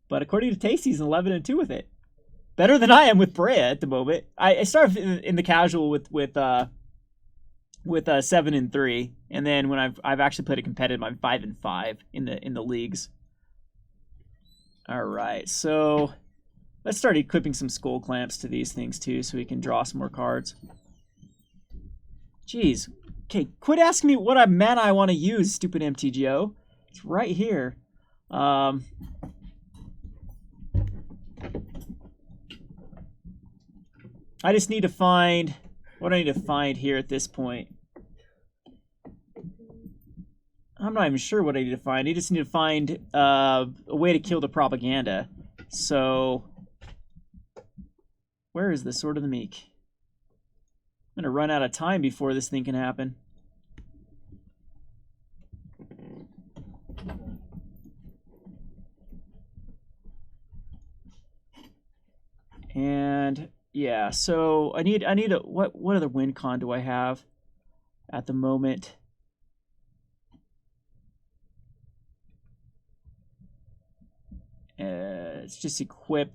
But according to Tasty, he's 11-2 with it. Better than I am with Brea at the moment. I started in the casual with 7-3, and then when I've actually played it competitive, I'm 5-5 in the leagues. All right, so let's start equipping some skull clamps to these things too, so we can draw some more cards. Jeez, okay, quit asking me what mana I want to use, stupid MTGO. It's right here. I just need to find what I need to find here at this point. I'm not even sure what I need to find. I just need to find a way to kill the propaganda. So, where is the Sword of the Meek? I'm going to run out of time before this thing can happen. And yeah, so I need a what other win con do I have at the moment? Let's just equip.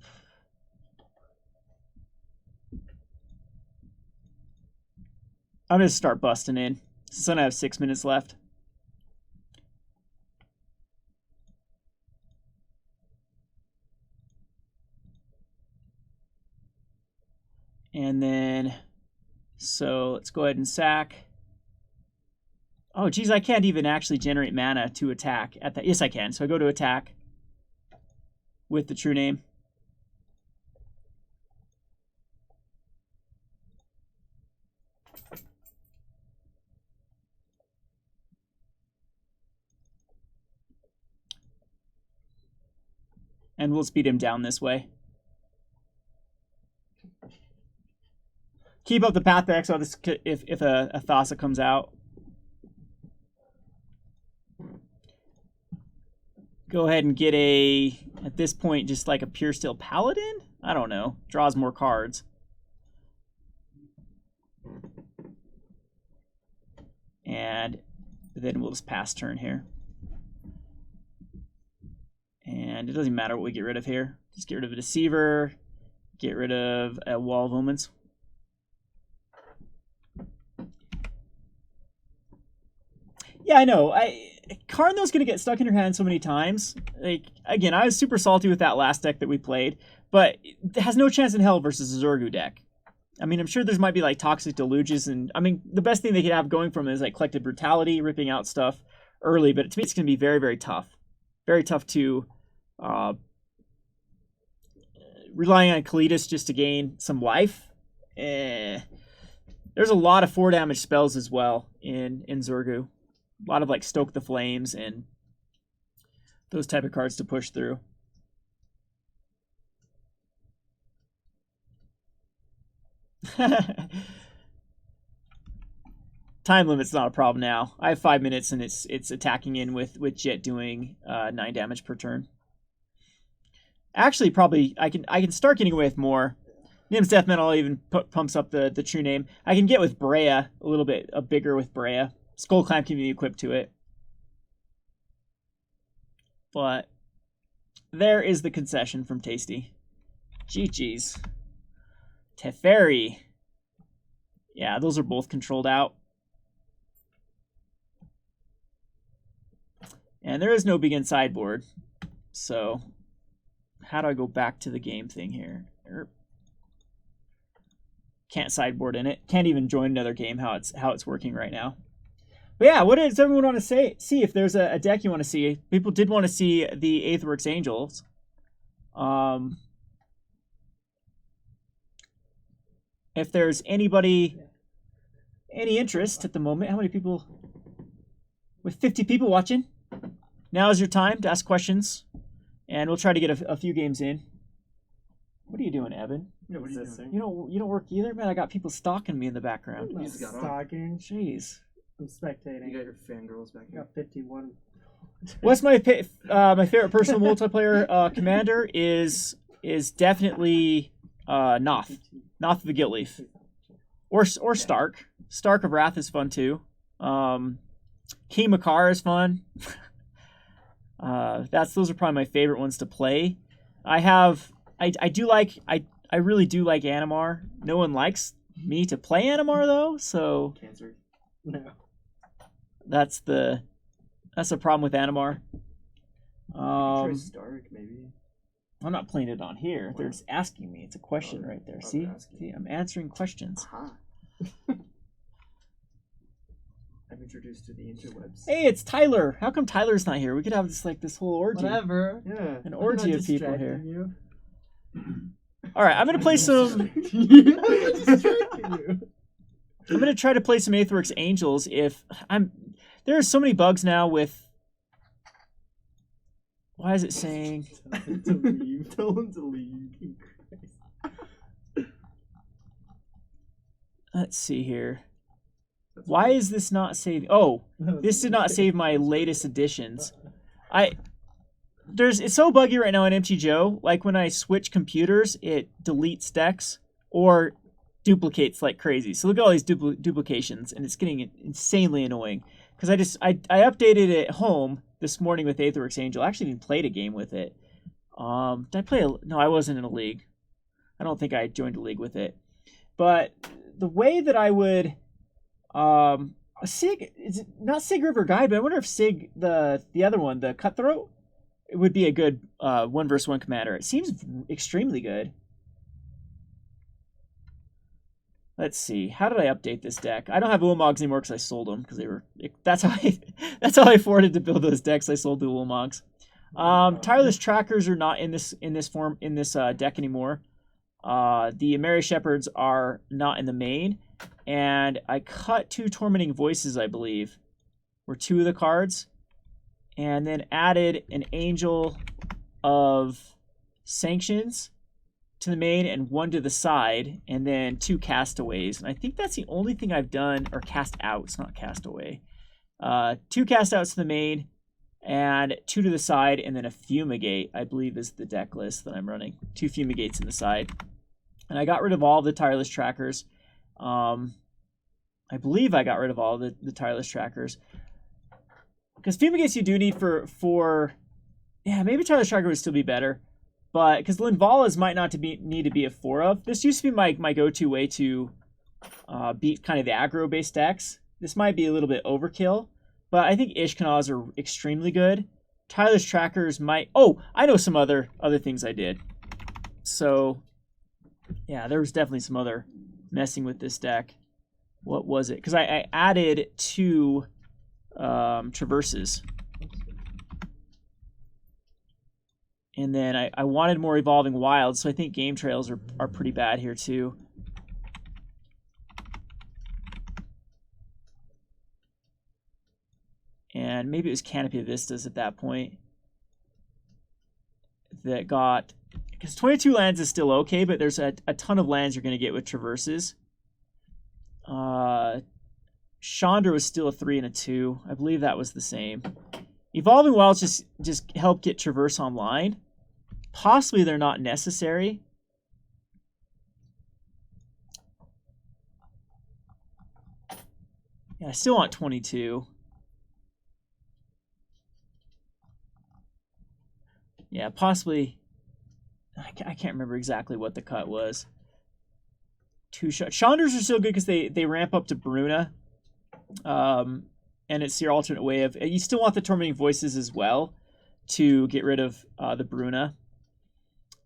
I'm gonna start busting in since I have 6 minutes left. And then, so let's go ahead and sack. Oh, geez, I can't even actually generate mana to attack at that. Yes, I can. So I go to attack with the true name. And we'll speed him down this way. Keep up the path there, so if a Thassa comes out. Go ahead and get at this point, just like a Pure Steel Paladin? I don't know. Draws more cards. And then we'll just pass turn here. And it doesn't matter what we get rid of here. Just get rid of a Deceiver. Get rid of a Wall of Omens. Yeah, I know. Carno's going to get stuck in your hand so many times. Like, again, I was super salty with that last deck that we played, but it has no chance in hell versus a Zorgu deck. I mean, I'm sure there might be like Toxic Deluges, and I mean, the best thing they could have going from it is like Collective Brutality, ripping out stuff early, but to me it's going to be very, very tough. Very tough to relying on Kalitas just to gain some life. There's a lot of 4 damage spells as well in Zorgu. A lot of like Stoke the Flames and those type of cards to push through. Time limit's not a problem now. I have 5 minutes and it's attacking in with Jet doing 9 damage per turn. Actually, probably I can start getting away with more. Nim's Death Metal even pumps up the true name. I can get with Brea a little bit bigger with Brea. Skull Clamp can be equipped to it. But there is the concession from Tasty. GG's. Teferi. Yeah, those are both controlled out. And there is no begin sideboard. So how do I go back to the game thing here? Can't sideboard in it. Can't even join another game how it's working right now. But yeah, what does everyone want to see if there's a deck you want to see? People did want to see the Aetherworks Angels. If there's any interest at the moment, how many people? With 50 people watching, now is your time to ask questions, and we'll try to get a few games in. What are you doing, Evan? Yeah, what are you doing? You don't work either, man. I got people stalking me in the background. You just got on. Stalking. Jeez. I'm spectating. You got your fangirls back I here. got 51. What's my my favorite personal multiplayer commander is definitely Noth of the Giltleaf, or Stark. Stark of Wrath is fun too. King Makar is fun. Those are probably my favorite ones to play. I I really do like Animar. No one likes me to play Animar though, so Cancer. No. that's the problem with Animar. Try Stark, maybe. I'm not playing it on here. They're just asking me. It's a question right there. See? See, I'm answering questions. Aha. I'm introduced to the interwebs. Hey, it's Tyler. How come Tyler's not here? We could have this whole orgy. Whatever. Yeah. An I'm orgy not of people distracting here. You. All right, I'm gonna play some. I'm not distracting you. I'm gonna try to play some Aetherworks Angels. There are so many bugs now with. Why is it saying? Tell him to leave. Tell him to leave. Let's see here. Why is this not saving? Oh, this did not save my latest additions. It's so buggy right now on MT Joe. Like when I switch computers, it deletes decks or duplicates like crazy. So look at all these duplications, and it's getting insanely annoying. Because I updated it at home this morning with Aetherworks Angel. I actually even played a game with it. Did I play no, I wasn't in a league. I don't think I joined a league with it. But the way that I would Sig, is it not Sig River Guide, but I wonder if Sig the other one, the Cutthroat, it would be a good 1v1 commander. It seems extremely good. Let's see. How did I update this deck? I don't have Ullmogs anymore because I sold them because they were. That's how I afforded to build those decks. I sold the Ullmogs. Tireless Trackers are not in this deck anymore. The Mary Shepherds are not in the main, and I cut 2 Tormenting Voices, I believe, were 2 of the cards, and then added an Angel of Sanctions to the main and 1 to the side, and then 2 Castaways. And I think that's the only thing I've done, or Cast Outs, not Castaway. 2 Cast Outs to the main, and 2 to the side, and then a Fumigate, I believe is the deck list that I'm running. 2 Fumigates in the side. And I got rid of all of the Tireless Trackers. I believe I got rid of all the Tireless Trackers. Because Fumigates you do need for yeah, maybe Tireless Tracker would still be better. But because Linvalas might not need to be a 4 of. This used to be my go-to way to beat kind of the aggro-based decks. This might be a little bit overkill. But I think Ishkanahs are extremely good. Tireless Trackers might... Oh, I know some other things I did. So, yeah, there was definitely some other messing with this deck. What was it? Because I added 2 Traverses. And then I wanted more Evolving Wilds, so I think Game Trails are pretty bad here too. And maybe it was Canopy of Vistas at that point that got... Because 22 lands is still okay, but there's a ton of lands you're going to get with Traverses. Chandra was still a 3 and a 2. I believe that was the same. Evolving Wilds just help get Traverse online. Possibly they're not necessary. Yeah, I still want 22. Yeah, possibly. I can't remember exactly what the cut was. 2 Chandras are still good because they ramp up to Bruna. And it's your alternate way of... You still want the Tormenting Voices as well to get rid of the Bruna.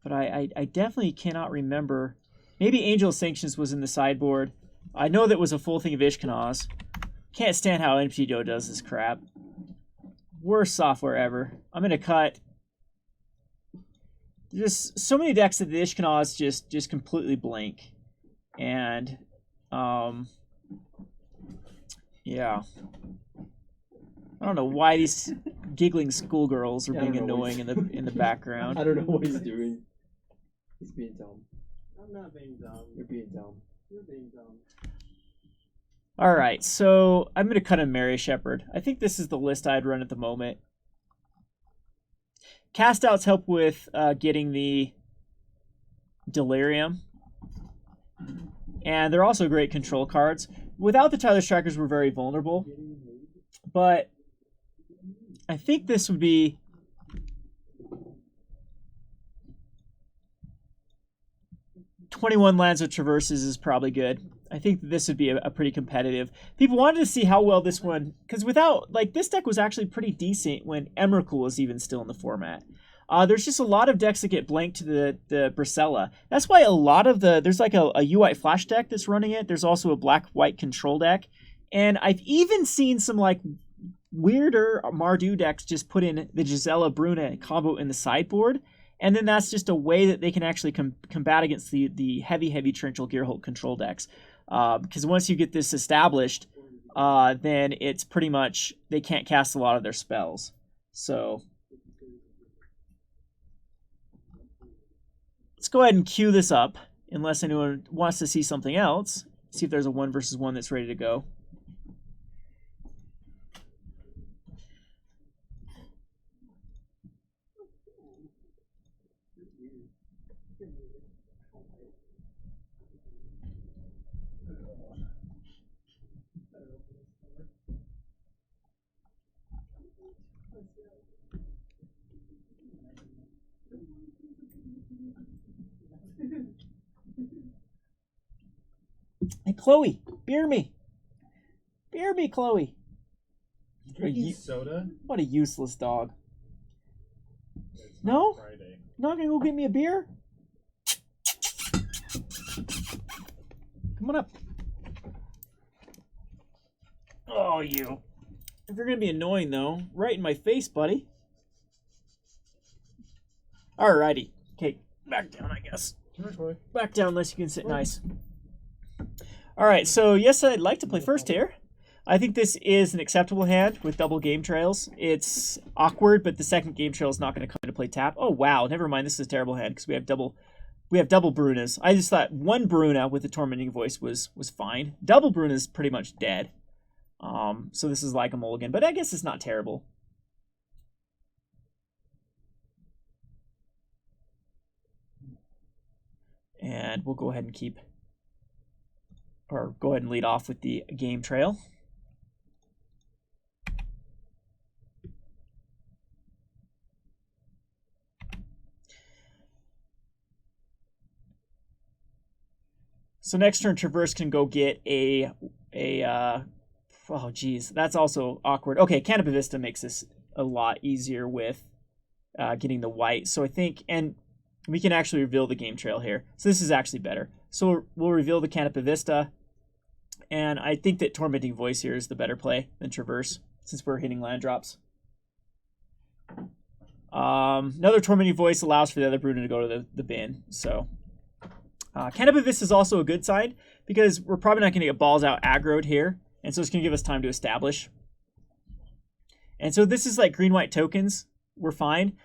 But I definitely cannot remember. Maybe Angel of Sanctions was in the sideboard. I know that was a full thing of Ishkanahs. Can't stand how MTGO does this crap. Worst software ever. I'm going to cut... There's so many decks that the Ishkanahs just completely blank. And... yeah. I don't know why these giggling schoolgirls are being annoying in the background. I don't know what he's doing. He's being dumb. I'm not being dumb. You're being dumb. You're being dumb. All right, so I'm going to cut a Mary Shepherd. I think this is the list I'd run at the moment. Cast outs help with getting the Delirium. And they're also great control cards. Without the Tireless Trackers, we're very vulnerable. But I think this would be... 21 lands with traverses is probably good. I think this would be a pretty competitive. People wanted to see how well this one, because without, like, this deck was actually pretty decent when Emrakul was even still in the format. There's just a lot of decks that get blanked to the Bracella. That's why a lot of there's like a U-White Flash deck that's running it. There's also a black-white control deck. And I've even seen some, like, weirder Mardu decks just put in the Gisela Bruna combo in the sideboard. And then that's just a way that they can actually combat against the heavy Torrential Gearholt control decks. Because once you get this established, then it's pretty much, they can't cast a lot of their spells. So let's go ahead and queue this up, unless anyone wants to see something else. See if there's a 1 versus 1 that's ready to go. Hey, Chloe, beer me. Beer me, Chloe. Drinking soda? What a useless dog. It's No? not Friday. Not gonna go get me a beer? Come on up. Oh, you. If you're gonna be annoying, though, right in my face, buddy. Alrighty. Okay, back down, I guess. Sure, Troy. Back down unless you can sit nice. Alright, so yes, I'd like to play first here. I think this is an acceptable hand with double game trails. It's awkward, but the second game trail is not going to come into play tap. Oh wow, never mind. This is a terrible hand because we have double Brunas. I just thought one Bruna with the Tormenting Voice was fine. Double Bruna is pretty much dead. So this is like a mulligan, but I guess it's not terrible. And we'll go ahead and go ahead and lead off with the game trail. So next turn, Traverse can go get oh geez, that's also awkward. Okay, Canopy Vista makes this a lot easier with getting the white. So I think, and we can actually reveal the game trail here. So this is actually better. So we'll reveal the Canopy Vista, and I think that Tormenting Voice here is the better play than Traverse, since we're hitting land drops. Another Tormenting Voice allows for the other Bruna to go to the bin, so... Canopy Vista is also a good side, because we're probably not going to get balls out aggroed here, and so it's going to give us time to establish. And so this is like green-white tokens. We're fine.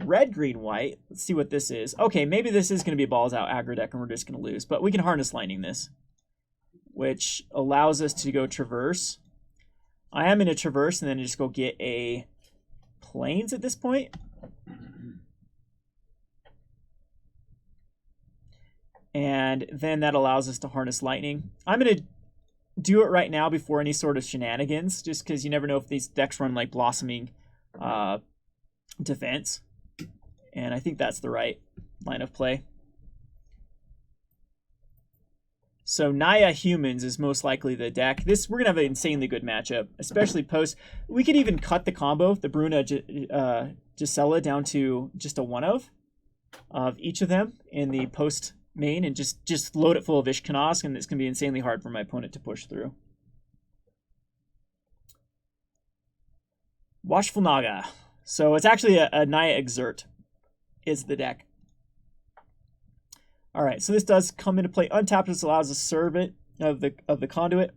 Red, green, white. Let's see what this is. Okay, maybe this is going to be a balls out aggro deck, and we're just going to lose. But we can Harness Lightning this, which allows us to go Traverse. I am going to Traverse and then just go get a Plains at this point. And then that allows us to Harness Lightning. I'm going to do it right now before any sort of shenanigans, just because you never know if these decks run like Blossoming Defense. And I think that's the right line of play. So Naya Humans is most likely the deck. We're going to have an insanely good matchup, especially post. We could even cut the combo, the Bruna Gisela, down to just a one of each of them in the post main, and just load it full of Ishkanaz, and it's going to be insanely hard for my opponent to push through. Watchful Naga. So it's actually a Naya Exert is the deck. All right, so this does come into play untapped. This allows us to serve it of the Conduit,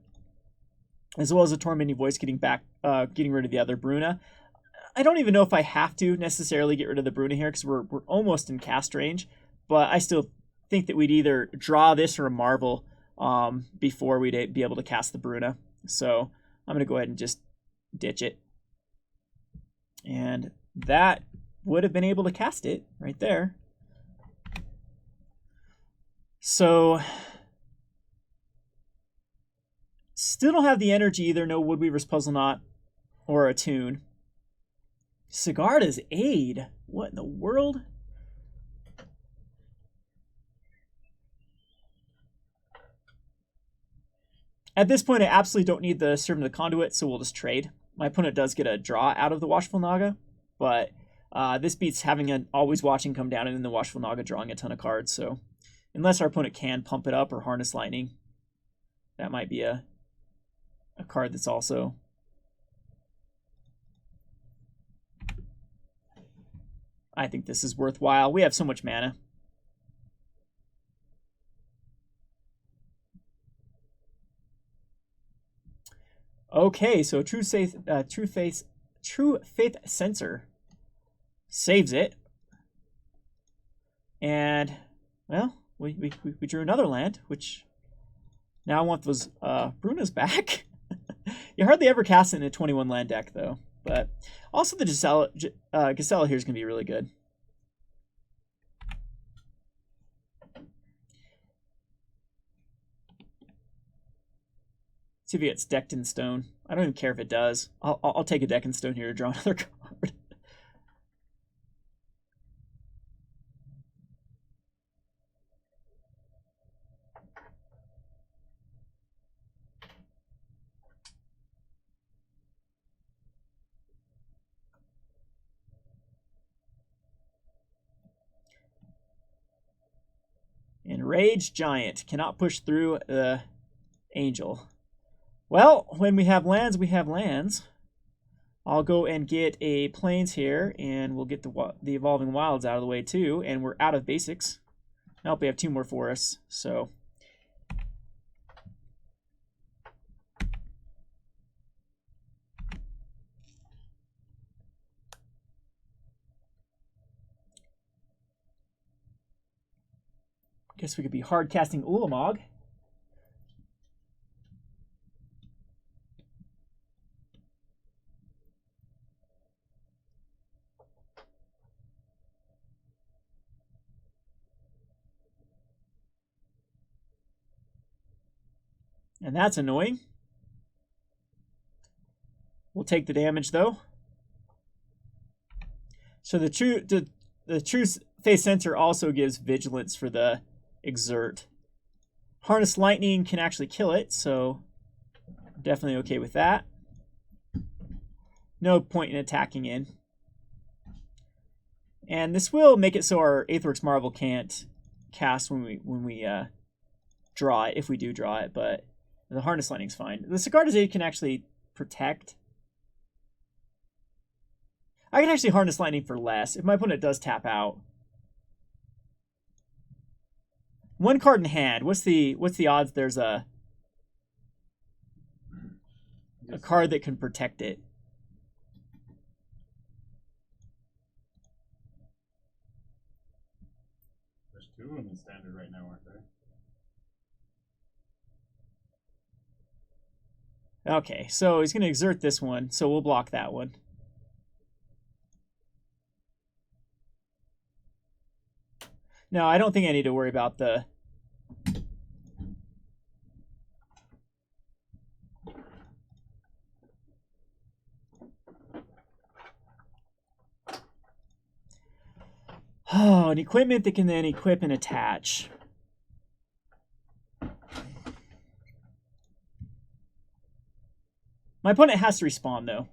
as well as the Tormenting Voice getting rid of the other Bruna. I don't even know if I have to necessarily get rid of the Bruna here, because we're almost in cast range, but I still think that we'd either draw this or a Marvel before we'd be able to cast the Bruna. So I'm going to go ahead and just ditch it. And that would have been able to cast it right there. So still don't have the energy either. No Woodweaver's Puzzle Knot or Attune. Sigarda's Aid. What in the world? At this point, I absolutely don't need the Servant of the Conduit, so we'll just trade. My opponent does get a draw out of the Watchful Naga, but this beats having an Always Watching come down and then the Watchful Naga drawing a ton of cards. So unless our opponent can pump it up or Harness Lightning, that might be a card that's also... I think this is worthwhile. We have so much mana. Okay, so True Faith Sensor saves it, and well, we drew another land, which now I want those Brunas back. You hardly ever cast it in a 21 land deck though, but also the Gisela here is gonna be really good. See if it gets decked in stone. I don't even care if it does. I'll take a deck in stone here to draw another card. Enraged Giant cannot push through the Angel. Well, when we have lands, we have lands. I'll go and get a Plains here, and we'll get the Evolving Wilds out of the way too, and we're out of basics. Nope, we have 2 more forests, so... Guess we could be hard casting Ulamog. And that's annoying. We'll take the damage though. So the True Faith Sensor also gives vigilance for the Exert. Harness Lightning can actually kill it, so definitely okay with that. No point in attacking in. And this will make it so our Aetherworks Marvel can't cast when we draw it, if we do draw it, but the Harness Lightning's fine. The Sigarda's Aid can actually protect. I can actually Harness Lightning for less if my opponent does tap out. 1 card in hand. What's the odds there's a card that can protect it? There's 2 of them in standard right now, aren't there? Okay, so he's going to exert this one, so we'll block that one. No, I don't think I need to worry about the... Oh, an equipment that can then equip and attach. My opponent has to respawn, though.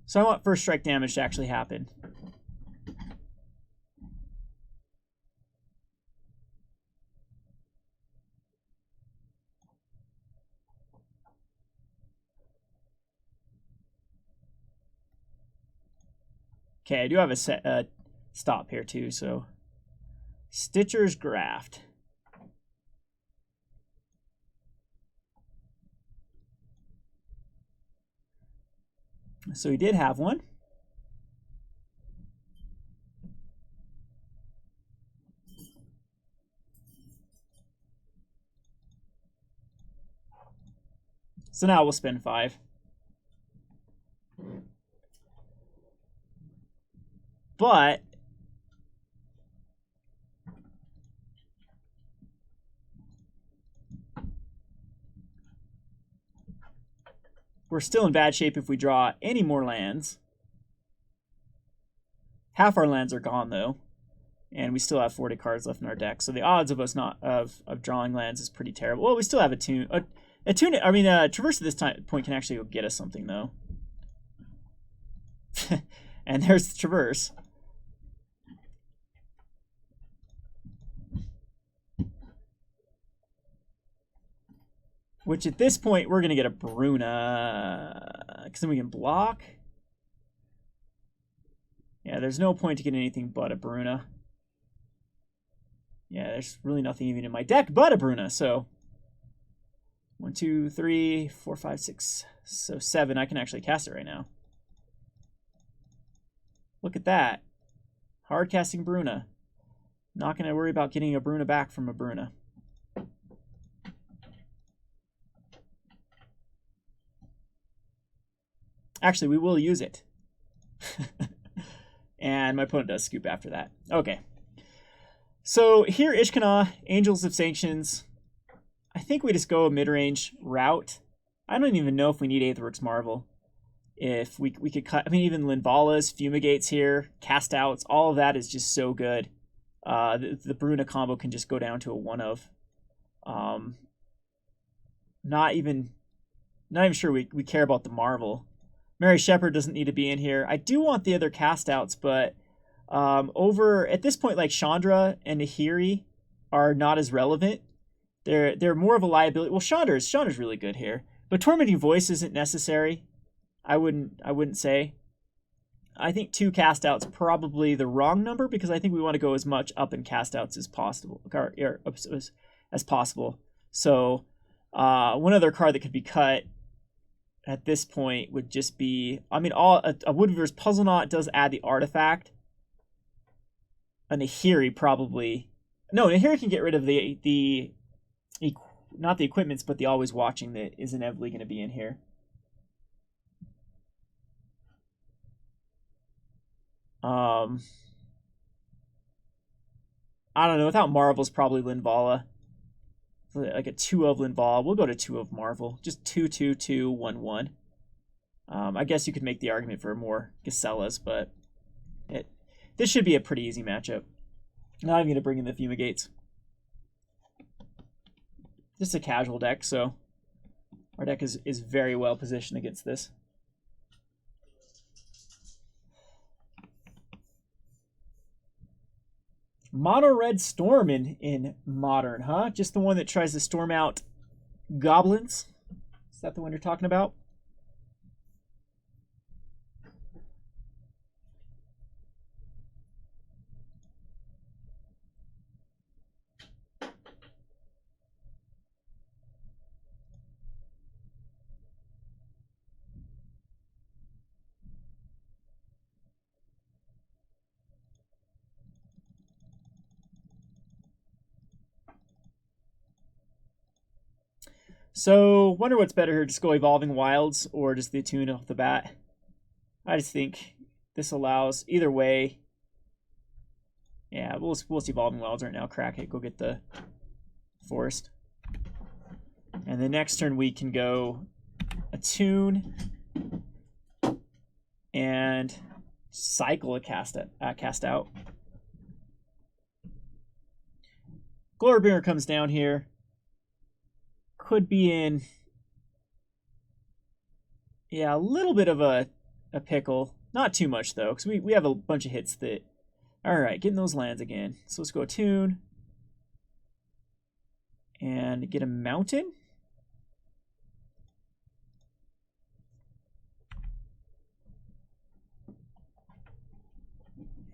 So I want first strike damage to actually happen. Okay, I do have a stop here too, so Stitcher's Graft. So he did have one. So now we'll spend 5. But we're still in bad shape if we draw any more lands. Half our lands are gone though. And we still have 40 cards left in our deck, so the odds of us not of drawing lands is pretty terrible. Well, we still have a tune. Traverse at this point can actually go get us something though. And there's the Traverse. Which at this point we're gonna get a Bruna, because then we can block. Yeah, there's no point to get anything but a Bruna. Yeah, there's really nothing even in my deck but a Bruna, so 1, 2, 3, 4, 5, 6, so 7. I can actually cast it right now. Look at that. Hard casting Bruna. Not going to worry about getting a Bruna back from a Bruna. Actually, we will use it. And my opponent does scoop after that. Okay. So here, Ishkana, Angels of Sanctions. I think we just go a mid-range route. I don't even know if we need Aetherworks Marvel. If we could cut, I mean, even Linvala's, Fumigates here, Cast Outs, all of that is just so good. The Bruna combo can just go down to a 1-of. Not even sure we care about the Marvel. Mary Shepherd doesn't need to be in here. I do want the other Cast Outs, but over at this point, like Chandra and Nahiri are not as relevant. They're more of a liability. Well, Chandra's really good here, but Tormenting Voice isn't necessary. I wouldn't say. I think 2 Cast Outs probably the wrong number, because I think we want to go as much up in Cast Outs as possible. As possible. So one other card that could be cut at this point would just be, I mean, a Woodweaver's Puzzle Knot does add the artifact. A Nahiri probably, no, Nahiri can get rid of the not the equipments, but the Always Watching that is inevitably going to be in here. I don't know. Without Marvel's probably Linvala. Like a 2 of Linvala. We'll go to 2 of Marvel. Just 2, 2, 2, 1, 1. I guess you could make the argument for more Gacellas, but this should be a pretty easy matchup. Not even going to bring in the Fumigates. Just a casual deck, so our deck is very well positioned against this. Mono Red Storm in Modern, huh? Just the one that tries to storm out goblins? Is that the one you're talking about? So, wonder what's better here, just go Evolving Wilds or just the Attune off the bat. I just think this allows, either way, yeah, we'll see Evolving Wilds right now, crack it, go get the Forest. And the next turn we can go Attune and cycle a cast out. Glorybringer comes down here. Could be in, yeah, a little bit of a pickle. Not too much, though, because we have a bunch of hits that... All right, getting those lands again. So let's go Attune. And get a Mountain.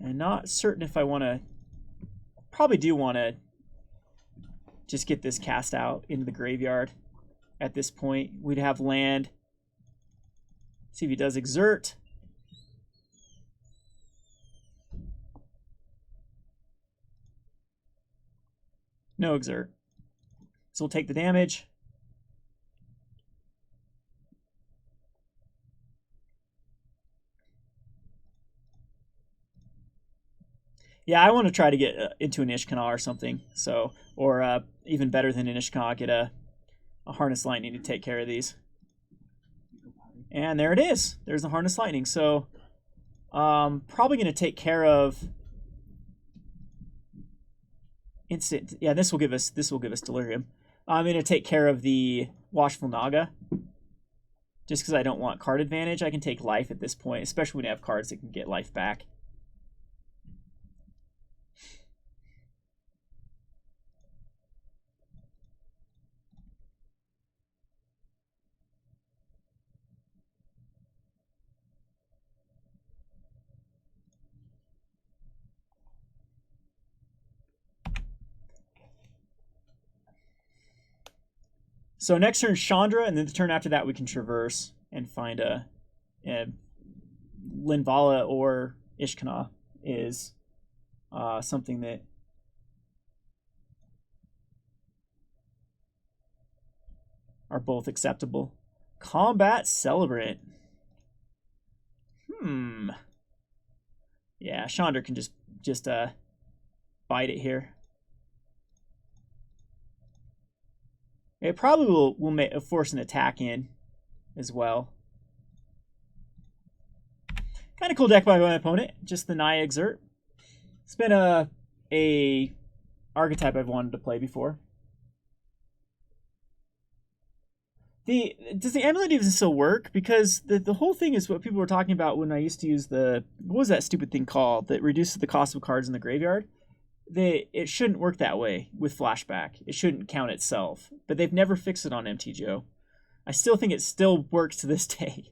And not certain if I want to... Probably do want to just get this cast out into the graveyard at this point. We'd have land. See if he does Exert. No Exert. So we'll take the damage. Yeah, I want to try to get into an Ishkana or something. So, or even better than an Ishkana, get a Harness Lightning to take care of these. And there it is. There's the Harness Lightning. So, probably going to take care of instant. Yeah, this will give us delirium. I'm gonna take care of the Watchful Naga. Just because I don't want card advantage, I can take life at this point, especially when you have cards that can get life back. So next turn Chandra, and then the turn after that we can traverse and find a Linvala or Ishkana is something that are both acceptable. Combat Celebrant. Yeah, Chandra can just bite it here. It probably will force an attack in as well. Kind of cool deck by my opponent. Just the Naya Exert. It's been a archetype I've wanted to play before. Does the Amulet even still work? Because the whole thing is what people were talking about when I used to use what was that stupid thing called that reduces the cost of cards in the graveyard? It shouldn't work that way with flashback. It shouldn't count itself. But they've never fixed it on MTGO. I still think it still works to this day.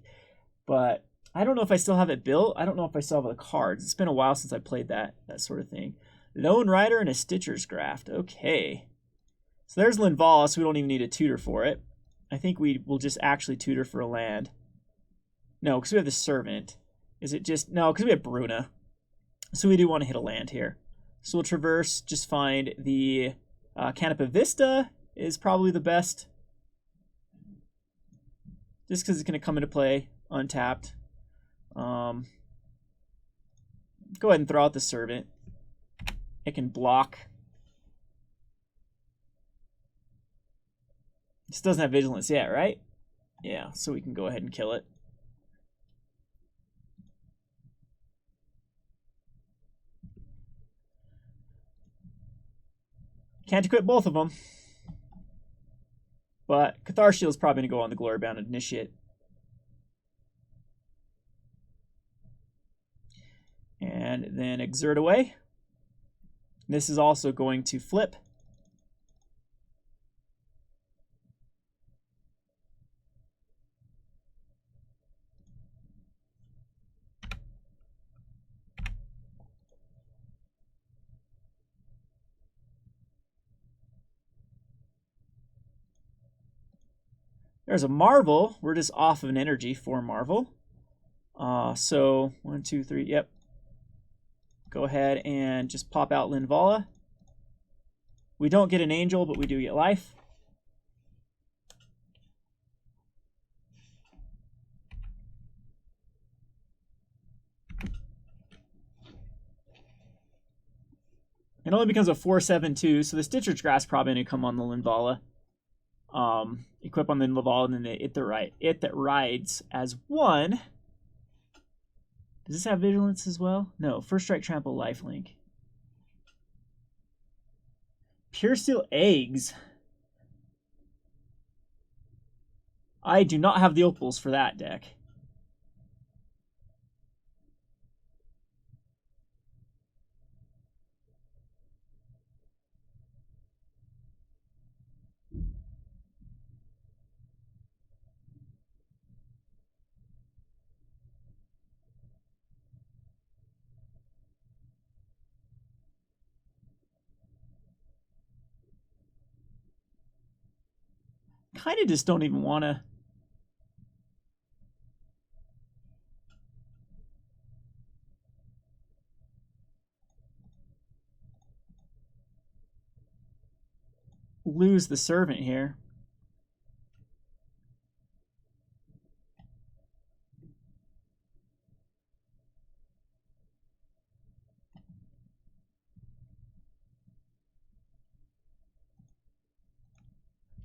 But I don't know if I still have it built. I don't know if I still have the cards. It's been a while since I played that sort of thing. Lone Rider and a Stitcher's Graft. Okay. So there's Linvala, so we don't even need a tutor for it. I think we will just actually tutor for a land. No, because we have the Servant. Is it just... No, because we have Bruna. So we do want to hit a land here. So we'll traverse, just find the Canopy Vista is probably the best. Just because it's going to come into play untapped. Go ahead and throw out the Servant. It can block. This doesn't have Vigilance yet, right? Yeah, so we can go ahead and kill it. Can't equip both of them. But Cathar Shield is probably going to go on the Glorybound Initiate. And then Exert away. This is also going to flip. There's a Marvel. We're just off of an energy for Marvel. So 1, 2, 3. Yep. Go ahead and just pop out Linvala. We don't get an Angel, but we do get life. It only becomes a 4/7/2, so the Stitcher's Grass probably going to come on the Linvala. Equip on the Linvala, and then it that rides as 1. Does this have Vigilance as well? No. First Strike, Trample, Lifelink. Pure Steel Eggs. I do not have the Opals for that deck. Kind of just don't even want to. Lose the Servant here.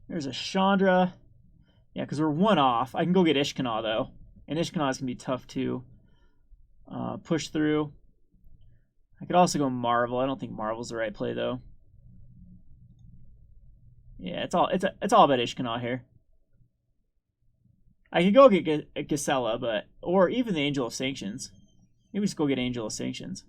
There's a Chandra. Yeah, because we're 1 off. I can go get Ishkana, though. And Ishkana is going to be tough to push through. I could also go Marvel. I don't think Marvel's the right play, though. Yeah, it's all about Ishkanah here. I could go get Gisela, but or even the Angel of Sanctions. Maybe just go get Angel of Sanctions.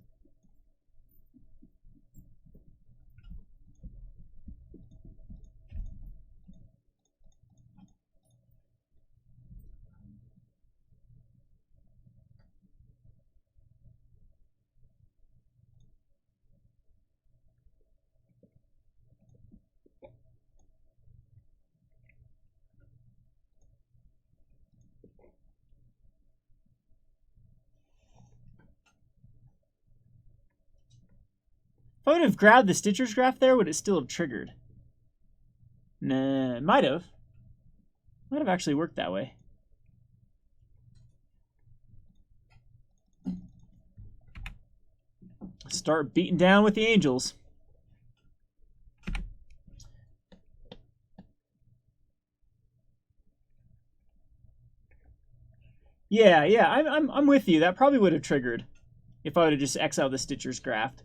If I would have grabbed the Stitcher's Graph there, would it still have triggered? Nah, it might have. Might have actually worked that way. Start beating down with the Angels. Yeah, I'm with you. That probably would have triggered if I would have just exiled the Stitcher's Graph.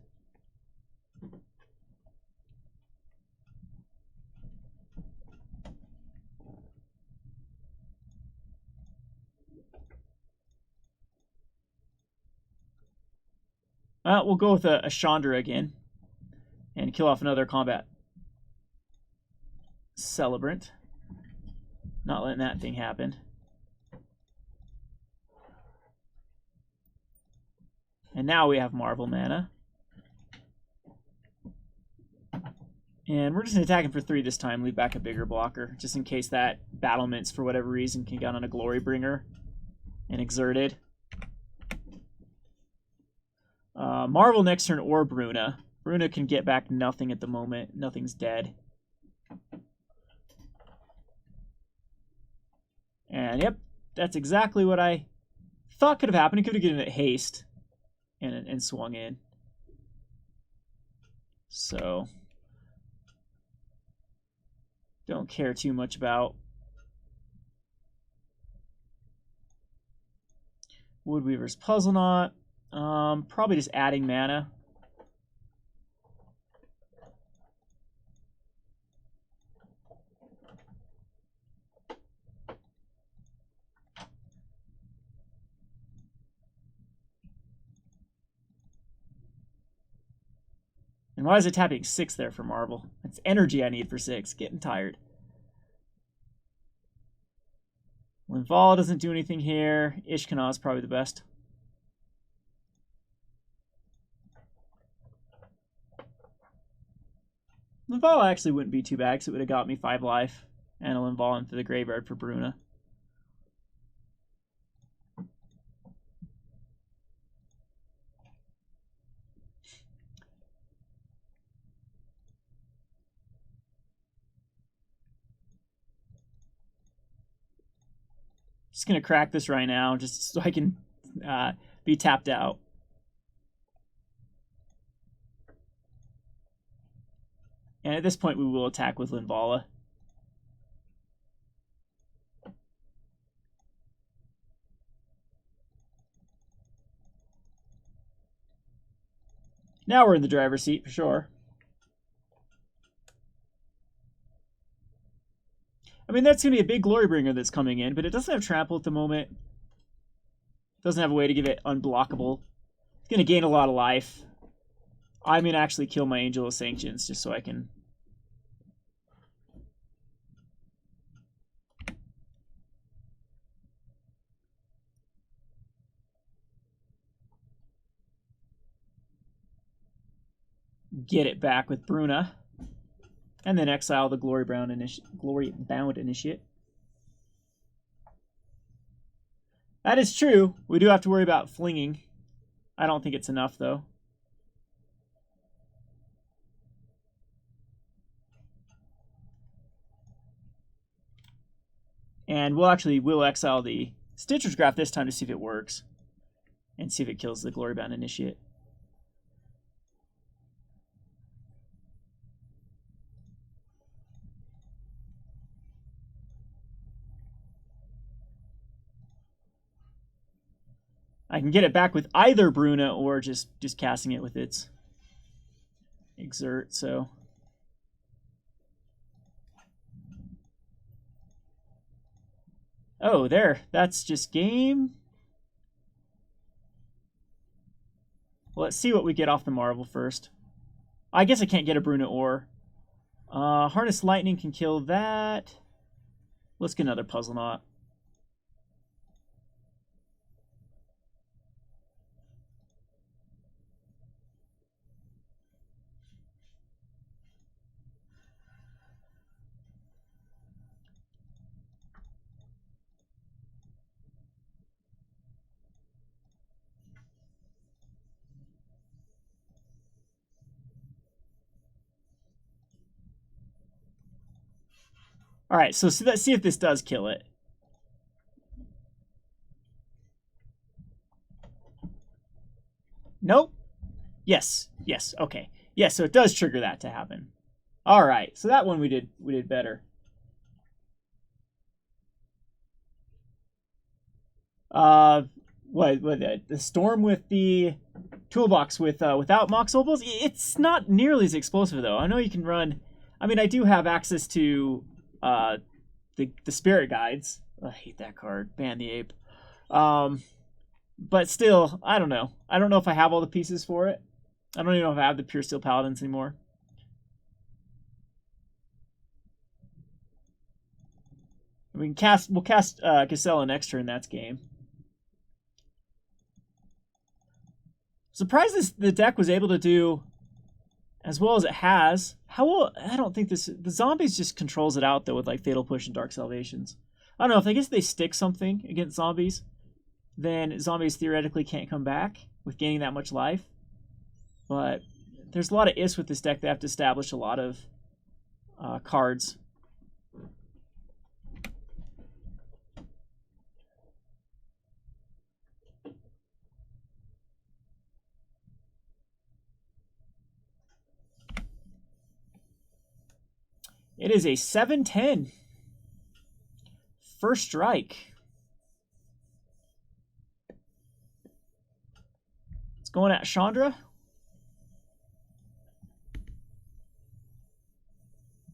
We'll go with a Chandra again and kill off another combat celebrant. Not letting that thing happen. And now we have Marvel mana. And we're just going to attack him for 3 this time, leave back a bigger blocker, just in case that Battlements, for whatever reason, can get on a Glorybringer and Exerted. Marvel next turn or Bruna. Bruna can get back nothing at the moment. Nothing's dead. And yep, that's exactly what I thought could have happened. He could have given it haste and swung in. So don't care too much about Woodweaver's Puzzle Knot. Probably just adding mana. And why is it tapping 6 there for Marvel? That's energy I need for 6. Getting tired. Linval doesn't do anything here. Ishkanah is probably the best. Linval actually wouldn't be too bad because it would have got me 5 life and a Linval into the graveyard for Bruna. Just going to crack this right now just so I can be tapped out. And at this point, we will attack with Linvala. Now we're in the driver's seat for sure. I mean, that's going to be a big Glorybringer that's coming in, but it doesn't have trample at the moment. It doesn't have a way to give it unblockable. It's going to gain a lot of life. I'm going to actually kill my Angel of Sanctions just so I can... get it back with Bruna. And then exile the Glorybound Initiate. That is true. We do have to worry about flinging. I don't think it's enough, though. And we'll exile the Stitcher's Graph this time to see if it works. And see if it kills the Glorybound Initiate. I can get it back with either Bruna or just casting it with its Exert, so... Oh, there. That's just game. Well, let's see what we get off the Marvel first. I guess I can't get a Bruna ore. Harness Lightning can kill that. Let's get another Puzzle Knot. All right, so let's see if this does kill it. Nope. Yes. Yes. Okay. Yes. So it does trigger that to happen. All right. So that one we did better. What the storm with the toolbox without Mox Opals? It's not nearly as explosive though. I know you can run. I mean, I do have access to the spirit guides. I hate that card. Ban the ape. But still, I don't know. I don't know if I have all the pieces for it. I don't even know if I have the Pure Steel Paladins anymore. We'll cast Casella next turn. That's game. Surprised the deck was able to do as well as it has. How will I don't think the zombies just controls it out though with like Fatal Push and Dark Salvations. I don't know if I guess they stick something against zombies, then zombies theoretically can't come back with gaining that much life. But there's a lot of ifs with this deck. They have to establish a lot of cards. It is a 7-10. First strike. It's going at Chandra.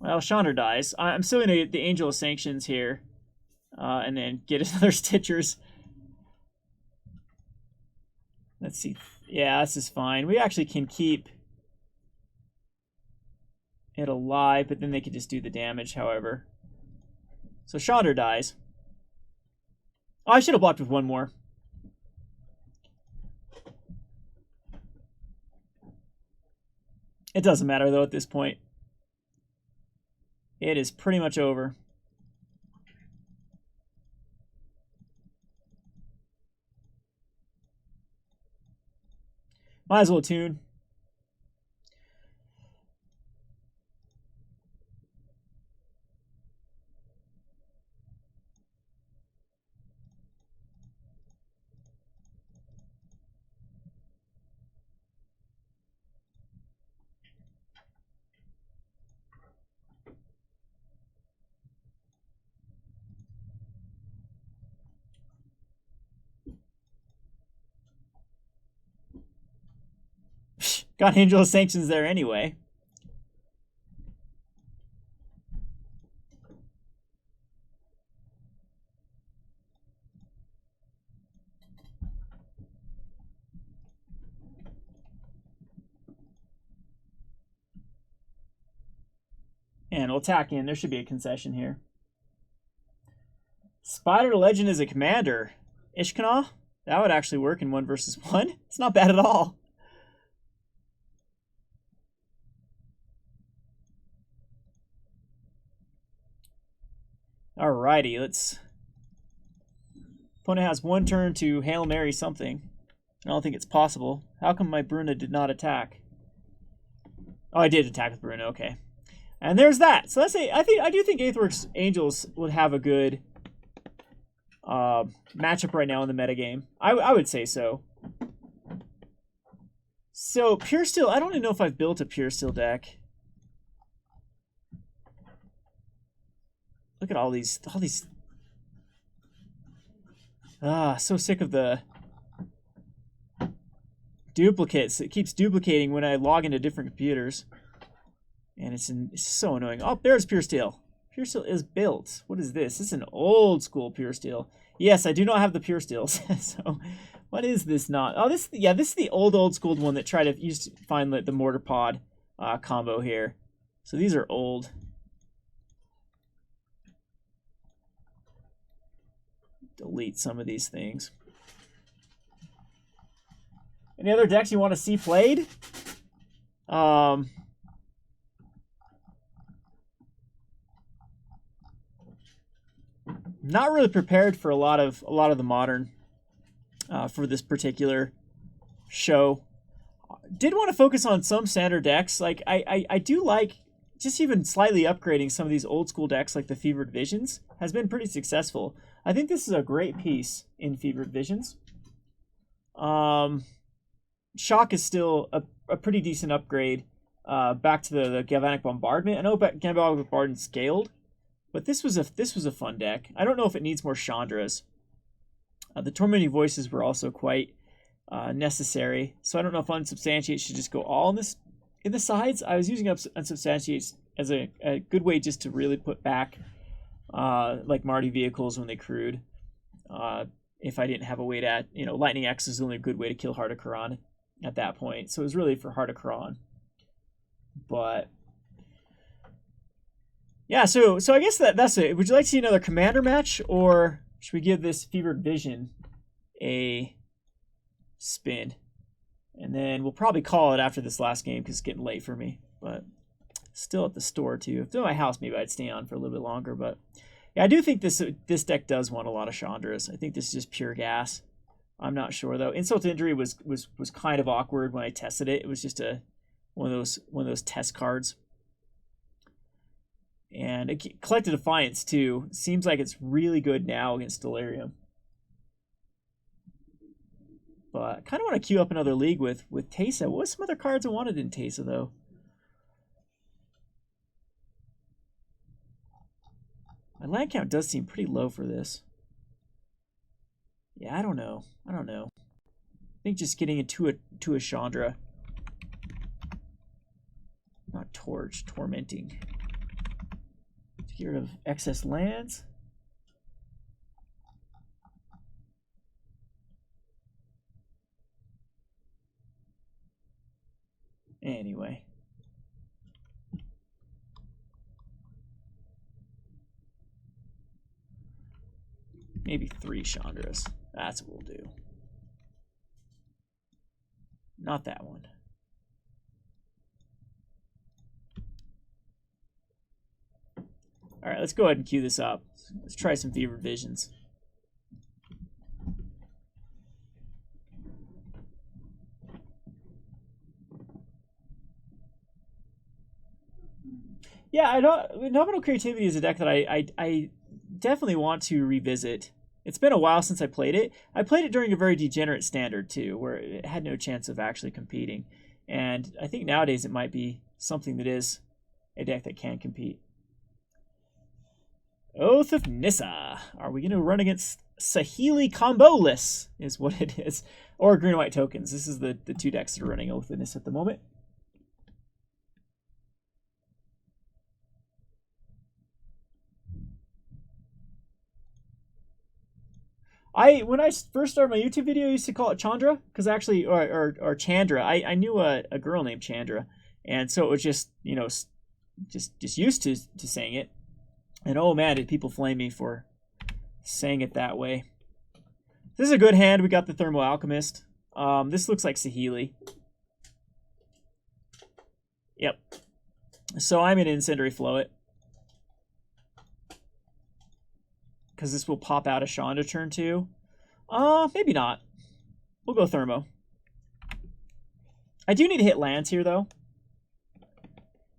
Well, Chandra dies. I'm still going to get the Angel of Sanctions here. And then get another Stitchers. Let's see. Yeah, this is fine. We actually can keep it alive, but then they could just do the damage, however. So Chandra dies. Oh, I should have blocked with one more. It doesn't matter, though, at this point. It is pretty much over. Might as well tune. Got Angel of Sanctions there anyway. And we'll attack in. There should be a concession here. Spider Legend is a commander. Ishkanah? That would actually work in 1 versus 1. It's not bad at all. Alrighty, let's... Opponent has 1 turn to Hail Mary something. I don't think it's possible. How come my Bruna did not attack? Oh, I did attack with Bruna, okay. And there's that. So let's say I do think Aetherworks Angels would have a good matchup right now in the metagame. I would say so. So Pure Steel, I don't even know if I've built a Pure Steel deck. Look at all these so sick of the duplicates. It keeps duplicating when I log into different computers. And it's so annoying. Oh, there's Pure Steel. Pure Steel is built. What is this? This is an old school Pure Steel. Yes, I do not have the Pure Steels. So, what is this not? Oh, this is the old school one that tried to used to find the Mortar Pod combo here. So these are old. Delete some of these things. Any other decks you want to see played? Not really prepared for a lot of the modern for this particular show. Did want to focus on some standard decks. Like I do like just even slightly upgrading some of these old school decks, like the Fevered Visions has been pretty successful. I think this is a great piece in Fevered Visions. Shock is still a pretty decent upgrade back to the Galvanic Bombardment. I know Galvanic Bombardment scaled, but this was a fun deck. I don't know if it needs more Chandras. The Tormenting Voices were also quite necessary, so I don't know if Unsubstantiate should just go all in the sides. I was using Unsubstantiate as a good way just to really put back like Marty vehicles when they crewed. If I didn't have a way to, Lightning X is the only good way to kill Heart of Khorne at that point. So it was really for Heart of Khorne. But yeah, so I guess that's it. Would you like to see another Commander match, or should we give this Fevered Vision a spin? And then we'll probably call it after this last game because it's getting late for me. But still at the store too. If they're at my house, maybe I'd stay on for a little bit longer. But yeah, I do think this deck does want a lot of Chandras. I think this is just pure gas. I'm not sure though. Insult to Injury was kind of awkward when I tested it. It was just one of those test cards. And Collective Defiance too seems like it's really good now against Delirium. But I kind of want to queue up another league with Teysa. What was some other cards I wanted in Teysa though? My land count does seem pretty low for this. Yeah, I don't know. I think just getting into a Chandra. Not Torch, Tormenting. To get rid of excess lands. Anyway. Maybe 3 Chandras. That's what we'll do. Not that one. All right, let's go ahead and queue this up. Let's try some Fevered Visions. Yeah, Nominal Creativity is a deck that I definitely want to revisit. It's been a while since I played it. I played it during a very degenerate standard too, where it had no chance of actually competing. And I think nowadays it might be something that is a deck that can compete. Oath of Nissa. Are we going to run against Saheeli Comboless is what it is. Or green and white tokens. This is the 2 decks that are running Oath of Nissa at the moment. When I first started my YouTube video, I used to call it Chandra, because actually, or Chandra. I knew a girl named Chandra, and so it was just just used to saying it. And oh man, did people flame me for saying it that way. This is a good hand. We got the Thermal Alchemist. This looks like Saheeli. Yep. So I'm going to Incendiary Flow it. Because this will pop out a Chandra turn 2. Maybe not. We'll go Thermo. I do need to hit lands here, though.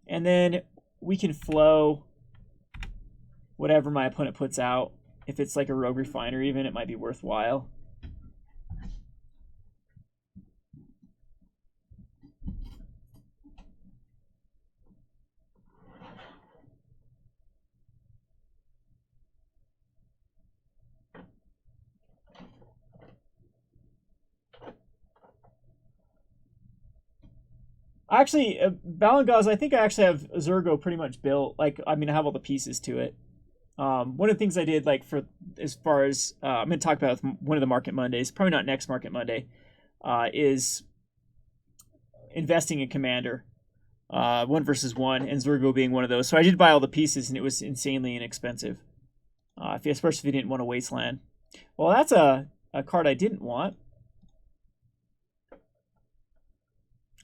And then we can flow whatever my opponent puts out. If it's like a Rogue Refiner even, it might be worthwhile. Actually, Balangaz, I think I actually have Zergo pretty much built. Like, I mean, I have all the pieces to it. One of the things I did, like, for as far as I'm going to talk about one of the Market Mondays, probably not next Market Monday, is investing in Commander, 1 versus 1, and Zergo being one of those. So I did buy all the pieces, and it was insanely inexpensive, especially if you didn't want a Wasteland. Well, that's a card I didn't want.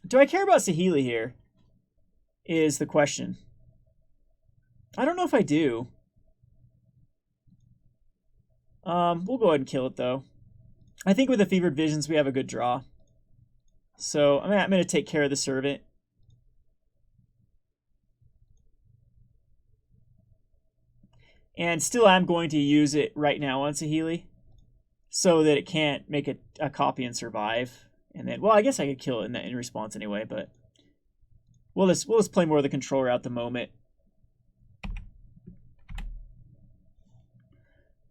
Do I care about Saheeli here? Is the question. I don't know if I do. We'll go ahead and kill it, though. I think with the Fevered Visions, we have a good draw. So I'm going to take care of the Servant. And still I'm going to use it right now on Saheeli so that it can't make a copy and survive. And then, well, I guess I could kill it in response anyway, but we'll just play more of the controller at the moment.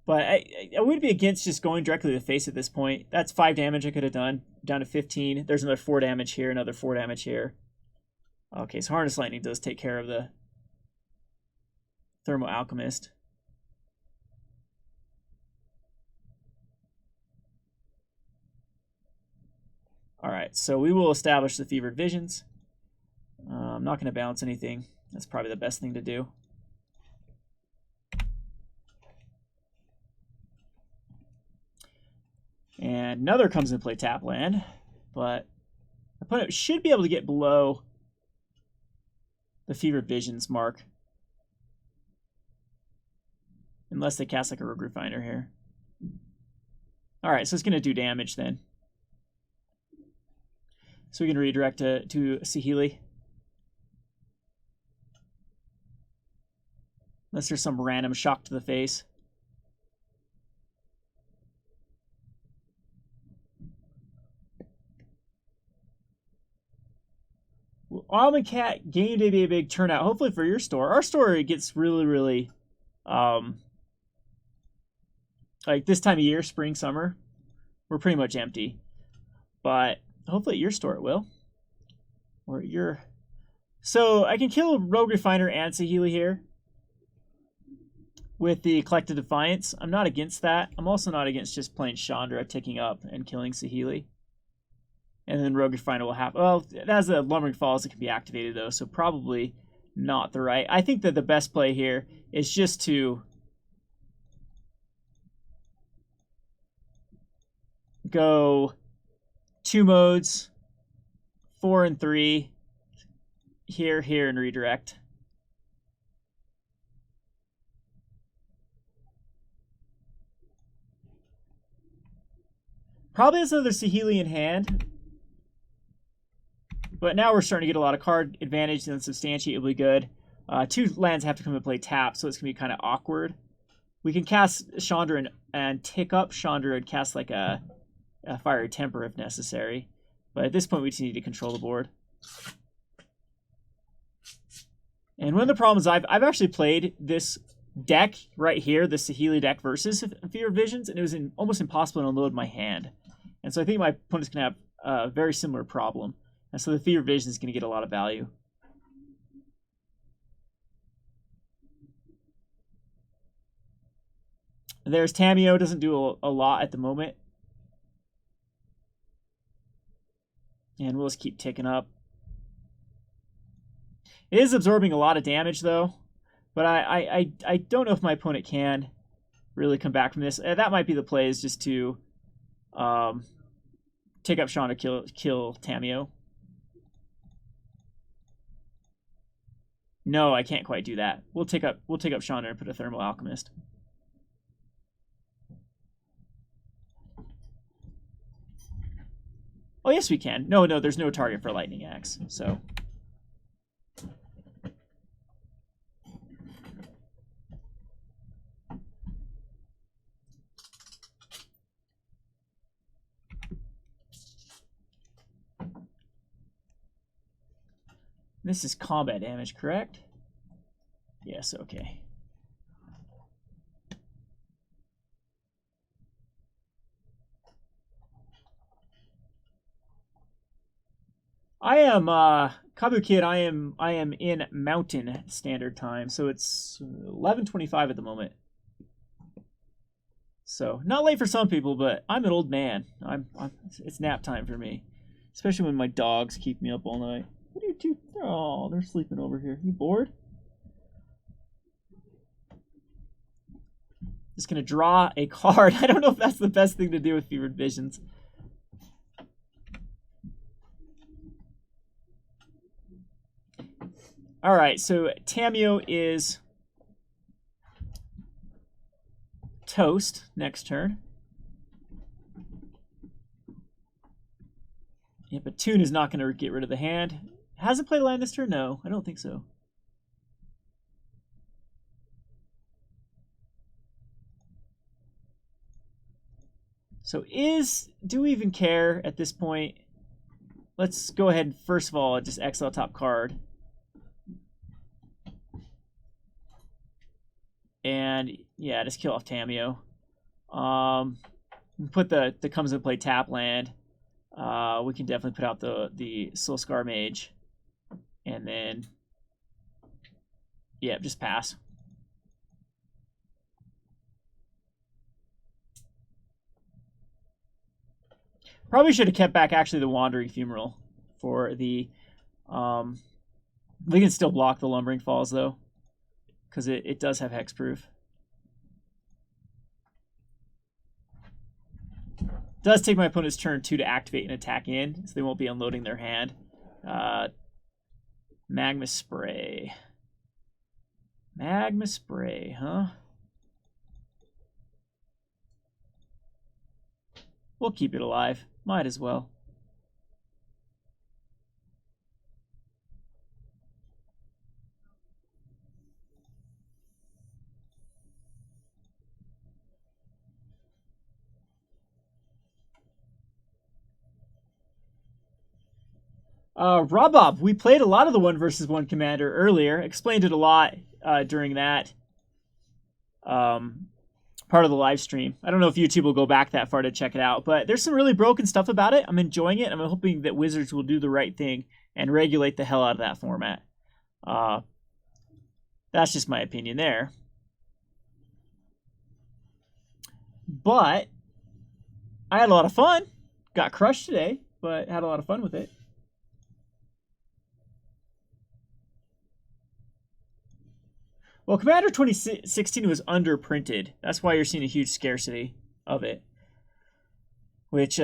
But I would be against just going directly to the face at this point. That's 5 damage I could have done, down to 15. There's another 4 damage here, another 4 damage here. Okay, so Harness Lightning does take care of the Thermal Alchemist. Alright, so we will establish the Fevered Visions. I'm not going to bounce anything. That's probably the best thing to do. And another comes into play tap land, but opponent should be able to get below the Fevered Visions mark. Unless they cast like a Rogue Refiner here. Alright, so it's going to do damage then. So we can redirect to Saheeli. Unless there's some random shock to the face. Well, Amonkhet, game day be a big turnout. Hopefully for your store. Our store gets really, really like this time of year, spring, summer, we're pretty much empty. But hopefully at your store it will. Or at your... So I can kill Rogue Refiner and Saheeli here with the Collected Defiance. I'm not against that. I'm also not against just playing Chandra, ticking up and killing Saheeli. And then Rogue Refiner will have... Well, it has a Lumbering Falls that can be activated though, so probably not the right... I think that the best play here is just to go 2 modes, 4 and 3, here, and redirect. Probably has another Saheeli in hand, but now we're starting to get a lot of card advantage, and Substantiate will be good. 2 lands have to come and play tap, so it's going to be kind of awkward. We can cast Chandra and tick up Chandra and cast like a Fiery Temper if necessary. But at this point, we just need to control the board. And one of the problems I've actually played this deck right here, the Saheeli deck versus Fear Visions, and it was almost impossible to unload my hand. And so I think my opponent's going to have a very similar problem. And so the Fear Vision is going to get a lot of value. There's Tamiyo, doesn't do a lot at the moment. And we'll just keep ticking up. It is absorbing a lot of damage, though. But I don't know if my opponent can really come back from this. That might be the play, is just to take up Sean to kill Tamiyo. No, I can't quite do that. We'll take up Sean and put a Thermal Alchemist. Oh, yes, we can. No, there's no target for Lightning Axe, so... This is combat damage, correct? Yes, okay. I am Kabu Kid, I am in Mountain Standard Time, so it's 11:25 at the moment. So not late for some people, but I'm an old man. It's nap time for me, especially when my dogs keep me up all night. What are you two? Oh, they're sleeping over here. You bored? Just gonna draw a card. I don't know if that's the best thing to do with Fevered Visions. All right, so Tamio is toast next turn. Yeah, but Toon is not going to get rid of the hand. Has it played land this turn? No, I don't think so. So do we even care at this point? Let's go ahead and first of all just exile top card. And yeah, just kill off Tamio. Put the comes into play tap land. We can definitely put out the Soulscar Mage. And then yeah, just pass. Probably should have kept back actually the Wandering Fumarole for the we can still block the Lumbering Falls though, because it does have hexproof. Does take my opponent's turn 2 to activate and attack in, so they won't be unloading their hand. Magma Spray. Magma Spray, huh? We'll keep it alive. Might as well. Rabob, we played a lot of the 1 versus 1 commander earlier. Explained it a lot during that part of the live stream. I don't know if YouTube will go back that far to check it out, but there's some really broken stuff about it. I'm enjoying it. I'm hoping that Wizards will do the right thing and regulate the hell out of that format. That's just my opinion there. But I had a lot of fun. Got crushed today, but had a lot of fun with it. Well, Commander 2016 was underprinted. That's why you're seeing a huge scarcity of it, which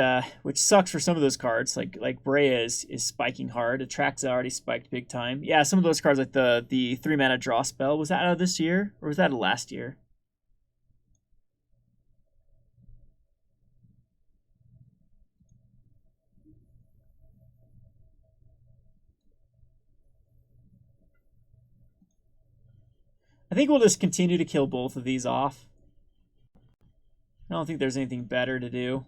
sucks for some of those cards. Like Brea is spiking hard. Attract's already spiked big time. Yeah, some of those cards like the 3 mana draw spell, was that out of this year or was that last year? I think we'll just continue to kill both of these off. I don't think there's anything better to do.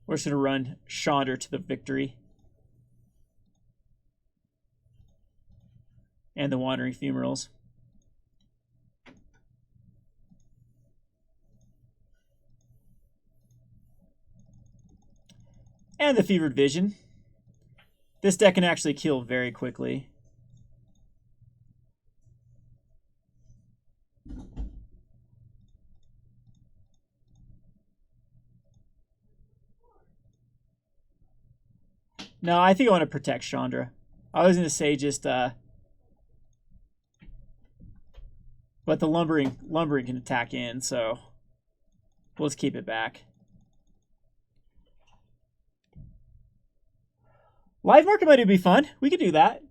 We're just going to run Chandra to the victory. And the Wandering Fumaroles. And the Fevered Vision. This deck can actually kill very quickly. No, I think I want to protect Chandra. I was going to say just... but the lumbering can attack in, so we'll just keep it back. Live market might be fun. We could do that.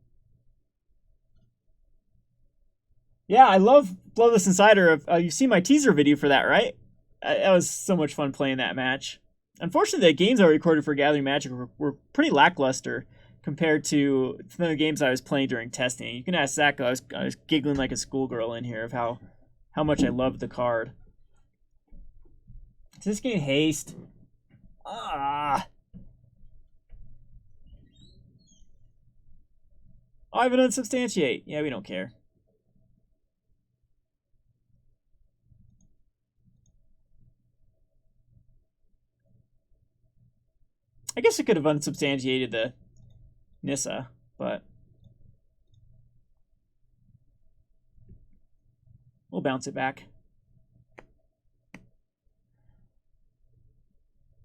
Yeah, I love Bloodless Insider. You've seen my teaser video for that, right? That was so much fun playing that match. Unfortunately, the games I recorded for Gathering Magic were pretty lackluster compared to the games I was playing during testing. You can ask Zach. I was giggling like a schoolgirl in here of how much I loved the card. Does this gain haste? I have an unsubstantiate. Yeah, we don't care. guess it could have unsubstantiated the Nissa, but we'll bounce it back.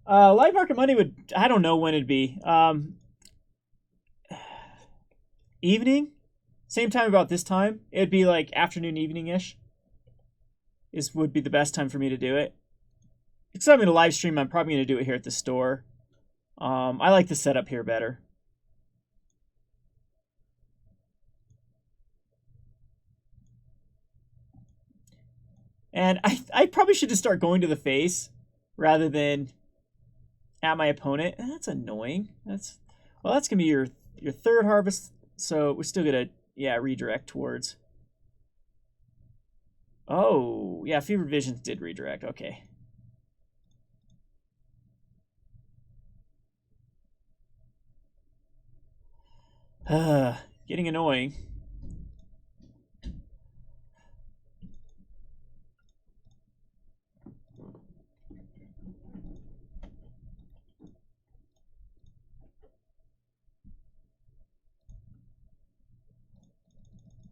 Live market money would, I don't know when it'd be. Evening? Same time about this time. It'd be like afternoon, evening-ish. Would be the best time for me to do it. Because I'm going to live stream, I'm probably going to do it here at the store. I like the setup here better. And I probably should just start going to the face rather than at my opponent. That's annoying. That's going to be your third harvest, so we're still going to, yeah, redirect towards. Oh, yeah, Fever Visions did redirect. Okay. Getting annoying.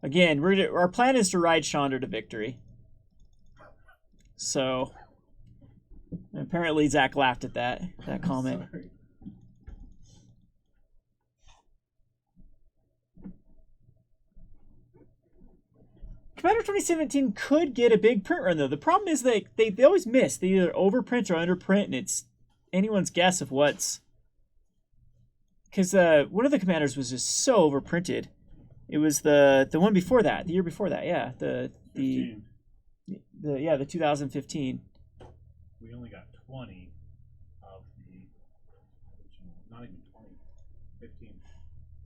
Again, our plan is to ride Chandra to victory. So, apparently Zach laughed at that comment. Sorry. Commander 2017 could get a big print run, though. The problem is they always miss. They either overprint or underprint, and it's anyone's guess of what's... Because one of the commanders was just so overprinted. It was the one before that, the year before that, yeah. The 2015. We only got 20 of the original. Not even 20. 15.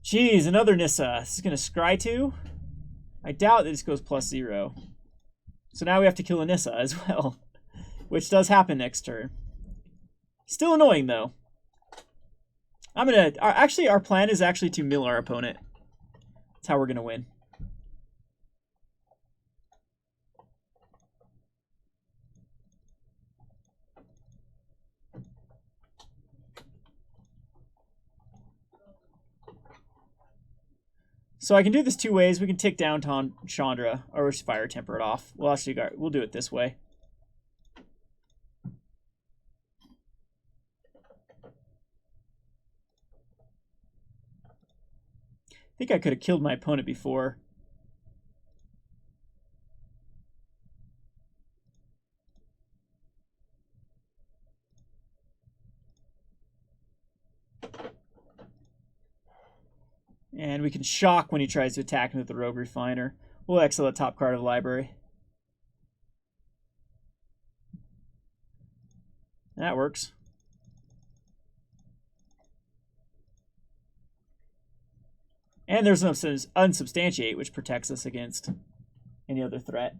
Jeez, another Nissa. This is going to scry 2? I doubt that this goes +0. So now we have to kill a Nissa as well, which does happen next turn. Still annoying, though. Actually, our plan is actually to mill our opponent. That's how we're going to win. So I can do this two ways. We can take down Chandra, or just fire temper it off. We'll do it this way. I think I could have killed my opponent before. And we can shock when he tries to attack me with the Rogue Refiner. We'll exile the top card of the library. That works. And there's an unsubstantiate, which protects us against any other threat.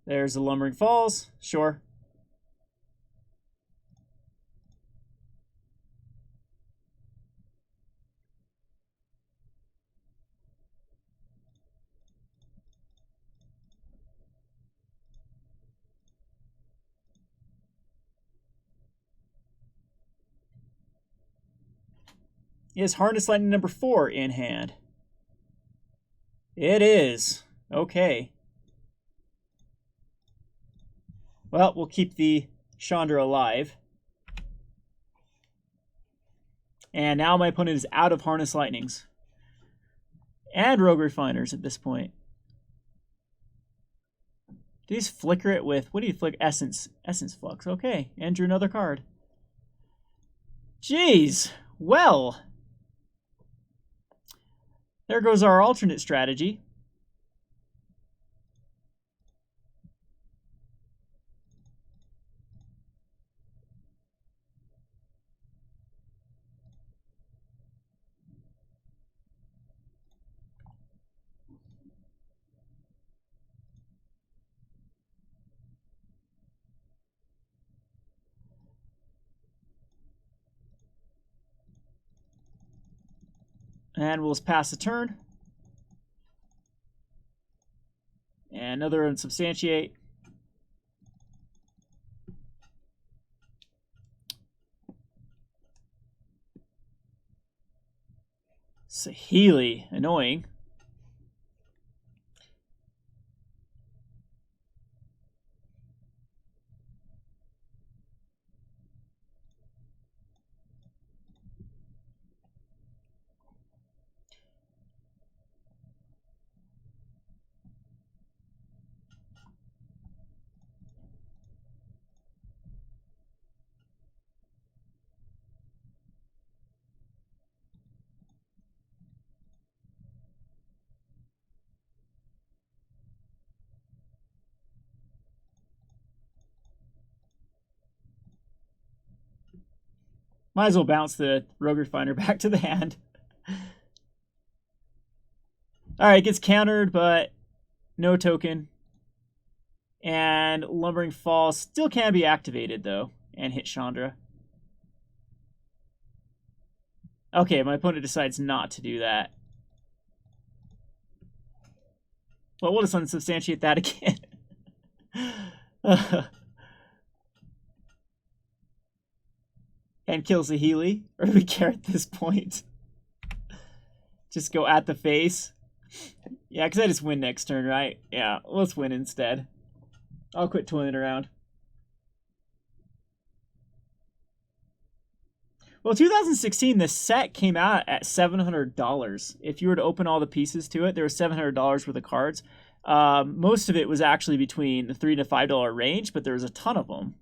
There's the Lumbering Falls. Sure. Is Harness Lightning number 4 in hand? It is. Okay. Well, we'll keep the Chandra alive. And now my opponent is out of Harness Lightnings. And Rogue Refiners at this point. Do these flicker it with... What do you flicker? Essence. Essence Flux. Okay. And drew another card. Jeez. Well... There goes our alternate strategy. And we'll just pass the turn. And another Unsubstantiate. Saheeli, annoying. Might as well bounce the Rogue Refiner back to the hand. Alright, gets countered, but no token. And Lumbering Fall still can be activated, though, and hit Chandra. Okay, my opponent decides not to do that. Well, we'll just unsubstantiate that again. And kills Saheeli. Or do we care at this point? Just go at the face. Yeah, because I just win next turn, right? Yeah, let's win instead. I'll quit toiling around. Well, 2016, the set came out at $700. If you were to open all the pieces to it, there was $700 worth of cards. Most of it was actually between the $3 to $5 range, but there was a ton of them.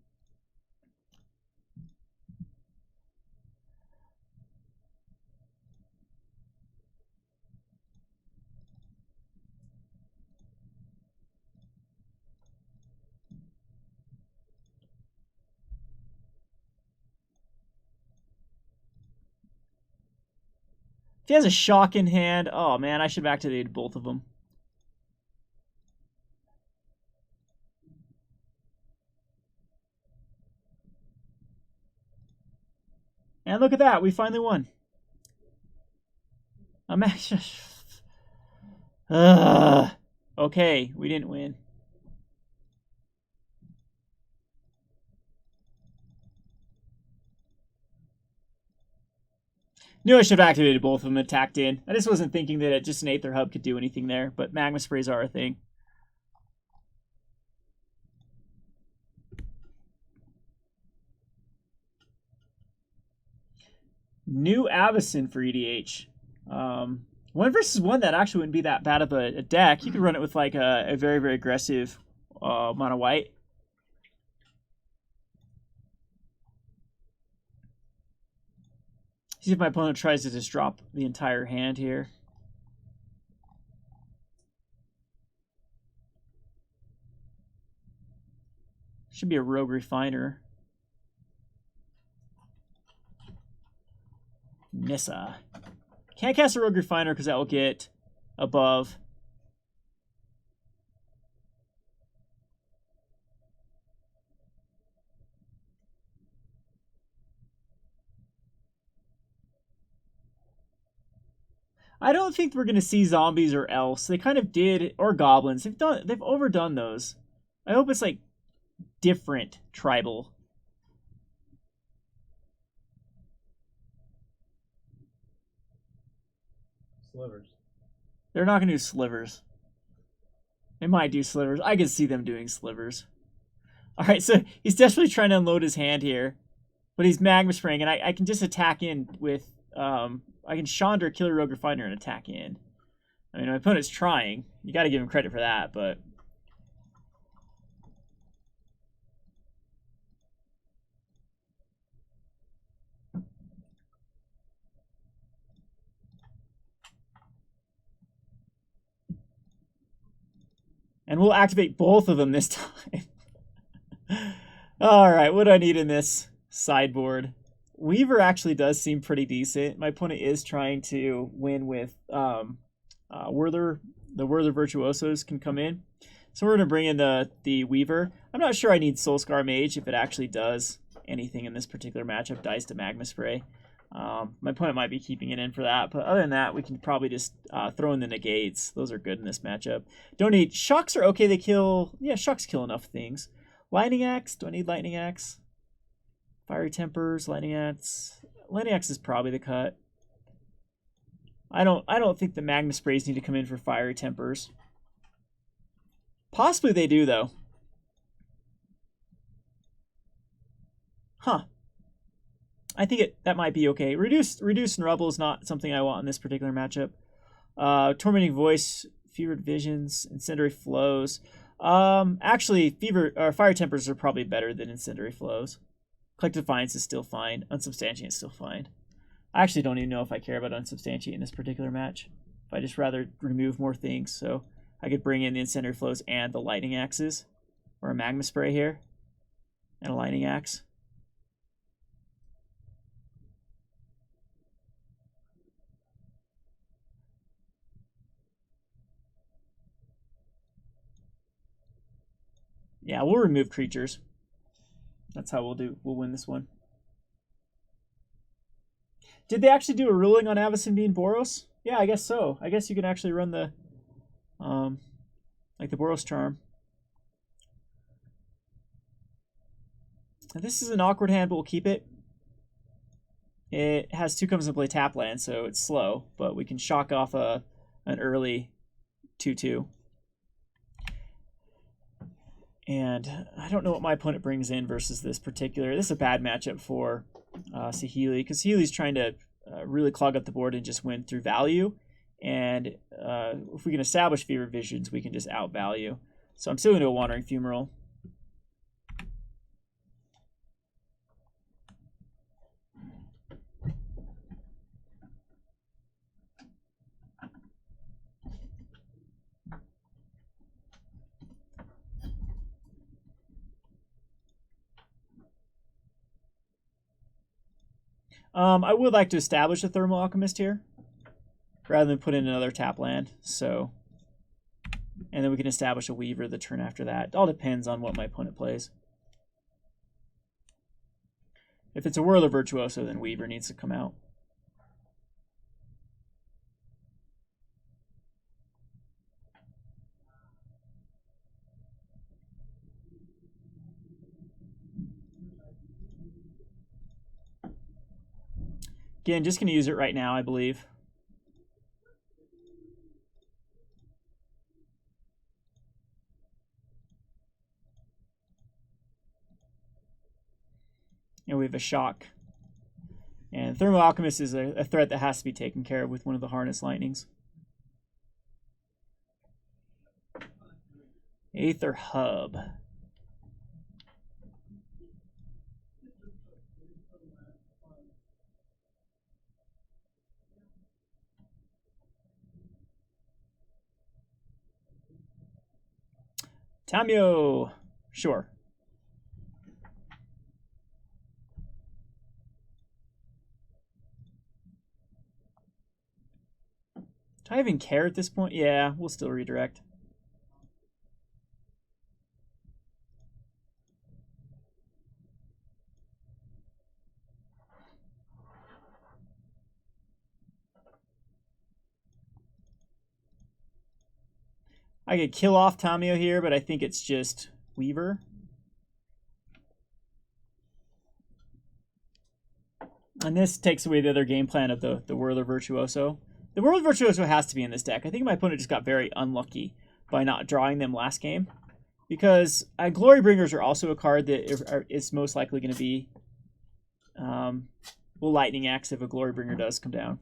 If he has a shock in hand, oh man, I should have activated both of them. And look at that, we finally won. I'm actually... Okay, we didn't win. Knew I should have activated both of them and attacked in. I just wasn't thinking that just an Aether Hub could do anything there, but Magma Sprays are a thing. New Avacyn for EDH. 1 versus 1, that actually wouldn't be that bad of a deck. You could run it with like a very, very aggressive mono white. See if my opponent tries to just drop the entire hand here. Should be a Rogue Refiner. Mesa. Can't cast a Rogue Refiner because that will get above. I don't think we're going to see zombies or else. They kind of did, or goblins. They've overdone those. I hope it's like different tribal. Slivers. They're not going to do slivers. They might do slivers. I can see them doing slivers. All right, so he's desperately trying to unload his hand here, but he's Magma Spraying, and I can just attack in with I can Chandra, kill a Rogue Refiner, and attack in. I mean, my opponent's trying. You got to give him credit for that, but... And we'll activate both of them this time. All right, what do I need in this sideboard? Weaver actually does seem pretty decent. My opponent is trying to win with Werther. The Werther Virtuosos can come in. So we're going to bring in the Weaver. I'm not sure I need Soulscar Mage if it actually does anything in this particular matchup. Dies to Magma Spray. My opponent might be keeping it in for that, but other than that, we can probably just throw in the negates. Those are good in this matchup. Don't need... Shocks are okay, they kill... Yeah, shocks kill enough things. Lightning Axe, do I need Lightning Axe? Fiery Tempers, Lightning Axe. Lightning Axe is probably the cut. I don't think the Magma Sprays need to come in for Fiery Tempers. Possibly they do, though. Huh. I think that might be okay. Reduce and Rubble is not something I want in this particular matchup. Tormenting Voice, Fevered Visions, Incendiary Flows. Actually, Fire Tempers are probably better than Incendiary Flows. Collective Defiance is still fine. Unsubstantiate is still fine. I actually don't even know if I care about Unsubstantiate in this particular match. If I just rather remove more things, so I could bring in the Incendiary Flows and the Lightning Axes, or a Magma Spray here, and a Lightning Axe. Yeah, we'll remove creatures. That's how we'll win this one. Did they actually do a ruling on Avacyn being Boros? Yeah, I guess so. I guess you can actually run the like the Boros Charm. And this is an awkward hand, but we'll keep it. It has 2 comes and play tap land, so it's slow, but we can shock off an early 2/2. And I don't know what my opponent brings in versus this particular. This is a bad matchup for Saheeli, because Saheeli's trying to really clog up the board and just win through value. And if we can establish Fever Visions, we can just outvalue. So I'm still going to a Wandering Fumarole. I would like to establish a Thermal Alchemist here, rather than put in another tap land. So, and then we can establish a Weaver the turn after that. It all depends on what my opponent plays. If it's a Whirler Virtuoso, then Weaver needs to come out. Again, just going to use it right now, I believe. And we have a shock. And Thermal Alchemist is a threat that has to be taken care of with one of the Harness Lightnings. Aether Hub. Tamio, sure. Do I even care at this point? Yeah, we'll still redirect. I could kill off Tamio here, but I think it's just Weaver. And this takes away the other game plan of the Whirler Virtuoso. The Whirler Virtuoso has to be in this deck. I think my opponent just got very unlucky by not drawing them last game. Because Glory Bringers are also a card that is most likely going to be... will Lightning Axe if a Glory Bringer does come down.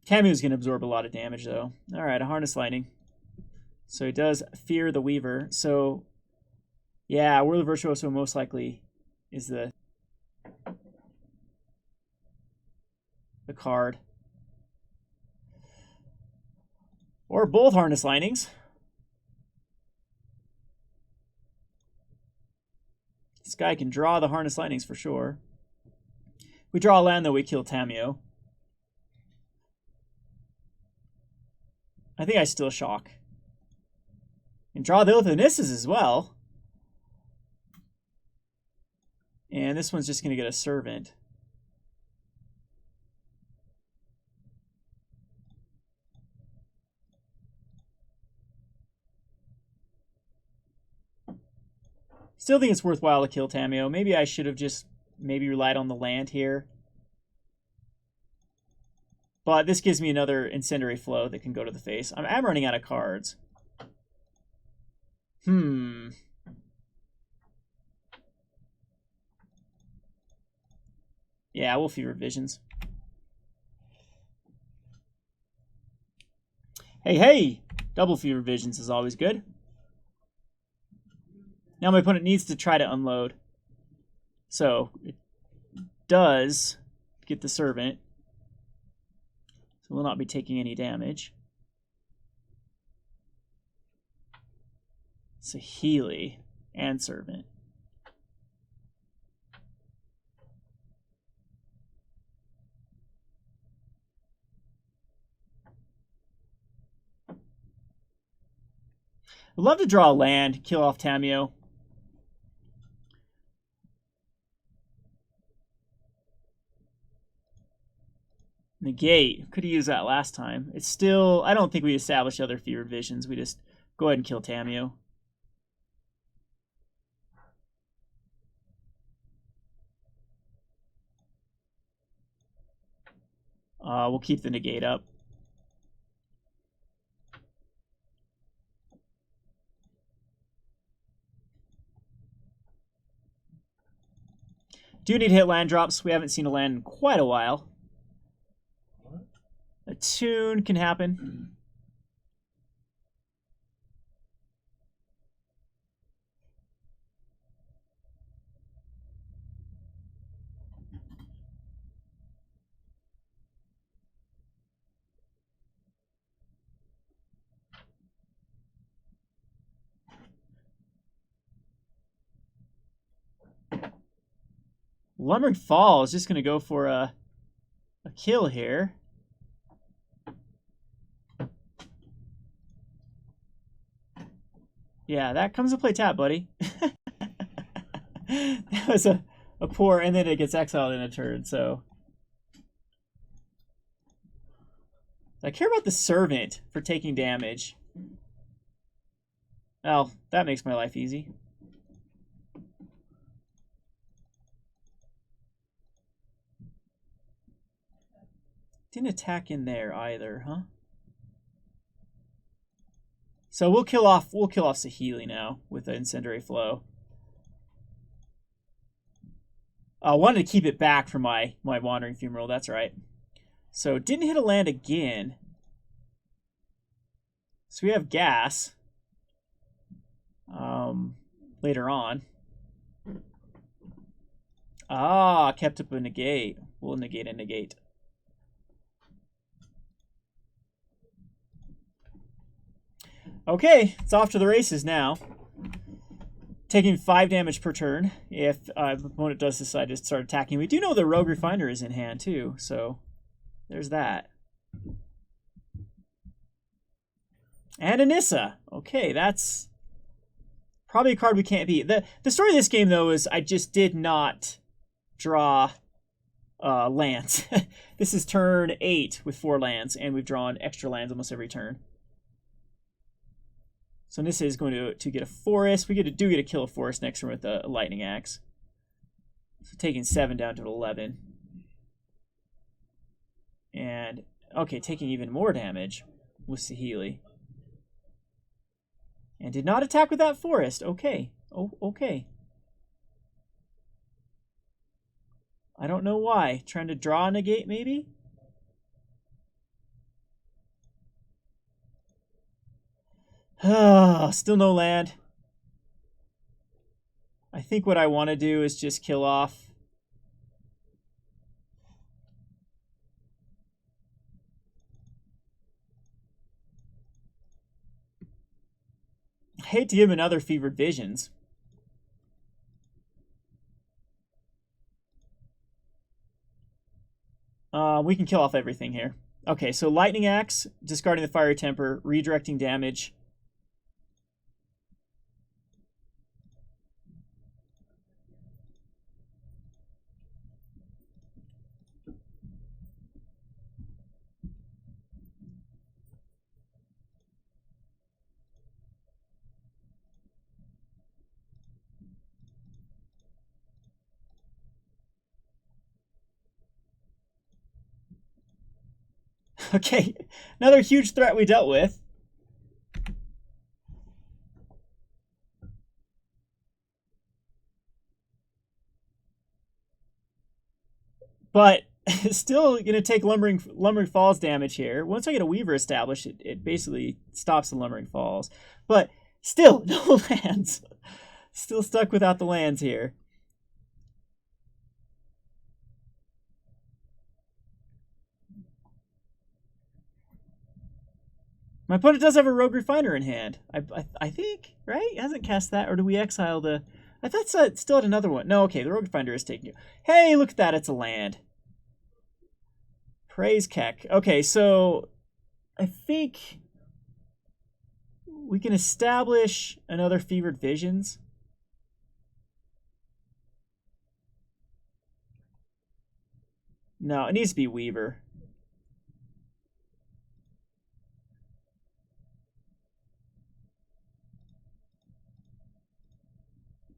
Tamio's going to absorb a lot of damage, though. All right, a Harness Lightning. So he does fear the Weaver. So, yeah, Whirler Virtuoso most likely is the card. Or both Harness Lightnings. This guy can draw the Harness Lightnings for sure. We draw a land, though, we kill Tamio. I think I still shock. And draw the Oath of Nissus as well. And this one's just going to get a Servant. Still think it's worthwhile to kill Tameo. Maybe I should have just relied on the land here. But this gives me another Incendiary Flow that can go to the face. I'm running out of cards. Yeah, we'll Fever Visions. Hey! Double Fever Visions is always good. Now my opponent needs to try to unload. So it does get the Servant. So we'll not be taking any damage. Saheeli and Servant. I'd love to draw a land, kill off Tameo. Negate. Could have used that last time. It's still... I don't think we established other Fever Visions. We just go ahead and kill Tameo. We'll keep the negate up. Do need to hit land drops. We haven't seen a land in quite a while. A tune can happen. Lumbering Fall is just going to go for a kill here. Yeah, that comes to play tap, buddy. That was a poor, and then it gets exiled in a turn, so. I care about the Servant for taking damage. Oh, that makes my life easy. Didn't attack in there either, huh? So we'll kill off Saheeli now with the Incendiary Flow. I wanted to keep it back for my Wandering Fumarole, that's right. So didn't hit a land again. So we have gas later on. Ah, kept up a negate. We'll negate a negate. Okay, it's off to the races now. Taking 5 damage per turn if the opponent does decide to start attacking. We do know the Rogue Refiner is in hand too, so there's that. And Anissa. Okay, that's probably a card we can't beat. The story of this game, though, is I just did not draw lands. This is turn 8 with 4 lands, and we've drawn extra lands almost every turn. So Nissa is going to get a forest. We do get to kill a forest next turn with a lightning axe. So taking 7 down to 11. And, okay, taking even more damage with Saheeli. And did not attack with that forest. Okay. Oh, okay. I don't know why. Trying to draw a negate, maybe? Still no land. I think what I want to do is just kill off. I hate to give him another Fevered Visions. We can kill off everything here. Okay, so Lightning Axe, discarding the Fiery Temper, redirecting damage. Okay, another huge threat we dealt with. But still going to take Lumbering Falls damage here. Once I get a Weaver established, it basically stops the Lumbering Falls. But still, no lands. Still stuck without the lands here. My opponent does have a Rogue Refiner in hand. I think, right? He hasn't cast that, or do we exile the... I thought it still had another one. No, okay, the Rogue Refiner is taking you. Hey, look at that, it's a land. Praise Keck. Okay, so I think we can establish another Fevered Visions. No, it needs to be Weaver.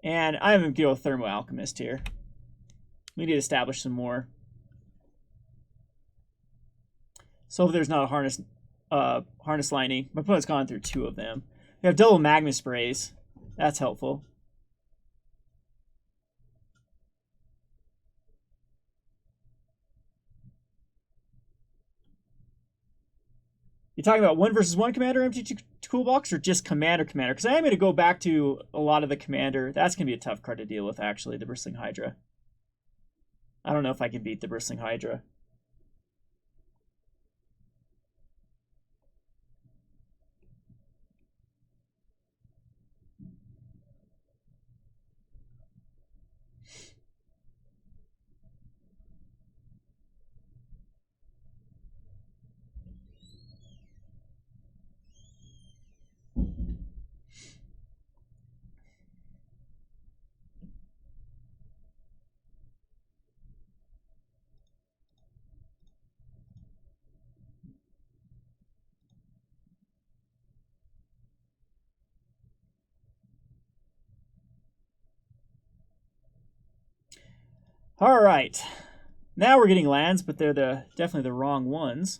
And I'm going to go with Thermo Alchemist here. We need to establish some more. So if there's not a harness lining. My opponent's gone through 2 of them. We have double Magma Sprays. That's helpful. You're talking about 1 versus 1 commander empty toolbox or just commander? Because I am going to go back to a lot of the commander. That's going to be a tough card to deal with, actually, the Bristling Hydra. I don't know if I can beat the Bristling Hydra. All right, now we're getting lands, but they're definitely the wrong ones.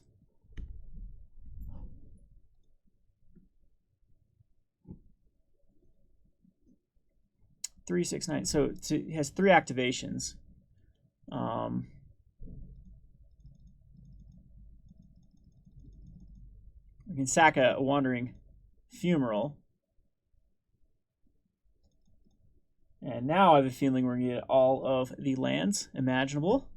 Three, 6, 9. So it has 3 activations. We can sack a Wandering Fumarole. And now I have a feeling we're going to get all of the lands imaginable.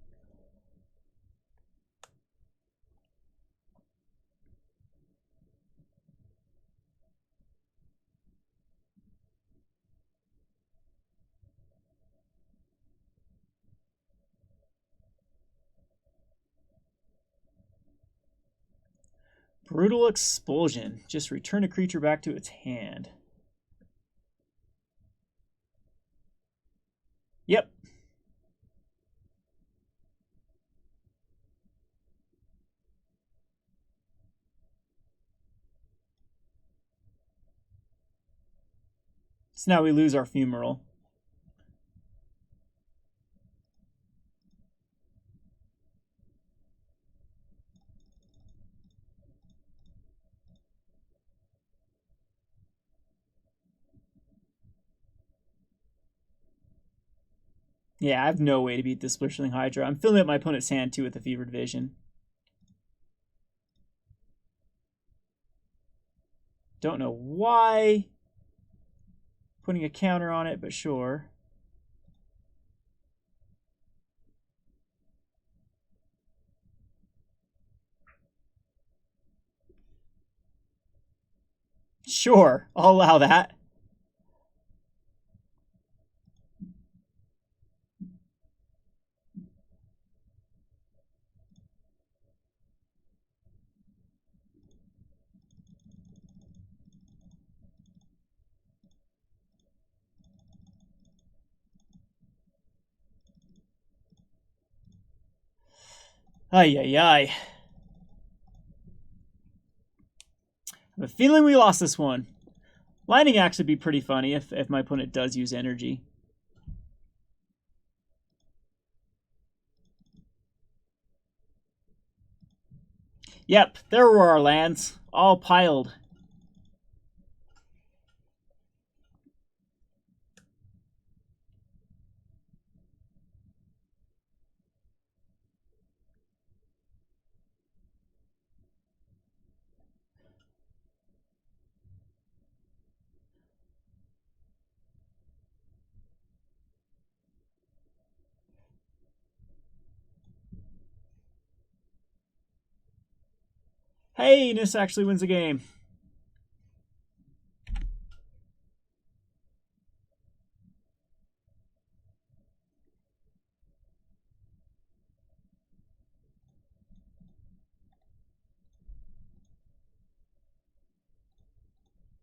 Brutal Expulsion. Just return a creature back to its hand. Yep. So now we lose our Fumarole. Yeah, I have no way to beat this Blistering Hydra. I'm filling up my opponent's hand too with the Fevered Vision. Don't know why. Putting a counter on it, but sure. Sure, I'll allow that. Ay, ay, ay. I have a feeling we lost this one. Lining actually be pretty funny if my opponent does use energy. Yep, there were our lands, all piled. Hey, Nis actually wins the game.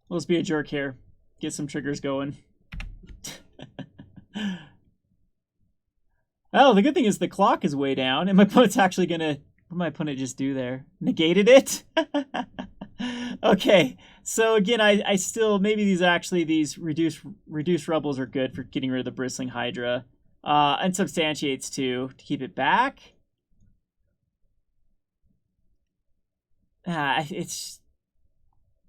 Let's be a jerk here. Get some triggers going. Oh, the good thing is the clock is way down, and my opponent's actually gonna... What did my opponent just do there? Negated it? Okay, so again, I still... Maybe these reduced rebels are good for getting rid of the Bristling Hydra. And substantiates too, to keep it back. It's...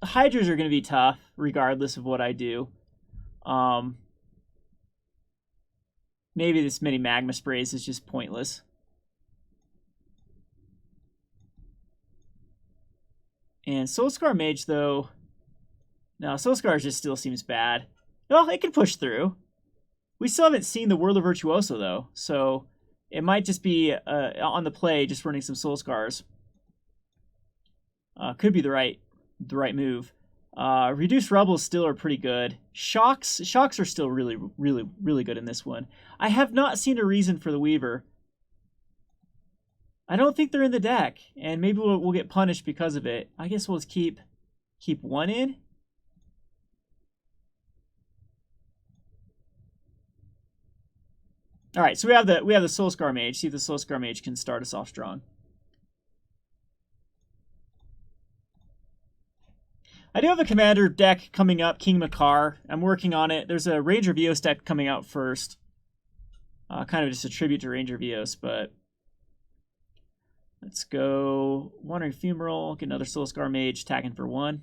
Hydras are going to be tough, regardless of what I do. Maybe this many magma sprays is just pointless. And Soulscar Mage, though... No, Soulscar just still seems bad. Well, it can push through. We still haven't seen the Whirler Virtuoso, though. So it might just be on the play, just running some Soulscars. Could be the right move. Reduced Rebels still are pretty good. Shocks are still really good in this one. I have not seen a reason for the Weaver. I don't think they're in the deck, and maybe we'll get punished because of it. I guess we'll just keep one in. All right, so we have the Soulscar Mage. See if the Soulscar Mage can start us off strong. I do have a commander deck coming up, King Makar. I'm working on it. There's a Ranger Vios deck coming out first. Kind of just a tribute to Ranger Vios, but let's go Wandering Fumarole, get another Soulscar Mage, attacking for 1.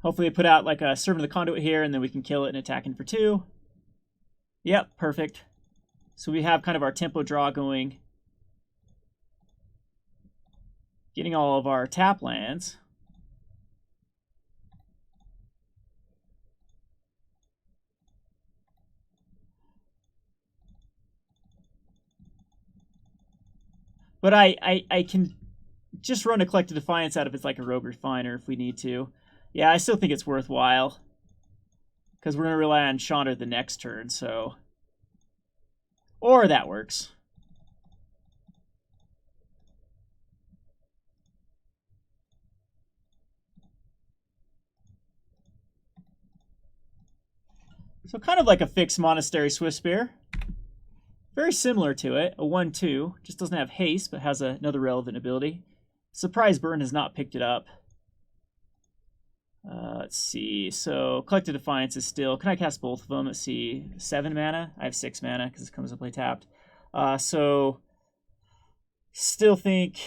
Hopefully they put out like a Servant of the Conduit here, and then we can kill it and attacking for 2. Yep, perfect. So we have kind of our tempo draw going. Getting all of our tap lands. But I can just run a Collected Defiance out if it's like a Rogue Refiner if we need to. Yeah, I still think it's worthwhile. Because we're going to rely on Chandra the next turn, so... Or that works. So kind of like a fixed Monastery Swiftspear. Very similar to it, a 1/2. Just doesn't have haste, but has another relevant ability. Surprise Burn has not picked it up. Let's see. So Collected Defiance is still... Can I cast both of them? Let's see. 7 mana? I have 6 mana because it comes to play tapped. So still think...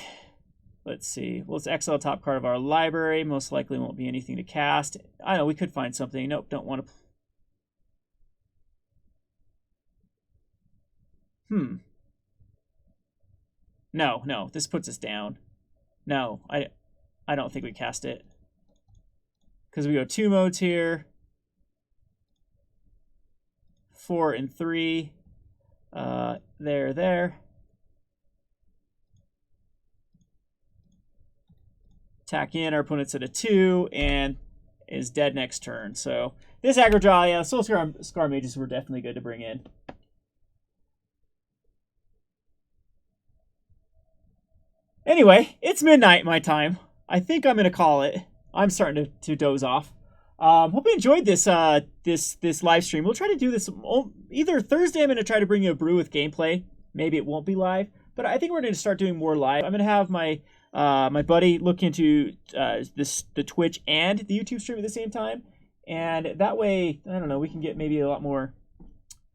Let's see. Well, let's exile top card of our library. Most likely won't be anything to cast. I know, we could find something. Nope, don't want to... No, this puts us down. No, I don't think we cast it. Because we go 2 modes here. 4 and 3. There. Attack in, our opponent's at a 2, and is dead next turn. So this aggro draw, yeah, Soulscar Mages were definitely good to bring in. Anyway, it's midnight my time. I think I'm gonna call it. I'm starting to doze off. Hope you enjoyed this this live stream. We'll try to do this either Thursday. I'm gonna try to bring you a brew with gameplay. Maybe it won't be live, but I think we're gonna start doing more live. I'm gonna have my my buddy look into the Twitch and the YouTube stream at the same time, and that way, I don't know, we can get maybe a lot more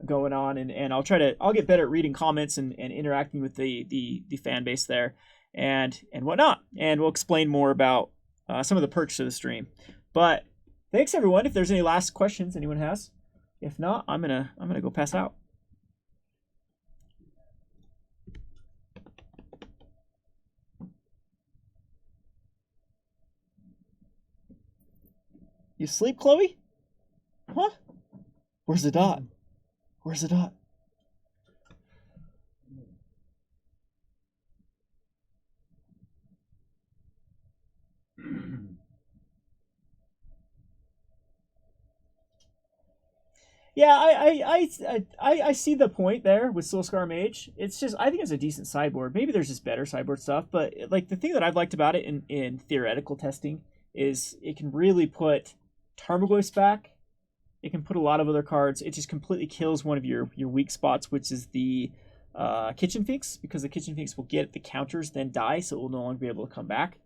going on, and I'll get better at reading comments and interacting with the fan base there and whatnot, and we'll explain more about some of the perks of the stream. But thanks everyone. If there's any last questions anyone has, if not, I'm gonna go pass out. You sleep, Chloe? Huh? Where's the dot? Where's the dot? Yeah, I see the point there with Soulscar Mage. It's just, I think it's a decent sideboard. Maybe there's just better sideboard stuff, but like the thing that I've liked about it in theoretical testing is it can really put Tarmogoyf back. It can put a lot of other cards. It just completely kills one of your weak spots, which is the Kitchen Finks, because the Kitchen Finks will get the counters, then die, so it will no longer be able to come back.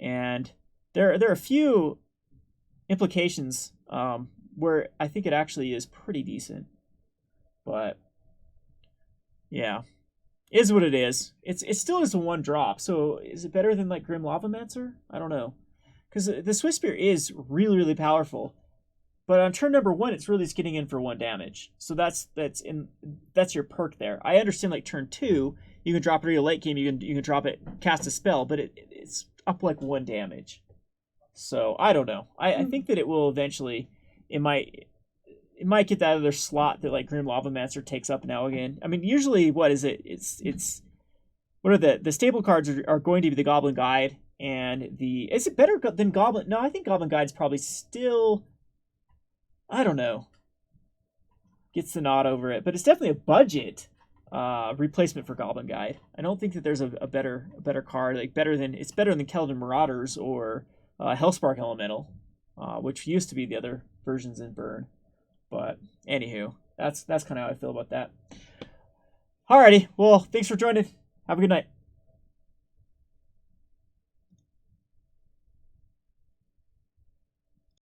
And there are a few implications where I think it actually is pretty decent. But yeah, is what it is. It still is a 1-drop, so is it better than like Grim Lavamancer? I don't know. Because the Swift Spear is really, really powerful. But on turn number 1, it's really just getting in for 1 damage. So that's your perk there. I understand like turn 2, you can drop it in your late game, you can drop it, cast a spell, but it's up like 1 damage. So I don't know. I think that it will eventually, it might get that other slot that like Grim Lavamancer takes up now again. I mean, usually what is it? It's what are the staple cards are going to be the Goblin Guide and is it better than Goblin? No, I think Goblin Guide's probably still, I don't know, gets the nod over it, but it's definitely a budget replacement for Goblin Guide. I don't think that there's a better card, like it's better than Keldon Marauders or Hellspark Elemental, which used to be the other versions in Burn. But anywho, that's kind of how I feel about that. Alrighty, well, thanks for joining. Have a good night.